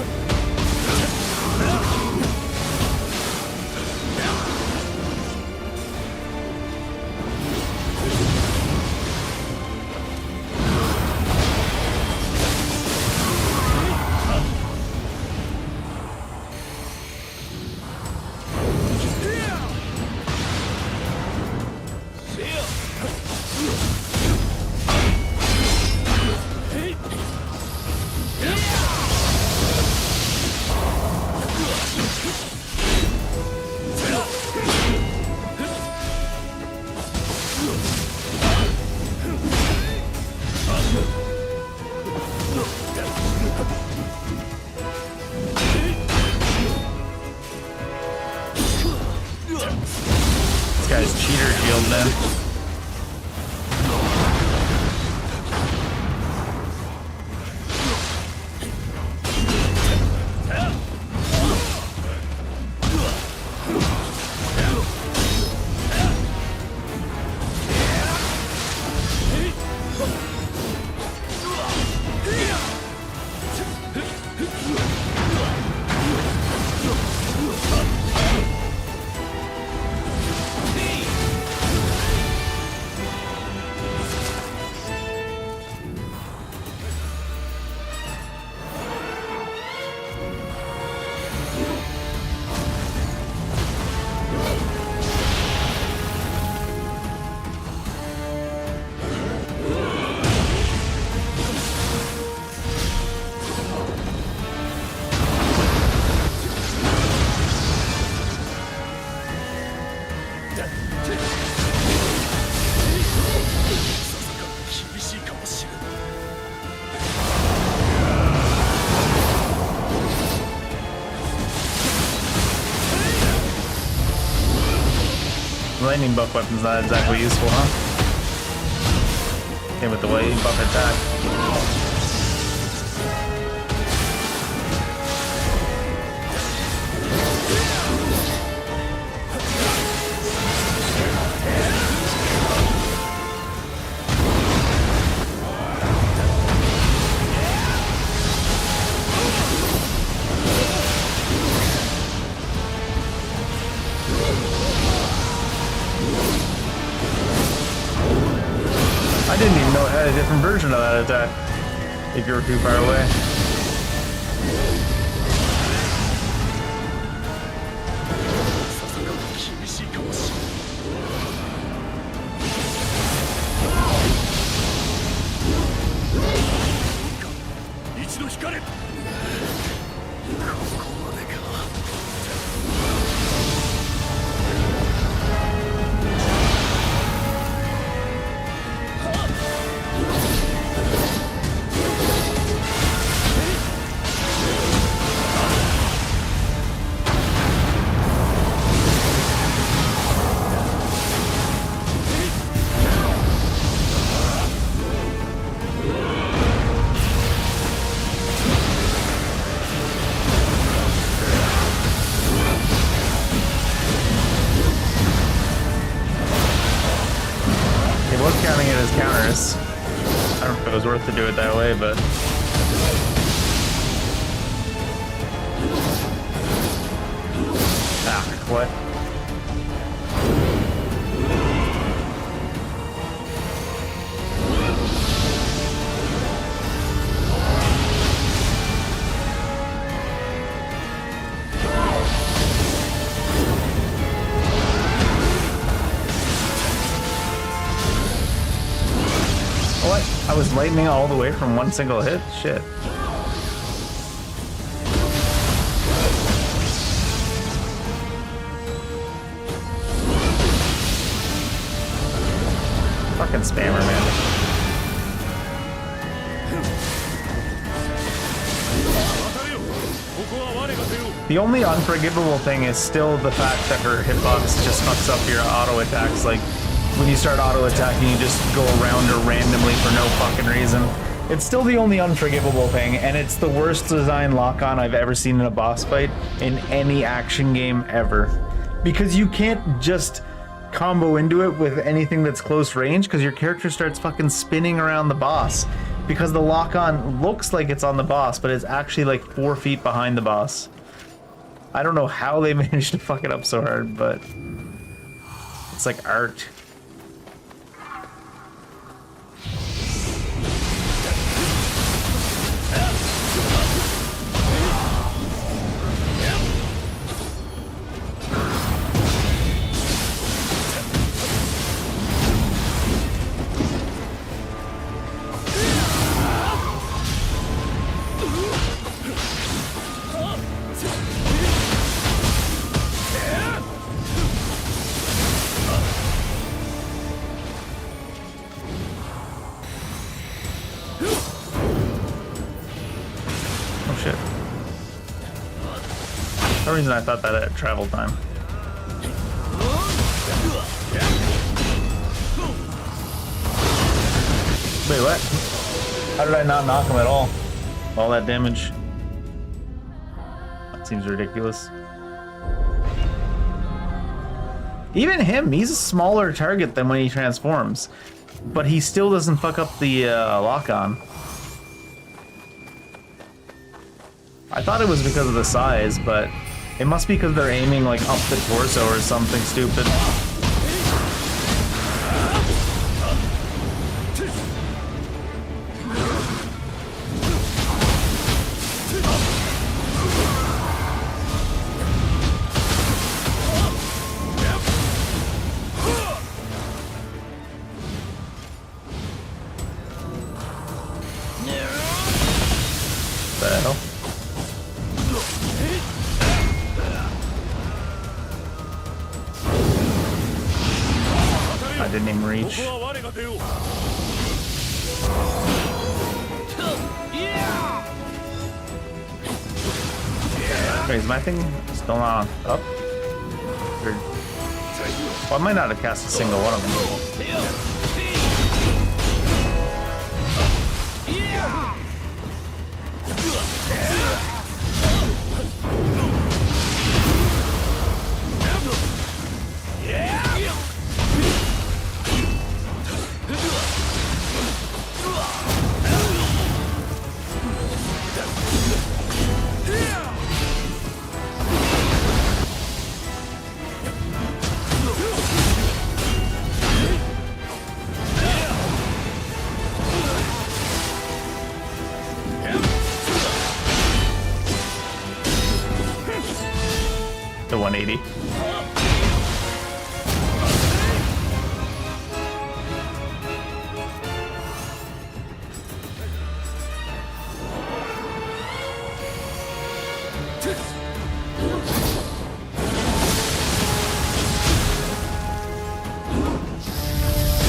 Lightning buff weapon's not exactly useful, huh? Came with the lightning buff attack. I didn't even know it had a different version of that attack if you were too far away. Counting it as counters. I don't know if it was worth to do it that way, but what? I was lightning all the way from one single hit? Shit. Fucking spammer, man. The only unforgivable thing is still the fact that her hitbox just fucks up your auto attacks. Like, when you start auto attacking, you just go around her randomly for no fucking reason. It's still the only unforgivable thing, and it's the worst design lock-on I've ever seen in a boss fight in any action game ever. Because you can't just combo into it with anything that's close range, because your character starts fucking spinning around the boss. Because the lock-on looks like it's on the boss, but it's actually like 4 feet behind the boss. I don't know how they managed to fuck it up so hard, but it's like art. For some reason I thought that had travel time. Wait, what? How did I not knock him at all? All that damage. That seems ridiculous. Even him, he's a smaller target than when he transforms. But he still doesn't fuck up the lock-on. I thought it was because of the size, but it must be because they're aiming like up the torso or something stupid. The hell? I didn't even reach. Wait, is my thing still not up? Or... Well, I might not have cast a single one of them. The 180.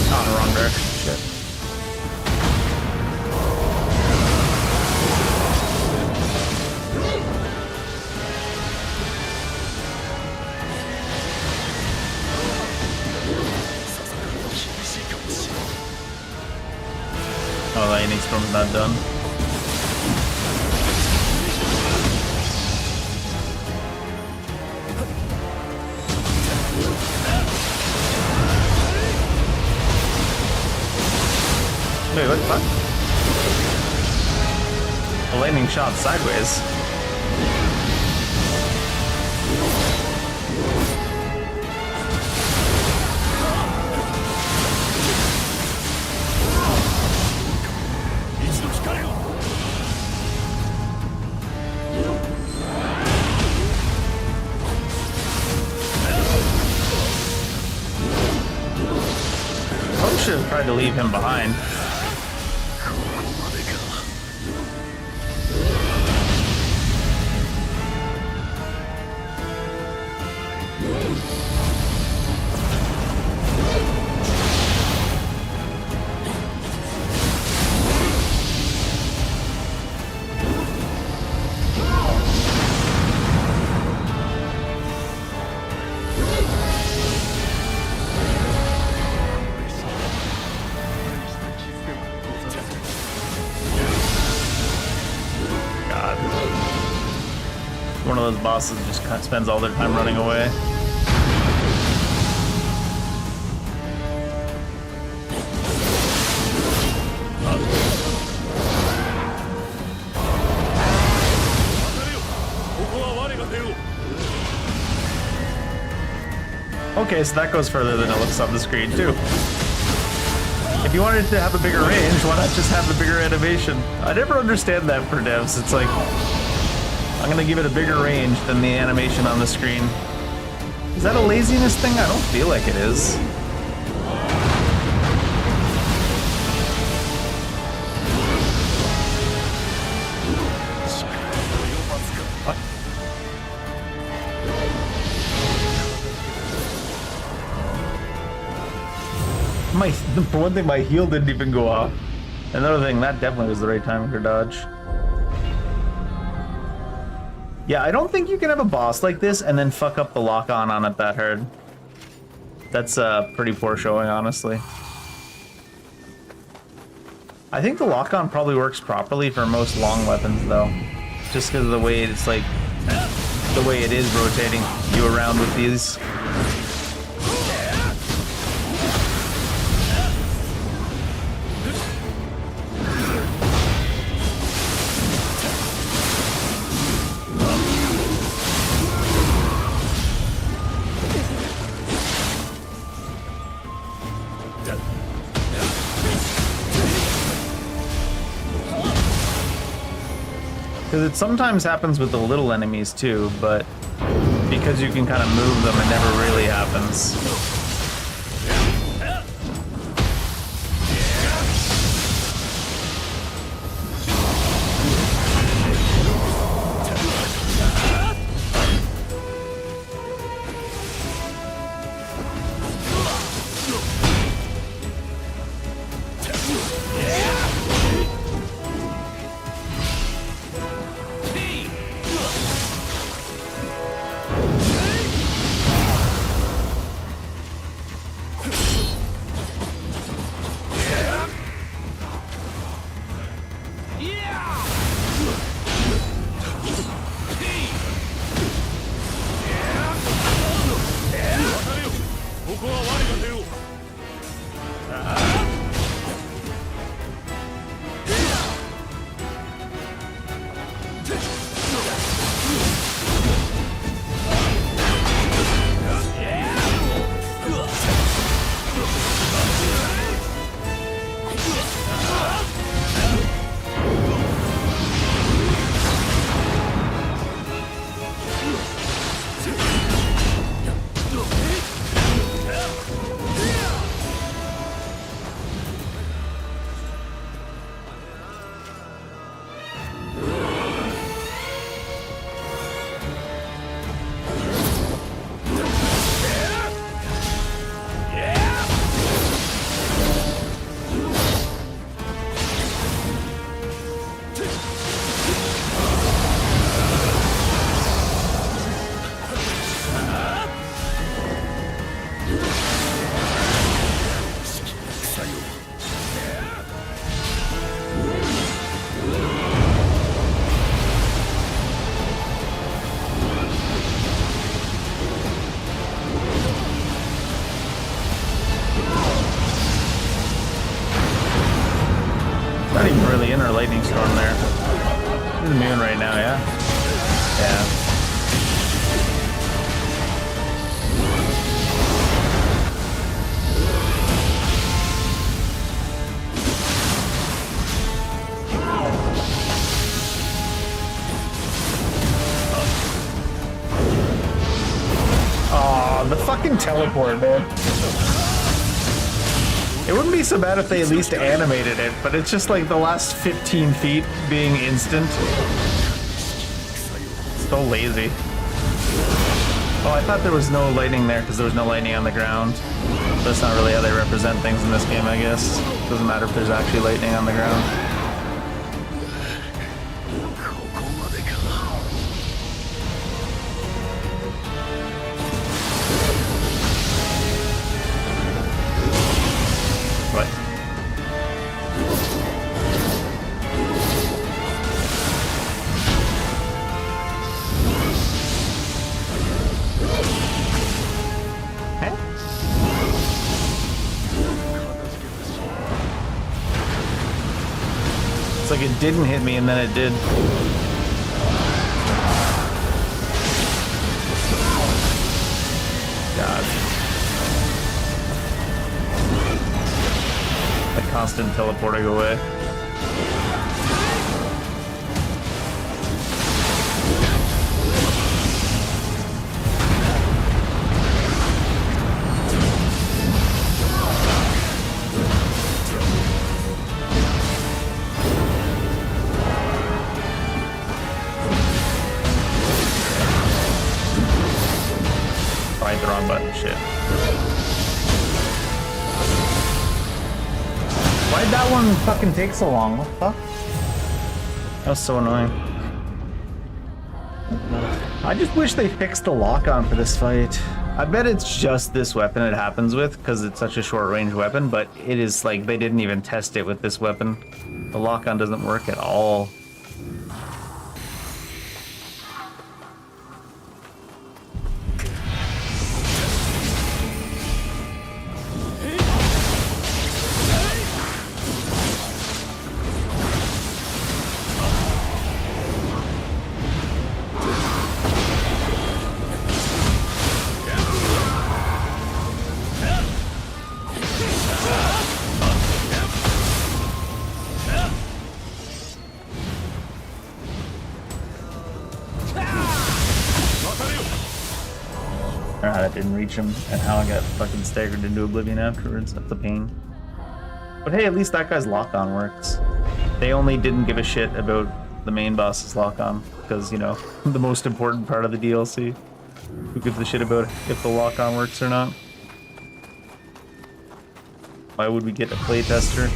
Oh, wrong direction. Shit. Oh, lightning storm's not done. Wait, what the fuck? The lightning shot sideways. Probably should have tried to leave him behind. One of those bosses just kind of spends all their time running away. Okay, so that goes further than it looks on the screen too. If you wanted to have a bigger range, why not just have a bigger animation? I never understand that for devs. It's like, I'm gonna give it a bigger range than the animation on the screen. Is that a laziness thing? I don't feel like it is. What? For one thing, my heal didn't even go off. Another thing, that definitely was the right timing for dodge. Yeah, I don't think you can have a boss like this and then fuck up the lock-on it that hard. That's pretty poor showing, honestly. I think the lock-on probably works properly for most long weapons, though. Just because of the way it's like, the way it is rotating you around with these. Because it sometimes happens with the little enemies too, but because you can kind of move them, it never really happens. Not even really in our lightning storm there. It's immune right now, yeah? Yeah. Aw, the fucking teleport, man. It wouldn't be so bad if they at least animated it, but it's just like the last 15 feet being instant. So lazy. Oh, I thought there was no lightning there because there was no lightning on the ground. That's not really how they represent things in this game, I guess. Doesn't matter if there's actually lightning on the ground. What? It's like it didn't hit me and then it did. God. The constant teleporting away. I hit the wrong button, shit. Why'd that one fucking take so long? What the fuck? That was so annoying. I just wish they fixed the lock-on for this fight. I bet it's just this weapon it happens with, because it's such a short-range weapon, but it is like, they didn't even test it with this weapon. The lock-on doesn't work at all. that didn't reach him and how I got fucking staggered into oblivion afterwards. That's a pain. But hey, at least that guy's lock-on works. They only didn't give a shit about the main boss's lock-on because, you know, the most important part of the DLC. Who gives a shit about if the lock-on works or not? Why would we get a playtester?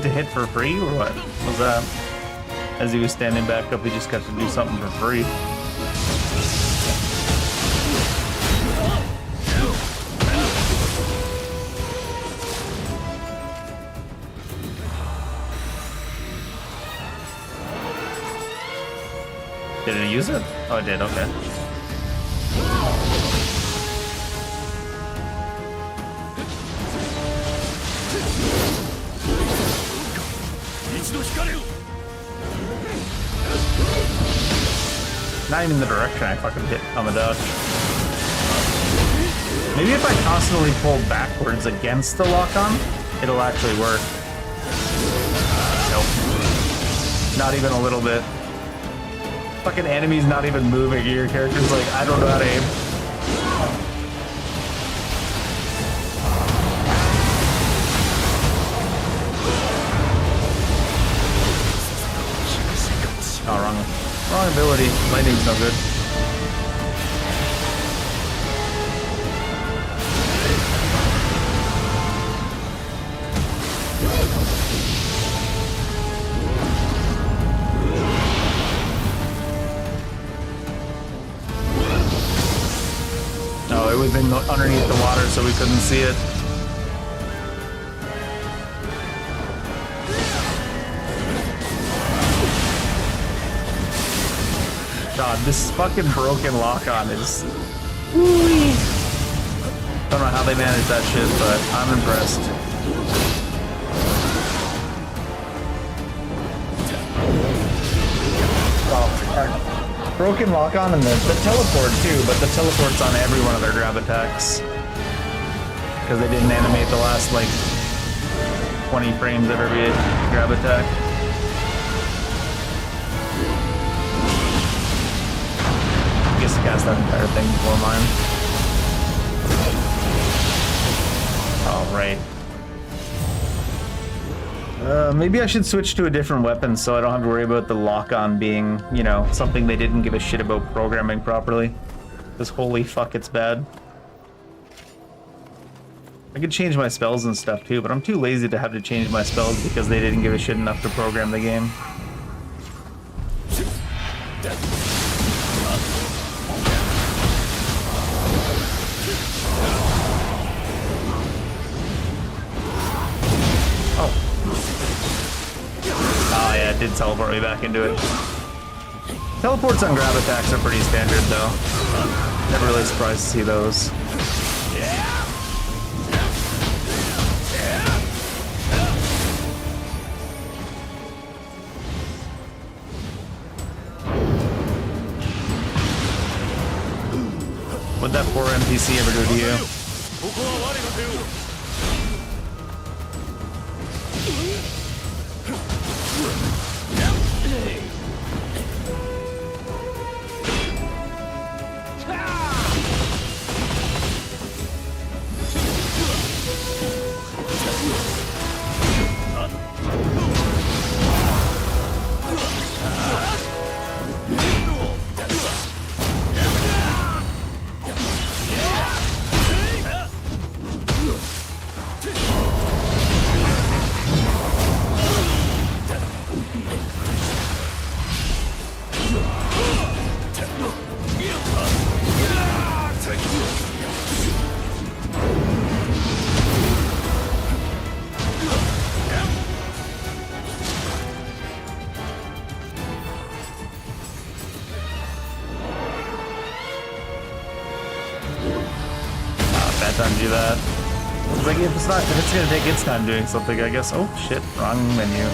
To hit for free or what was that? As he was standing back up, he just got to do something for free. Did it use it? Oh, it did. Okay. Not even the direction I fucking hit on the dodge. Maybe if I constantly pull backwards against the lock-on, it'll actually work. Nope. Not even a little bit. Fucking enemy's not even moving. Your character's like, I don't know how to aim. Oh, wrong ability. Lightning's no good. No, it was in underneath the water, so we couldn't see it. God, this fucking broken lock-on is... Woo-wee. Don't know how they managed that shit, but I'm impressed. Oh, broken lock-on and the teleport too, but the teleport's on every one of their grab attacks. Because they didn't animate the last, like, 20 frames of every grab attack. I guess to cast that entire thing before mine. Alright. Maybe I should switch to a different weapon so I don't have to worry about the lock-on being, you know, something they didn't give a shit about programming properly. Because holy fuck, it's bad. I could change my spells and stuff too, but I'm too lazy to have to change my spells because they didn't give a shit enough to program the game. Oh yeah, it did teleport me back into it. Teleports on grab attacks are pretty standard though. Never really surprised to see those. What'd that poor NPC ever do to you? ここは我が手を Bad time to do that. It's like if it's gonna take its time doing something, I guess. Oh shit, wrong menu.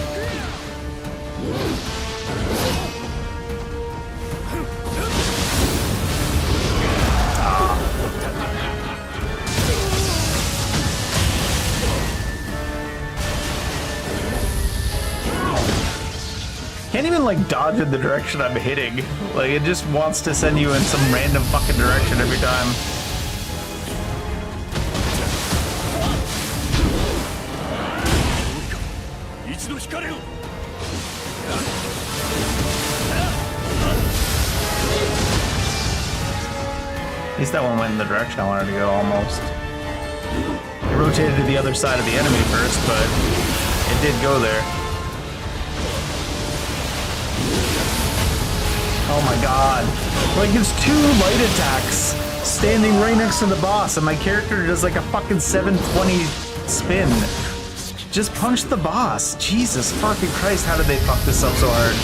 Can't even like dodge in the direction I'm hitting. Like it just wants to send you in some random fucking direction every time. At least that one went in the direction I wanted to go, almost. It rotated to the other side of the enemy first, but it did go there. Oh my god. Like, it's 2 light attacks standing right next to the boss, and my character does like a fucking 720 spin. Just punch the boss. Jesus fucking Christ, how did they fuck this up so hard?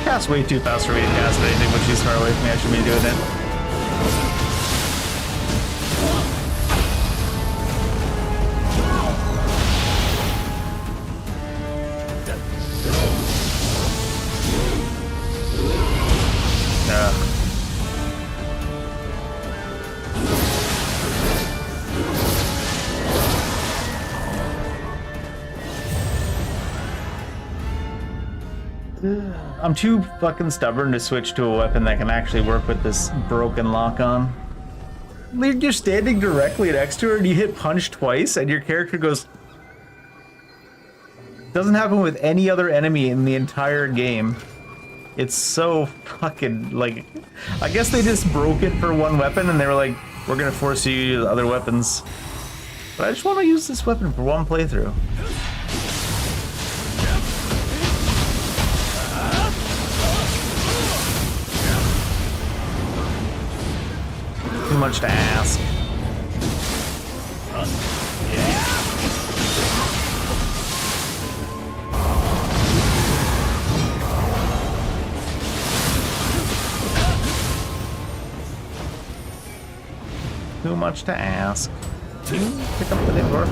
That's way too fast for me to cast anything, but she's far away from me. I should be doing it. I'm too fucking stubborn to switch to a weapon that can actually work with this broken lock-on. You're standing directly next to her and you hit punch twice and your character goes... Doesn't happen with any other enemy in the entire game. It's so fucking, like... I guess they just broke it for one weapon and they were like, we're gonna force you to use other weapons. But I just want to use this weapon for one playthrough. Too much to ask. Too much to ask. Pick up the door.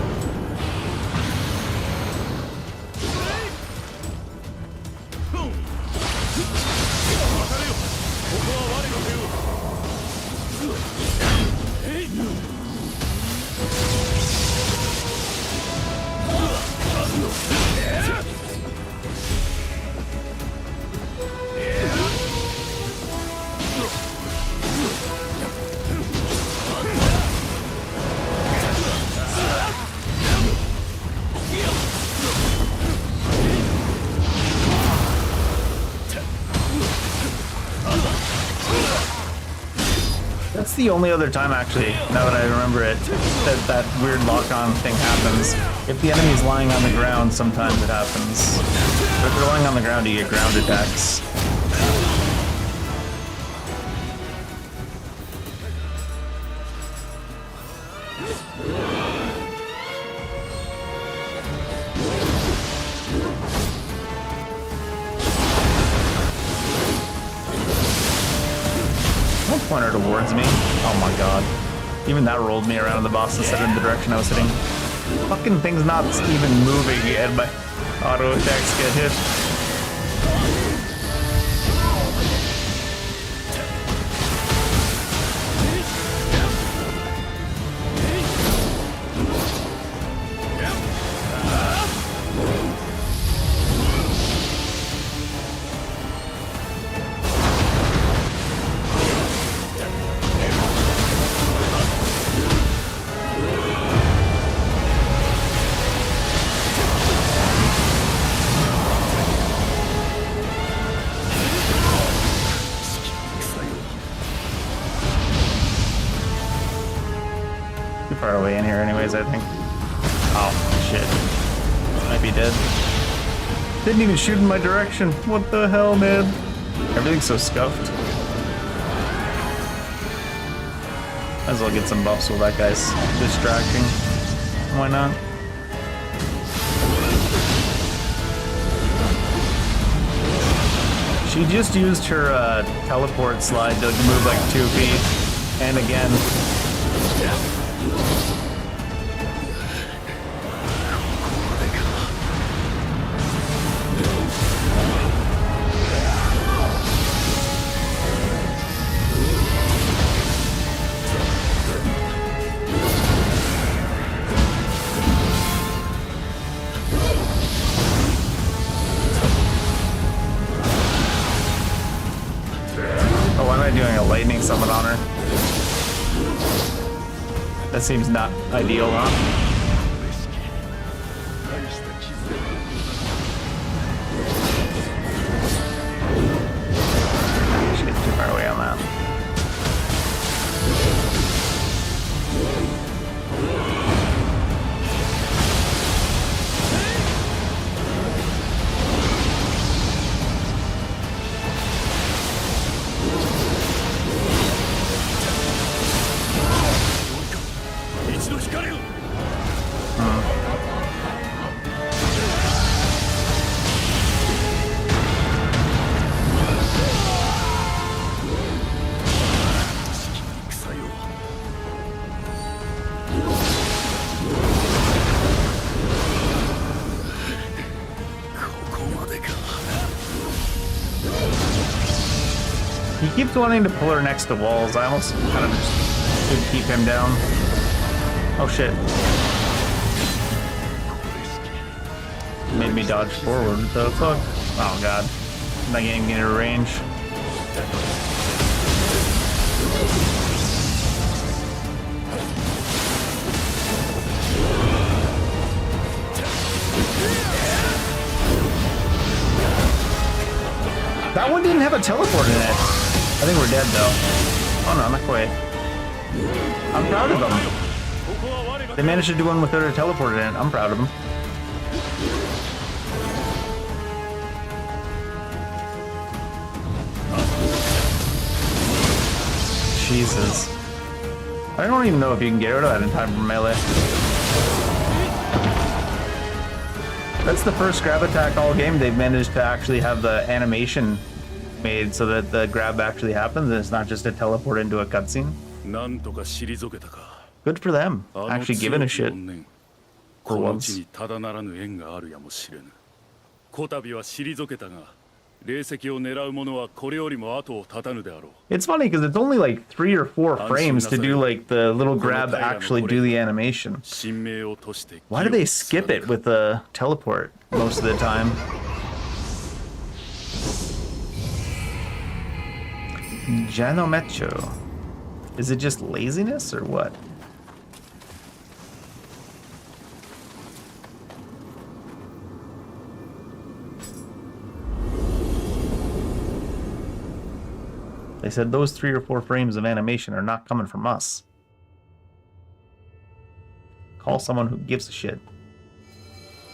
That's the only other time, actually, now that I remember it, that weird lock-on thing happens. If the enemy's lying on the ground, sometimes it happens. But if they're lying on the ground, you get ground attacks. Don't point her towards me. Oh my god. Even that rolled me around the boss instead of in the direction I was hitting. Fucking thing's not even moving and my auto attacks get hit. Far away in here anyways, I think. Oh, shit. Might be dead. Didn't even shoot in my direction. What the hell, man? Everything's so scuffed. Might as well get some buffs while that guy's distracting. Why not? She just used her teleport slide to move like 2 feet. And again. Oh, why am I doing a lightning summon on her? That seems not ideal, huh? Should get too far away on that. He keeps wanting to pull her next to walls. I almost kind of just should keep him down. Oh shit. Made me dodge forward. What the fuck? Oh god. I'm not getting into range. That one didn't have a teleport in it. I think we're dead though. Oh no, not quite. I'm proud of them. They managed to do one without a teleport in it. I'm proud of them. Jesus. I don't even know if you can get out of that in time for melee. That's the first grab attack all game. They've managed to actually have the animation made so that the grab actually happens and it's not just a teleport into a cutscene. Good for them. Actually giving a shit. For once. It's funny because it's only like 3 or 4 frames to do like the little grab actually do the animation. Why do they skip it with the teleport most of the time? Janomecho. Is it just laziness or what? They said those 3 or 4 frames of animation are not coming from us. Call someone who gives a shit.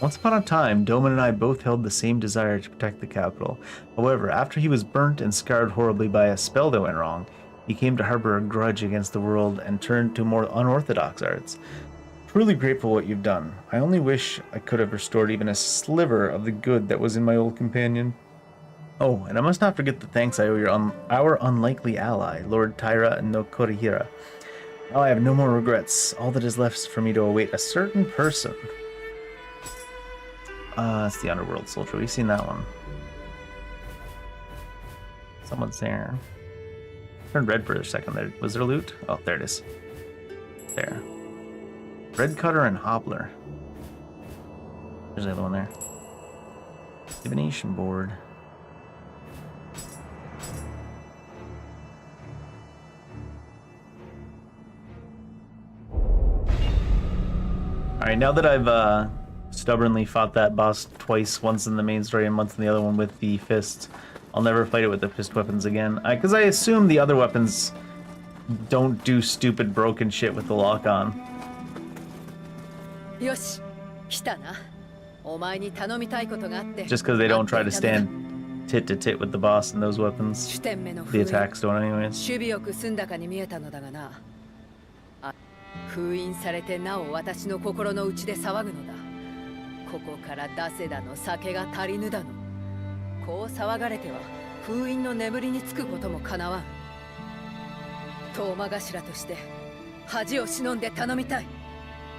Once upon a time, Doman and I both held the same desire to protect the capital. However, after he was burnt and scarred horribly by a spell that went wrong, he came to harbor a grudge against the world and turned to more unorthodox arts. Truly grateful what you've done. I only wish I could have restored even a sliver of the good that was in my old companion. Oh, and I must not forget the thanks I owe our unlikely ally, Lord Taira no Korihira. Now I have no more regrets. All that is left is for me to await a certain person. It's the Underworld Soldier. We've seen that one. Someone's there. Turned red for a second there. Was there loot? Oh, there it is. There. Red Cutter and Hobbler. There's the other one there. Divination board. Alright, now that I've stubbornly fought that boss twice, once in the main story and once in the other one with the fist, I'll never fight it with the fist weapons again. Because I assume the other weapons don't do stupid broken shit with the lock on. Yoshi, 来たな。お前に頼みたいことがあって。 Just because they don't try to stand tit to tit with the boss and those weapons. 主典目の The attacks don't anyways. 守備よく済んだかに見えたのだがな。封印されてなお私の心の内で騒ぐのだ。ここから出せだの酒が足りぬだの。こう騒がれては封印の眠りにつくこともかなわん。遠間頭として恥を忍んで頼みたい。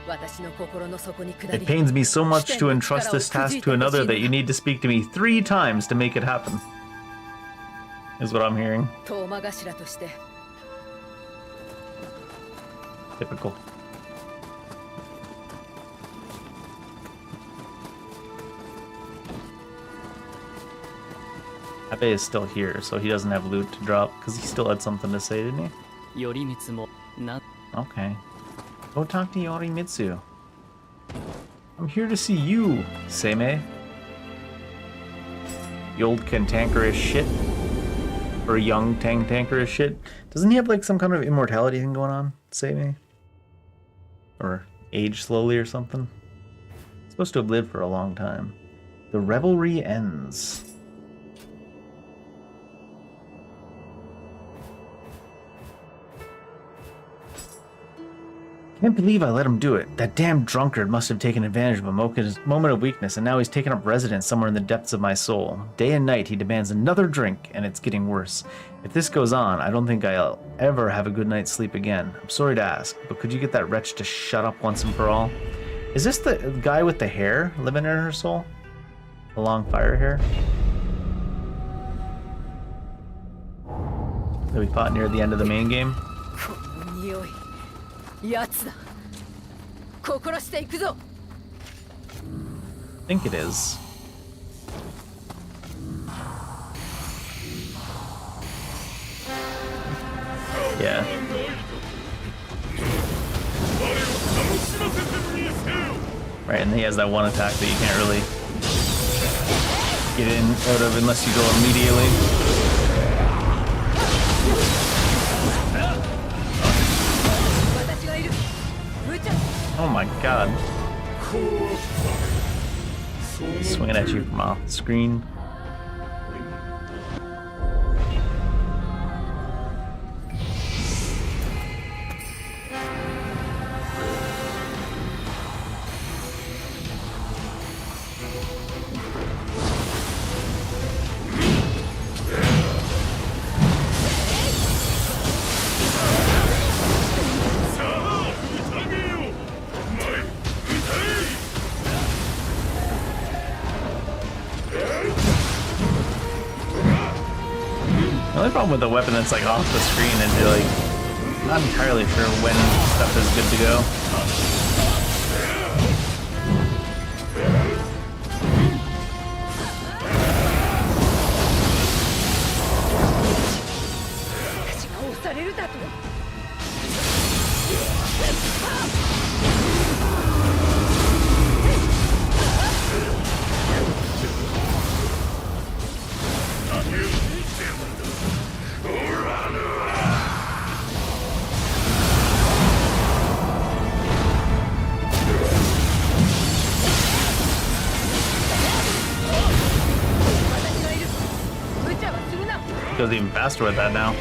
私の心の底に下り。 It pains me so much to entrust this task to another that you need to speak to me 3 times to make it happen. Is what I'm hearing. 遠間頭として。 Typical. Abe is still here, so he doesn't have loot to drop, because he still had something to say, didn't he? 頼光もな Okay. Go talk to Yorimitsu. I'm here to see you, Seimei. The old cantankerous shit. Or young tankerous shit. Doesn't he have like some kind of immortality thing going on, Seimei? Or age slowly or something? He's supposed to have lived for a long time. The revelry ends. Can't believe I let him do it. That damn drunkard must have taken advantage of a moment of weakness, and now he's taken up residence somewhere in the depths of my soul. Day and night he demands another drink, and it's getting worse. If this goes on, I don't think I'll ever have a good night's sleep again. I'm sorry to ask, but could you get that wretch to shut up once and for all? Is this the guy with the hair living in her soul? The long fire hair? That we fought near the end of the main game? 匂い。やつだ。心していくぞ。 I think it is. Yeah. Right, and he has that one attack that you can't really get in out of unless you go immediately. Oh my god. Swinging at you from off the screen. The only problem with a weapon that's like off the screen is you're like not entirely sure when stuff is good to go. goes even faster with that now.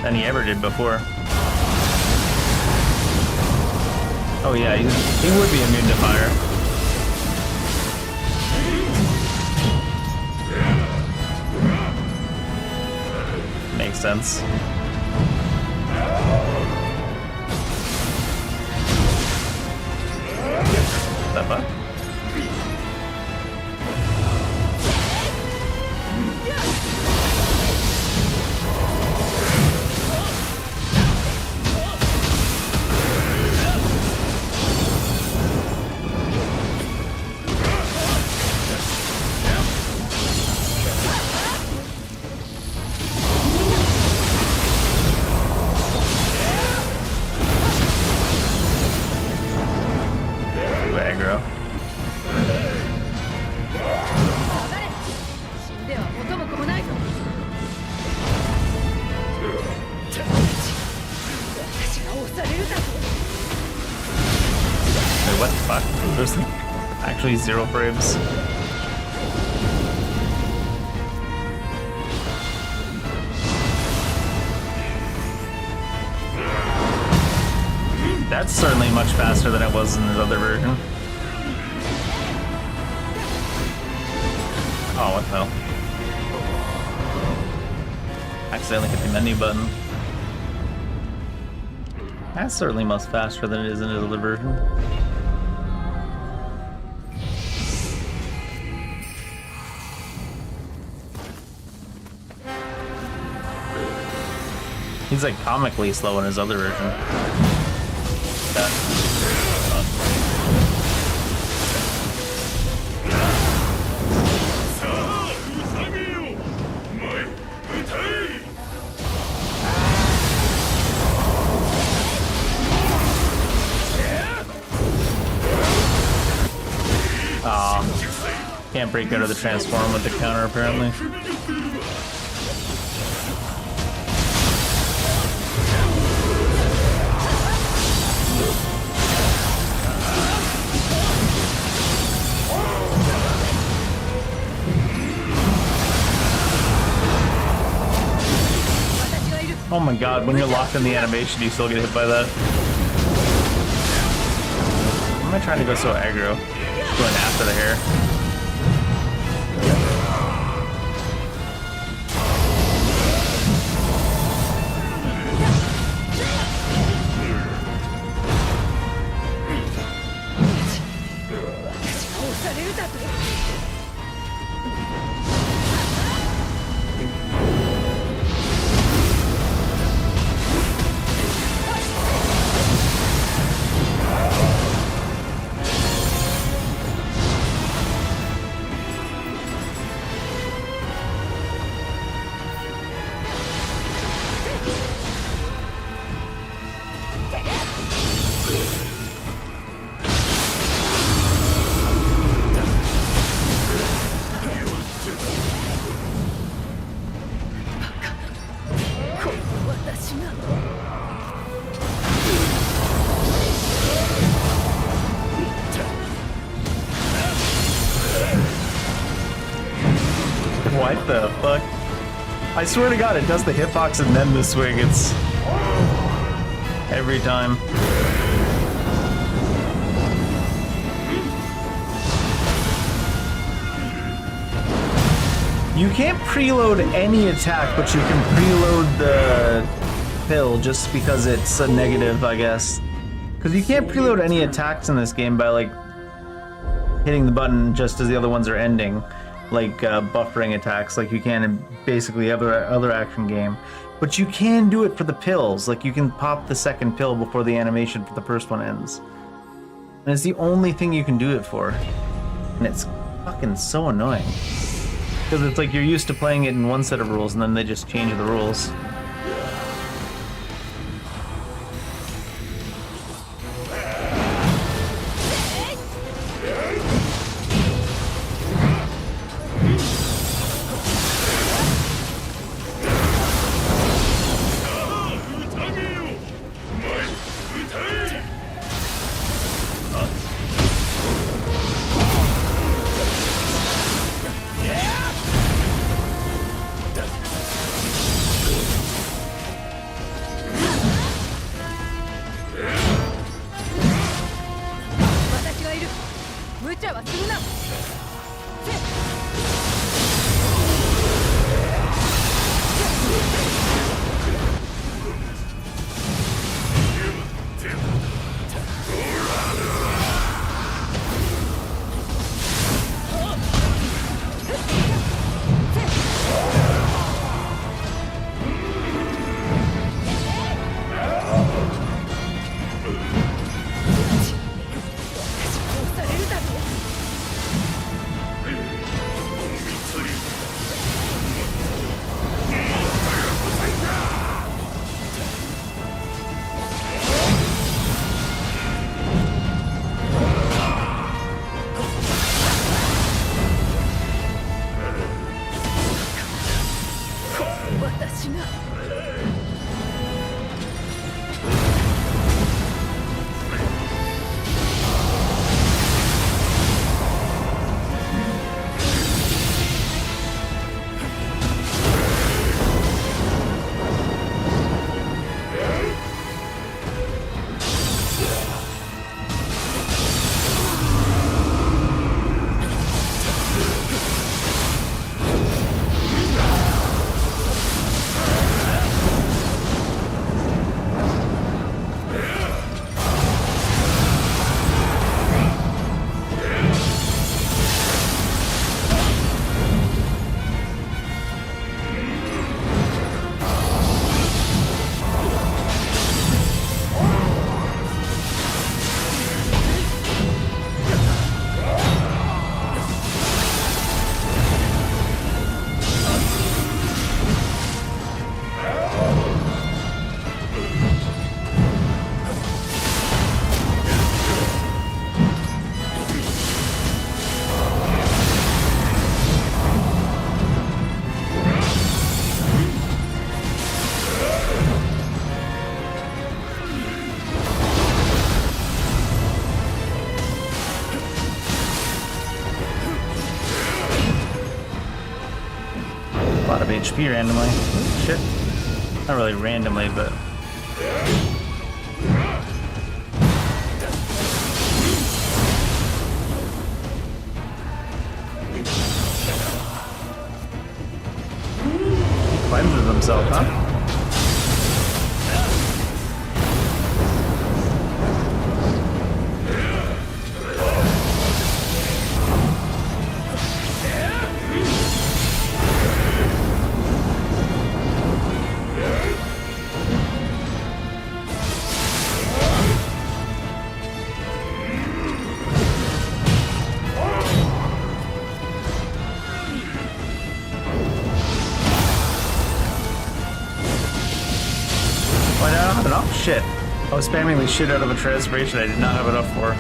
Than he ever did before. Oh yeah, he would be immune to fire. Makes sense. Step up. Aggro. 死んでは元も子もないぞ。私が押されるだぞ。 Wait, what the fuck? There's like actually 0 frames. That's certainly much faster than it was in his other version. Oh, what the hell? Accidentally hit the menu button. That's certainly much faster than it is in his other version. He's like comically slow in his other version. Can't break out of the transform with the counter apparently. Oh my god, when you're locked in the animation, you still get hit by that. Why am I trying to go so aggro? Going after the hair. What the fuck? I swear to god, it does the hitbox and then the swing. It's every time. You can't preload any attack, but you can preload the pill just because it's a negative, I guess. Because you can't preload any attacks in this game by like hitting the button just as the other ones are ending. Like buffering attacks like you can in basically every other action game. But you can do it for the pills. Like you can pop the second pill before the animation for the first one ends. And it's the only thing you can do it for. And it's fucking so annoying. Because it's like you're used to playing it in one set of rules and then they just change the rules. A lot of HP randomly. Shit. Not really randomly, but... He cleanses himself, huh? Shit. I was spamming the shit out of a transformation I did not have enough for.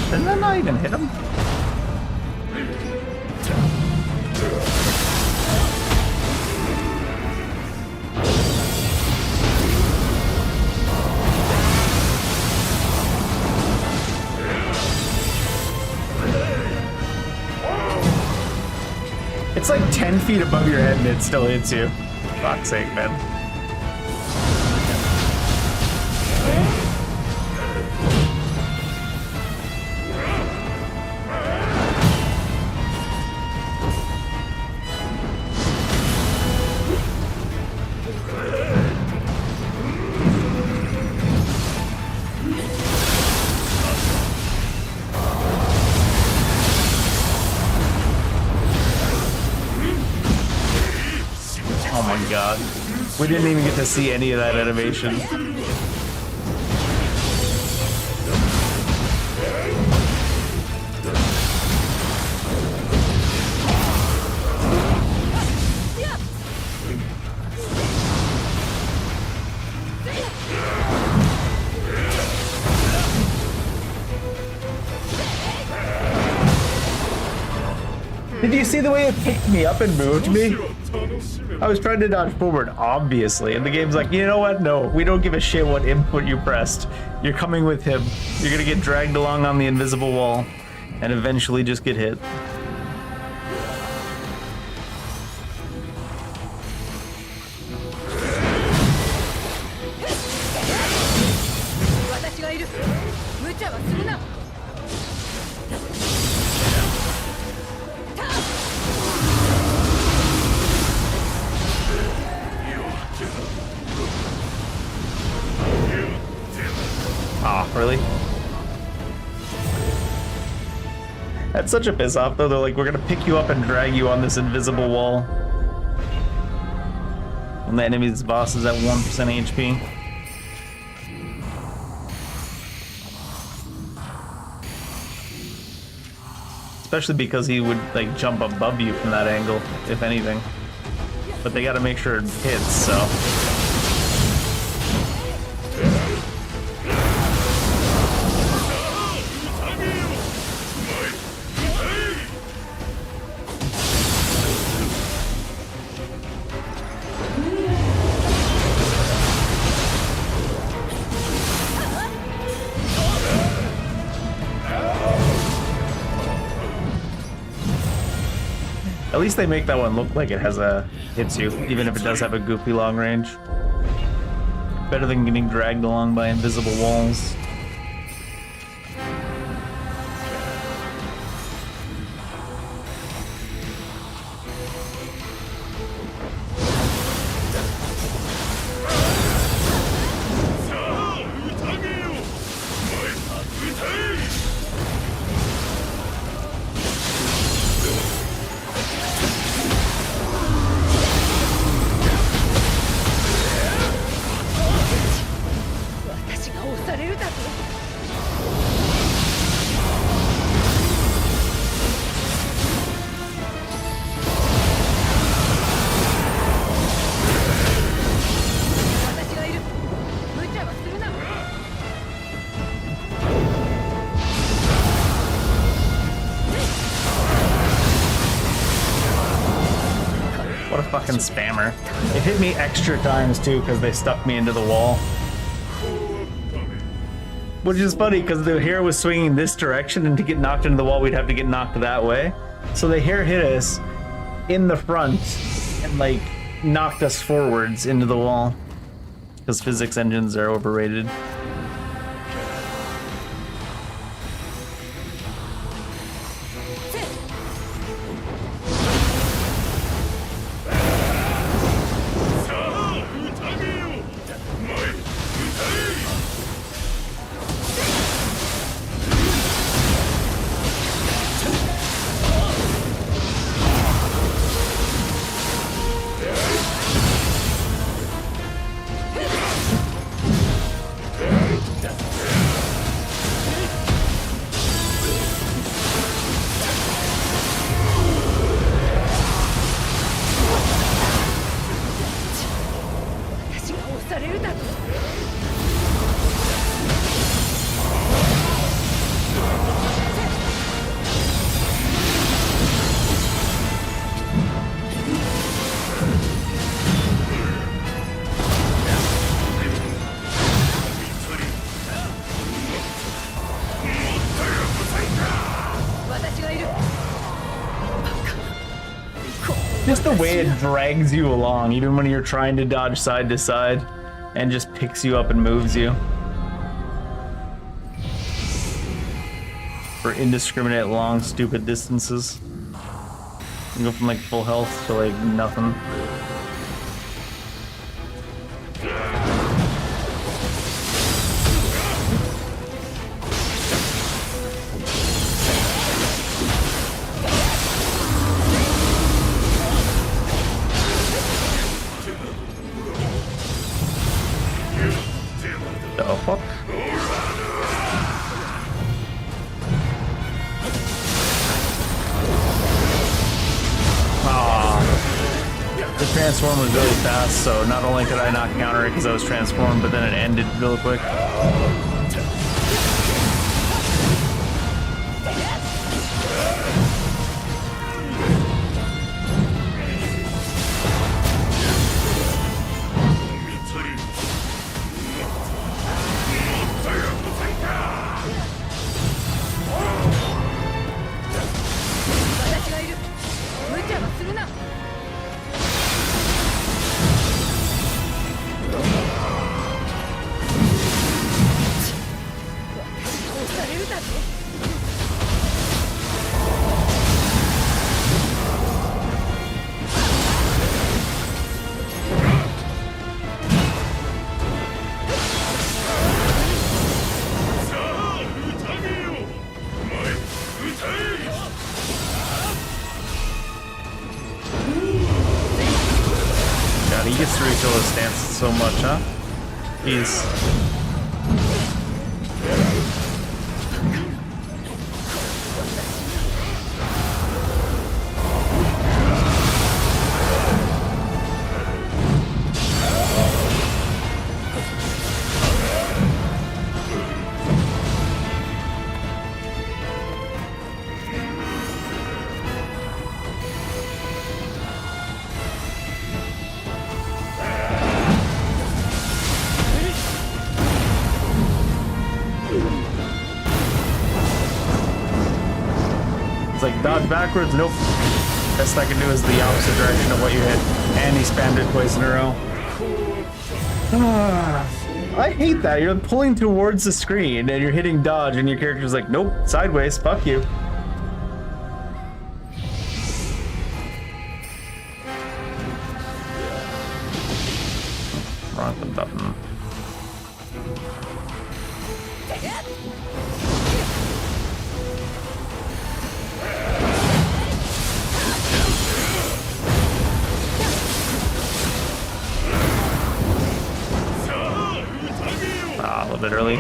Didn't I not even hit him? It's like 10 feet above your head and it still hits you. Fuck's sake, man. Oh my god. We didn't even get to see any of that animation. Did you see the way it picked me up and moved me? I was trying to dodge forward, obviously, and the game's like, you know what? No, we don't give a shit what input you pressed. You're coming with him. You're gonna get dragged along on the invisible wall and eventually just get hit. Really? That's such a piss off though. They're like, we're gonna pick you up and drag you on this invisible wall. And the enemy's boss is at 1% HP. Especially because he would like jump above you from that angle, if anything. But they gotta make sure it hits, so. At least they make that one look like it has hits you, even if it does have a goofy long range. Better than getting dragged along by invisible walls. fucking spammer. It hit me extra times too because they stuck me into the wall. Which is funny because the hero was swinging this direction, and to get knocked into the wall, we'd have to get knocked that way. So the hero hit us in the front and like knocked us forwards into the wall because physics engines are overrated. Just the way it drags you along, even when you're trying to dodge side to side, and just picks you up and moves you. For indiscriminate, long, stupid distances. You go from like full health to like nothing. Transform was really fast, so not only could I not counter it because I was transformed, but then it ended real quick. He gets to refill his stance so much, huh? He's... like dodge backwards, nope. Best I can do is the opposite direction of what you hit. And he spammed it twice in a row. I hate that. You're pulling towards the screen and you're hitting dodge and your character's like, nope, sideways, fuck you. Wrong button. A little bit early.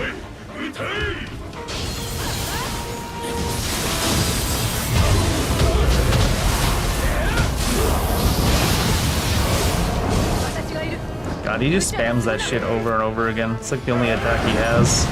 God, he just spams that shit over and over again. It's like the only attack he has.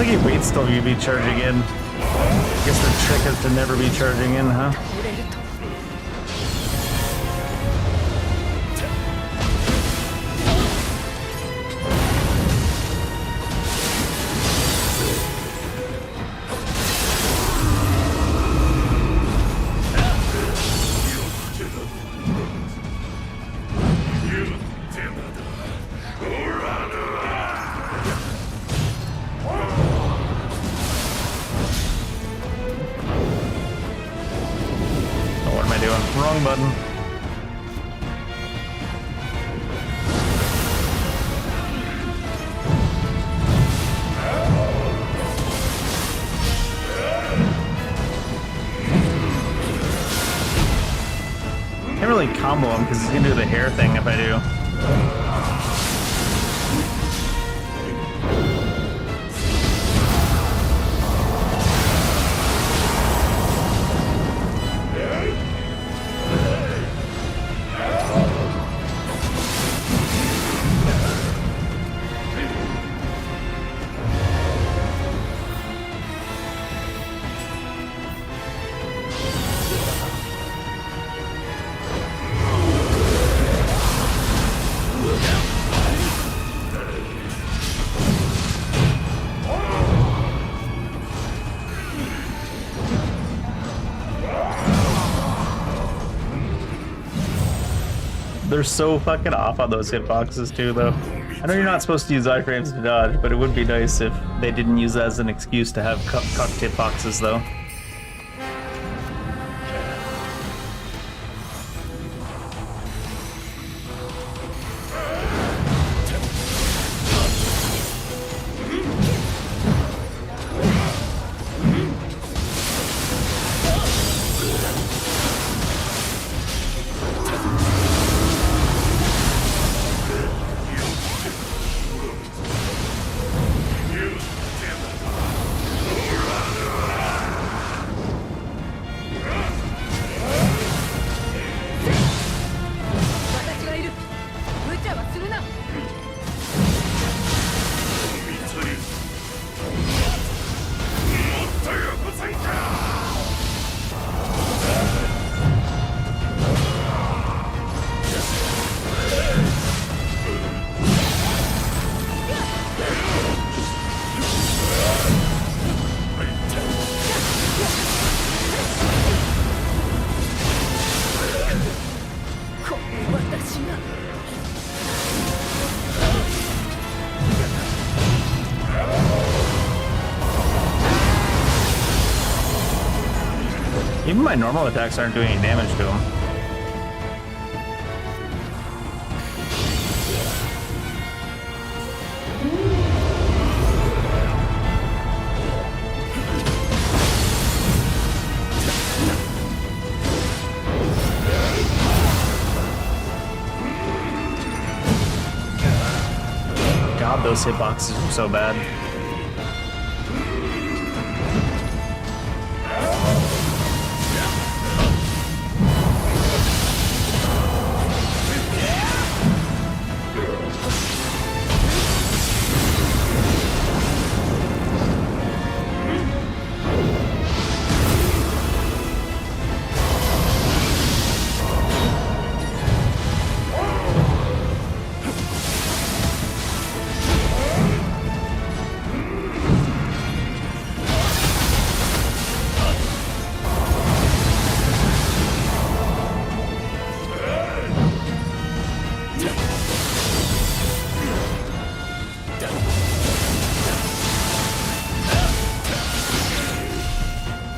like he waits till you be charging in. I guess the trick is to never be charging in, huh? 触れると Oh, what am I doing? Wrong button. Can't really combo him because he's gonna do the hair thing if I do. They're so fucking off on those hitboxes too, though. I know you're not supposed to use iframes to dodge, but it would be nice if they didn't use that as an excuse to have cucked hitboxes, though. Even my normal attacks aren't doing any damage to him. God, those hitboxes are so bad.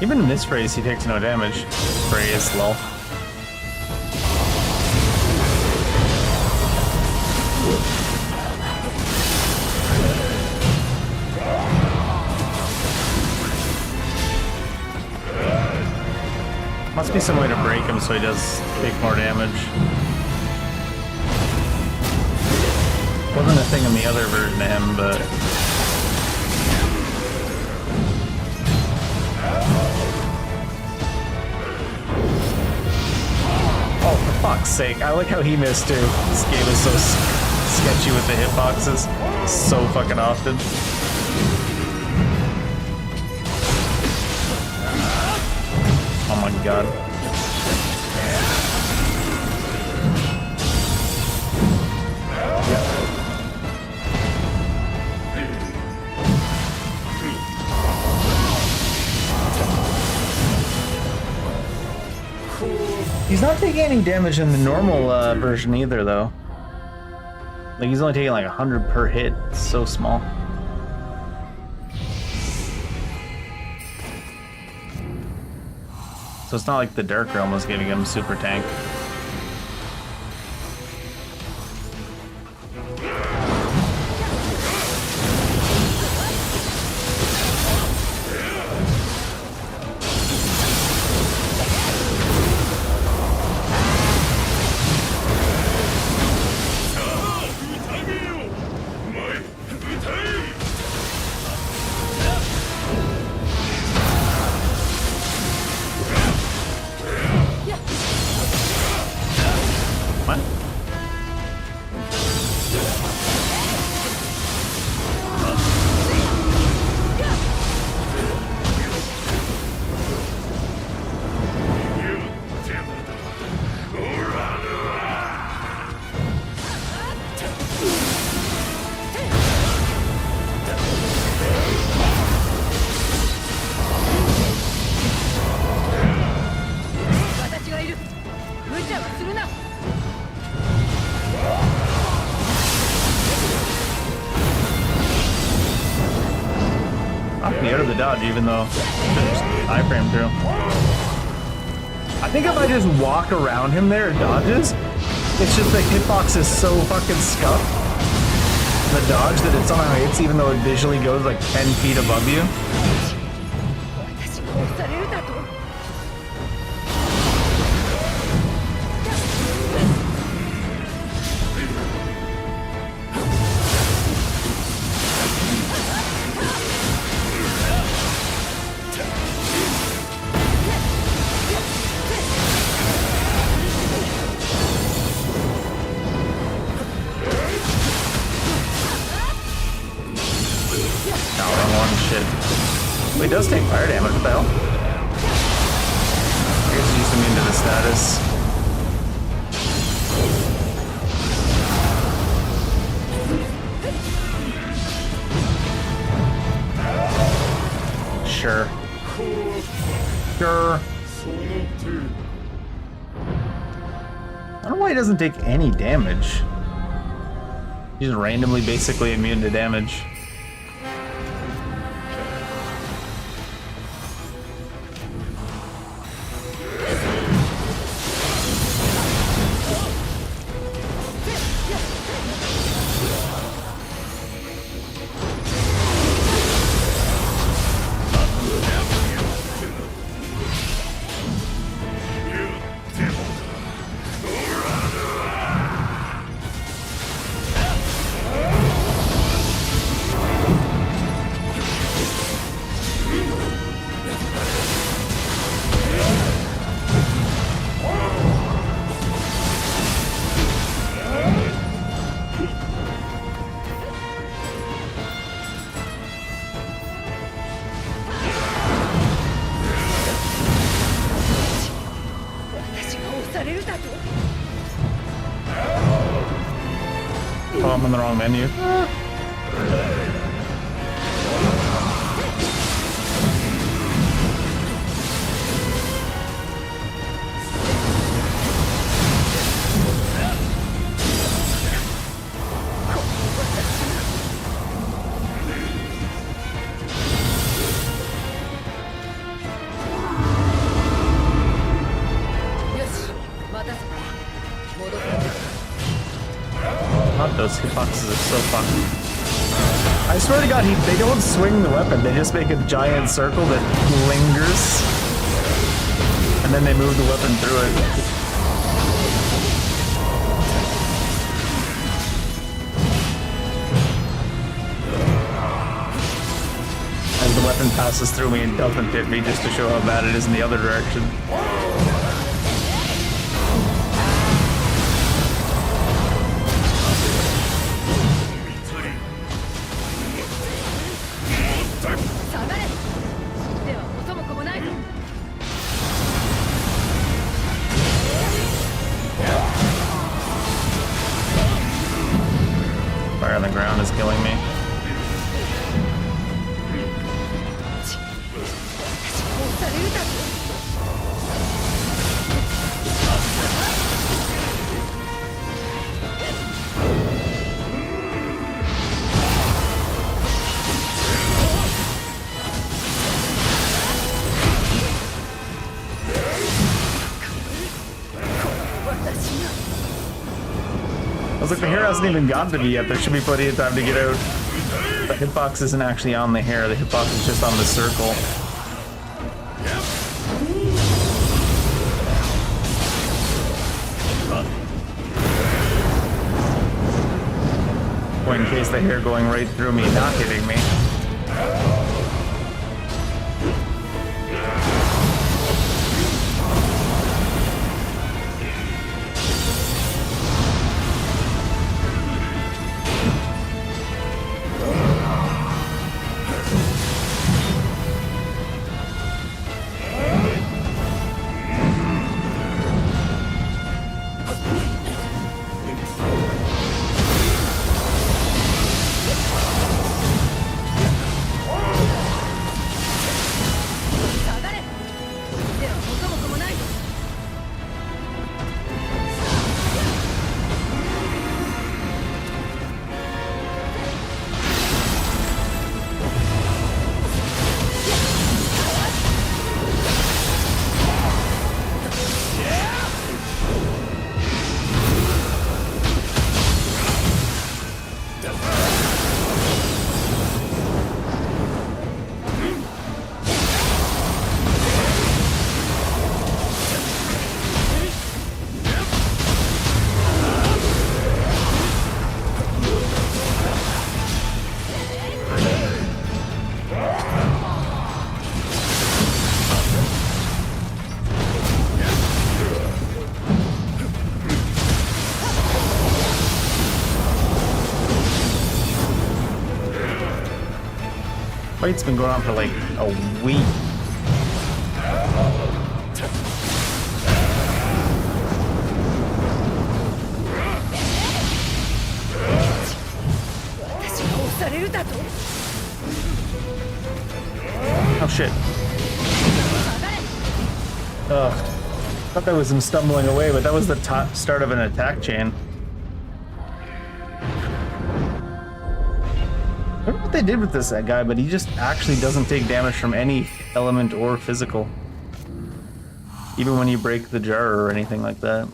Even in this phrase, he takes no damage. Phrase, lol. Must be some way to break him so he does take more damage. Wasn't a thing in the other version of him, but... Oh, for fuck's sake. I like how he missed too. This game is so sketchy with the hitboxes. So fucking often. god. He's not taking any damage in the normal version either, though. Like, he's only taking like 100 per hit. It's so small. So it's not like the Dark Realm was giving him super tank. Out of the dodge, even though just iframe through. I think if I just walk around him there, it dodges. It's just the hitbox is so fucking scuffed, the dodge, that it somehow hits even though it visually goes like 10 feet above you. He does take fire damage, though. Here's use him into the status. Sure. Sure. I don't know why he doesn't take any damage. He's randomly basically immune to damage. Oh, I'm on the wrong menu. Those hitboxes are so fucking. I swear to God, they don't swing the weapon. They just make a giant circle that lingers, and then they move the weapon through it. As the weapon passes through me and doesn't hit me, just to show how bad it is in the other direction. fire on the ground is killing me. I was like, the hair hasn't even gotten to me yet. There should be plenty of time to get out. The hitbox isn't actually on the hair. The hitbox is just on the circle. Well, in case the hair going right through me, not hitting me. Fight's been going on for like a week. Oh shit. Ugh. I thought that was him stumbling away, but that was the start of an attack chain. I don't know what they did with this guy, but he just actually doesn't take damage from any element or physical. Even when you break the jar or anything like that.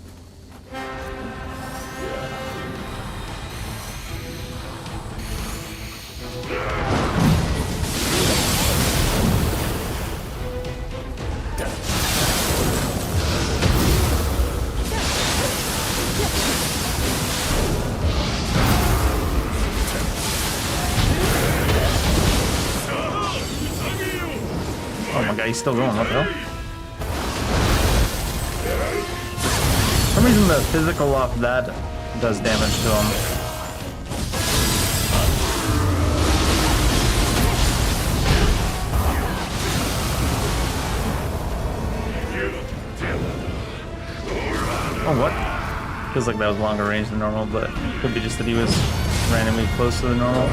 Oh my god, he's still going, what the hell? For some reason the physical off that does damage to him. Oh, what? Feels like that was longer range than normal, but it could be just that he was randomly close to the normal.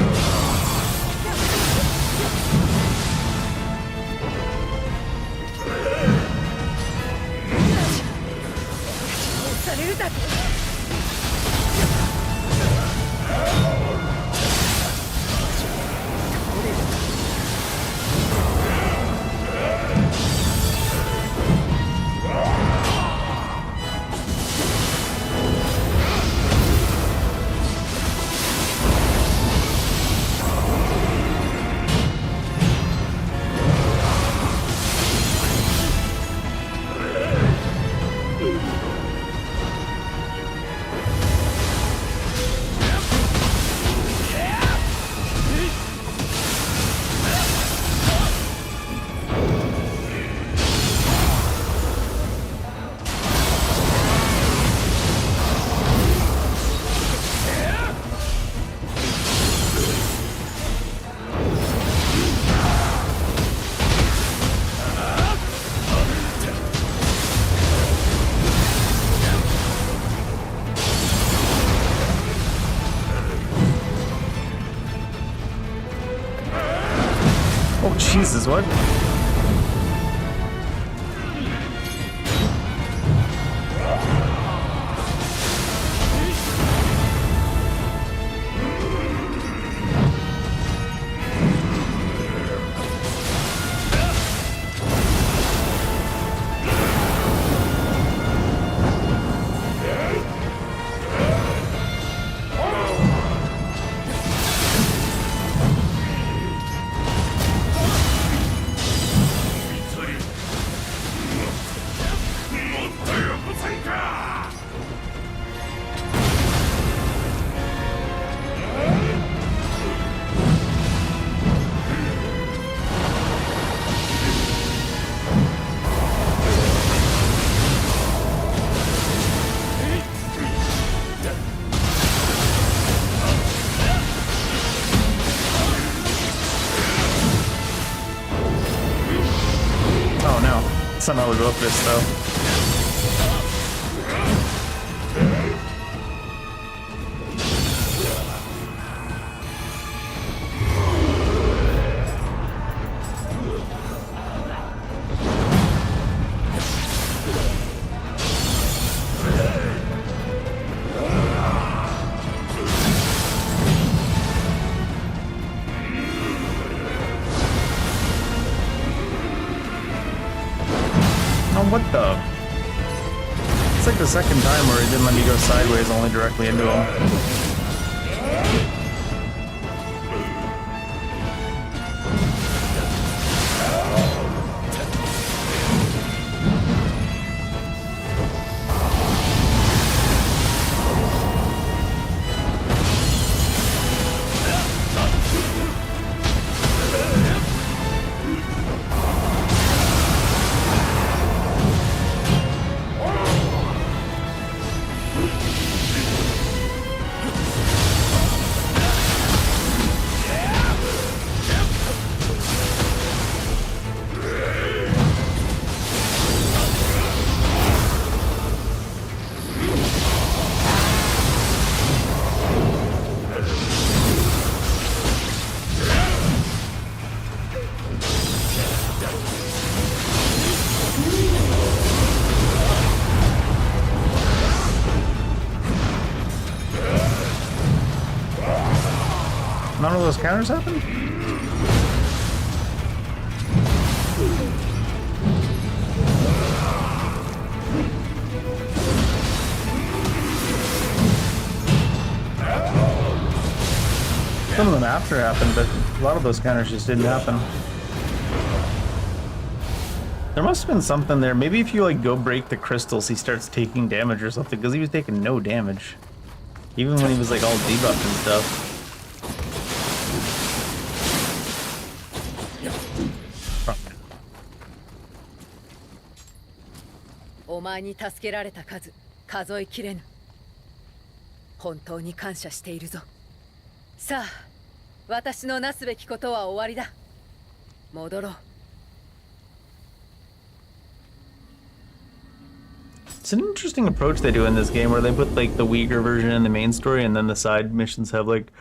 Jesus, what? Somehow we broke this though. What the? It's like the second time where he didn't let me go sideways, only directly into him. None of those counters happen? Some of them after happened, but a lot of those counters just didn't happen. There must have been something there. Maybe if you like go break the crystals, he starts taking damage or something, because he was taking no damage. Even when he was like all debuffed and stuff. お前に助けられた数、数えきれぬ。本当に感謝しているぞ。さあ、私のなすべきことは終わりだ。戻ろう。It's an interesting approach they do in this game where they put like the weaker version in the main story and then the side missions have like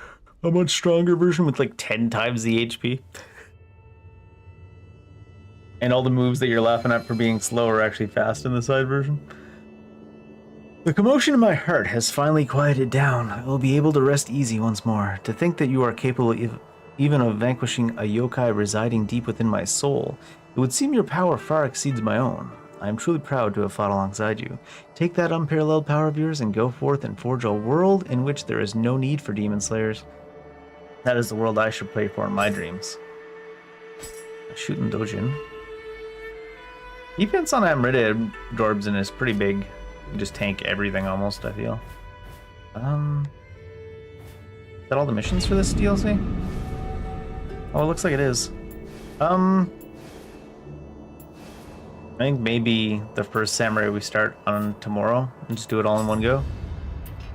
a much stronger version with like 10 times the HP. And all the moves that you're laughing at for being slow are actually fast in the side version. The commotion in my heart has finally quieted down. I will be able to rest easy once more. To think that you are capable even of vanquishing a yokai residing deep within my soul, it would seem your power far exceeds my own. I am truly proud to have fought alongside you. Take that unparalleled power of yours and go forth and forge a world in which there is no need for demon slayers. That is the world I should play for in my dreams. Shooting Dojin. Defense on Amrita Dorbzen is pretty big. You just tank everything almost, I feel. Is that all the missions for this DLC? Oh, it looks like it is. I think maybe the first samurai we start on tomorrow and just do it all in one go.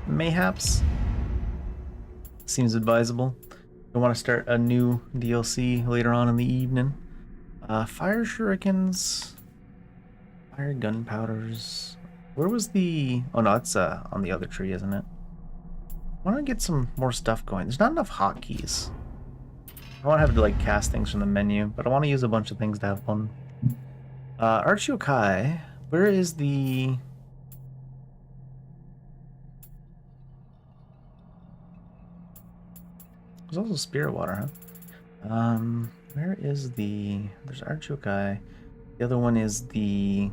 Mayhaps. Seems advisable. I want to start a new DLC later on in the evening. Fire shurikens. Fire gunpowders. Where was the... Oh no, it's on the other tree, isn't it? I want to get some more stuff going. There's not enough hotkeys. I want to have to like cast things from the menu, but I want to use a bunch of things to have fun. Archiokai, where is the... There's also Spirit Water, huh? Where is the... There's Archiokai. The other one is the...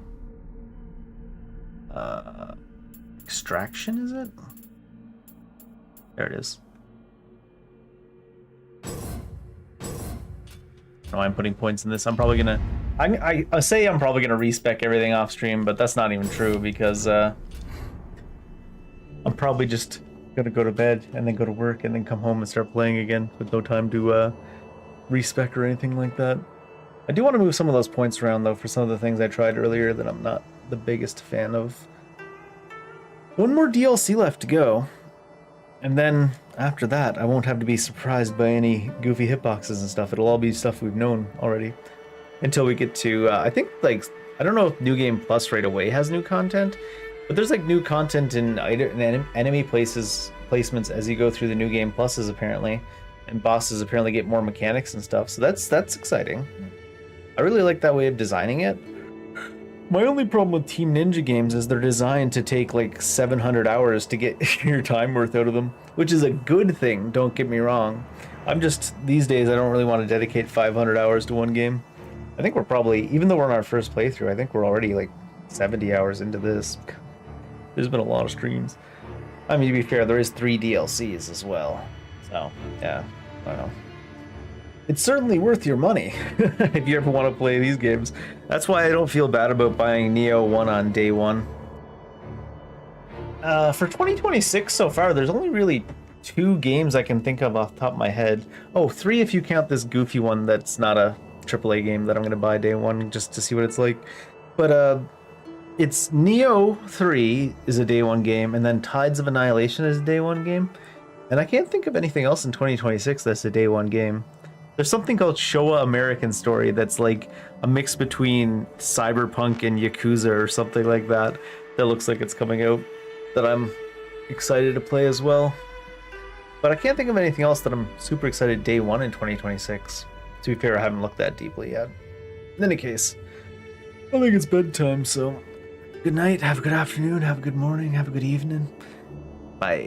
Extraction, is it? There it is. Oh, I'm putting points in this. I'm probably gonna... I say I'm probably gonna respec everything off stream, but that's not even true because I'm probably just gonna go to bed and then go to work and then come home and start playing again with no time to respec or anything like that. I do want to move some of those points around though for some of the things I tried earlier that I'm not the biggest fan of. One more DLC left to go, and then after that I won't have to be surprised by any goofy hitboxes and stuff. It'll all be stuff we've known already until we get to I think, like, I don't know if New Game Plus right away has new content, but there's like new content in enemy placements as you go through the New Game Pluses apparently, and bosses apparently get more mechanics and stuff, so that's exciting. I really like that way of designing it. My only problem with Team Ninja games is they're designed to take like 700 hours to get your time worth out of them, which is a good thing, don't get me wrong. I'm just, these days I don't really want to dedicate 500 hours to one game. I think we're probably, even though we're on our first playthrough, I think we're already like 70 hours into this. There's been a lot of streams. I mean, to be fair, there is 3 DLCs as well. So, yeah, I don't know. It's certainly worth your money if you ever want to play these games. That's why I don't feel bad about buying Nioh 1 on day 1. For 2026 so far, there's only really 2 games I can think of off the top of my head. Oh, 3 if you count this goofy one that's not a AAA game that I'm going to buy day 1 just to see what it's like. But it's Nioh 3 is a day 1 game, and then Tides of Annihilation is a day 1 game. And I can't think of anything else in 2026 that's a day 1 game. There's something called Showa American Story that's like a mix between Cyberpunk and Yakuza or something like that. That looks like it's coming out that I'm excited to play as well. But I can't think of anything else that I'm super excited day 1 in 2026. To be fair, I haven't looked that deeply yet. In any case, I think it's bedtime, so good night, have a good afternoon, have a good morning, have a good evening. Bye.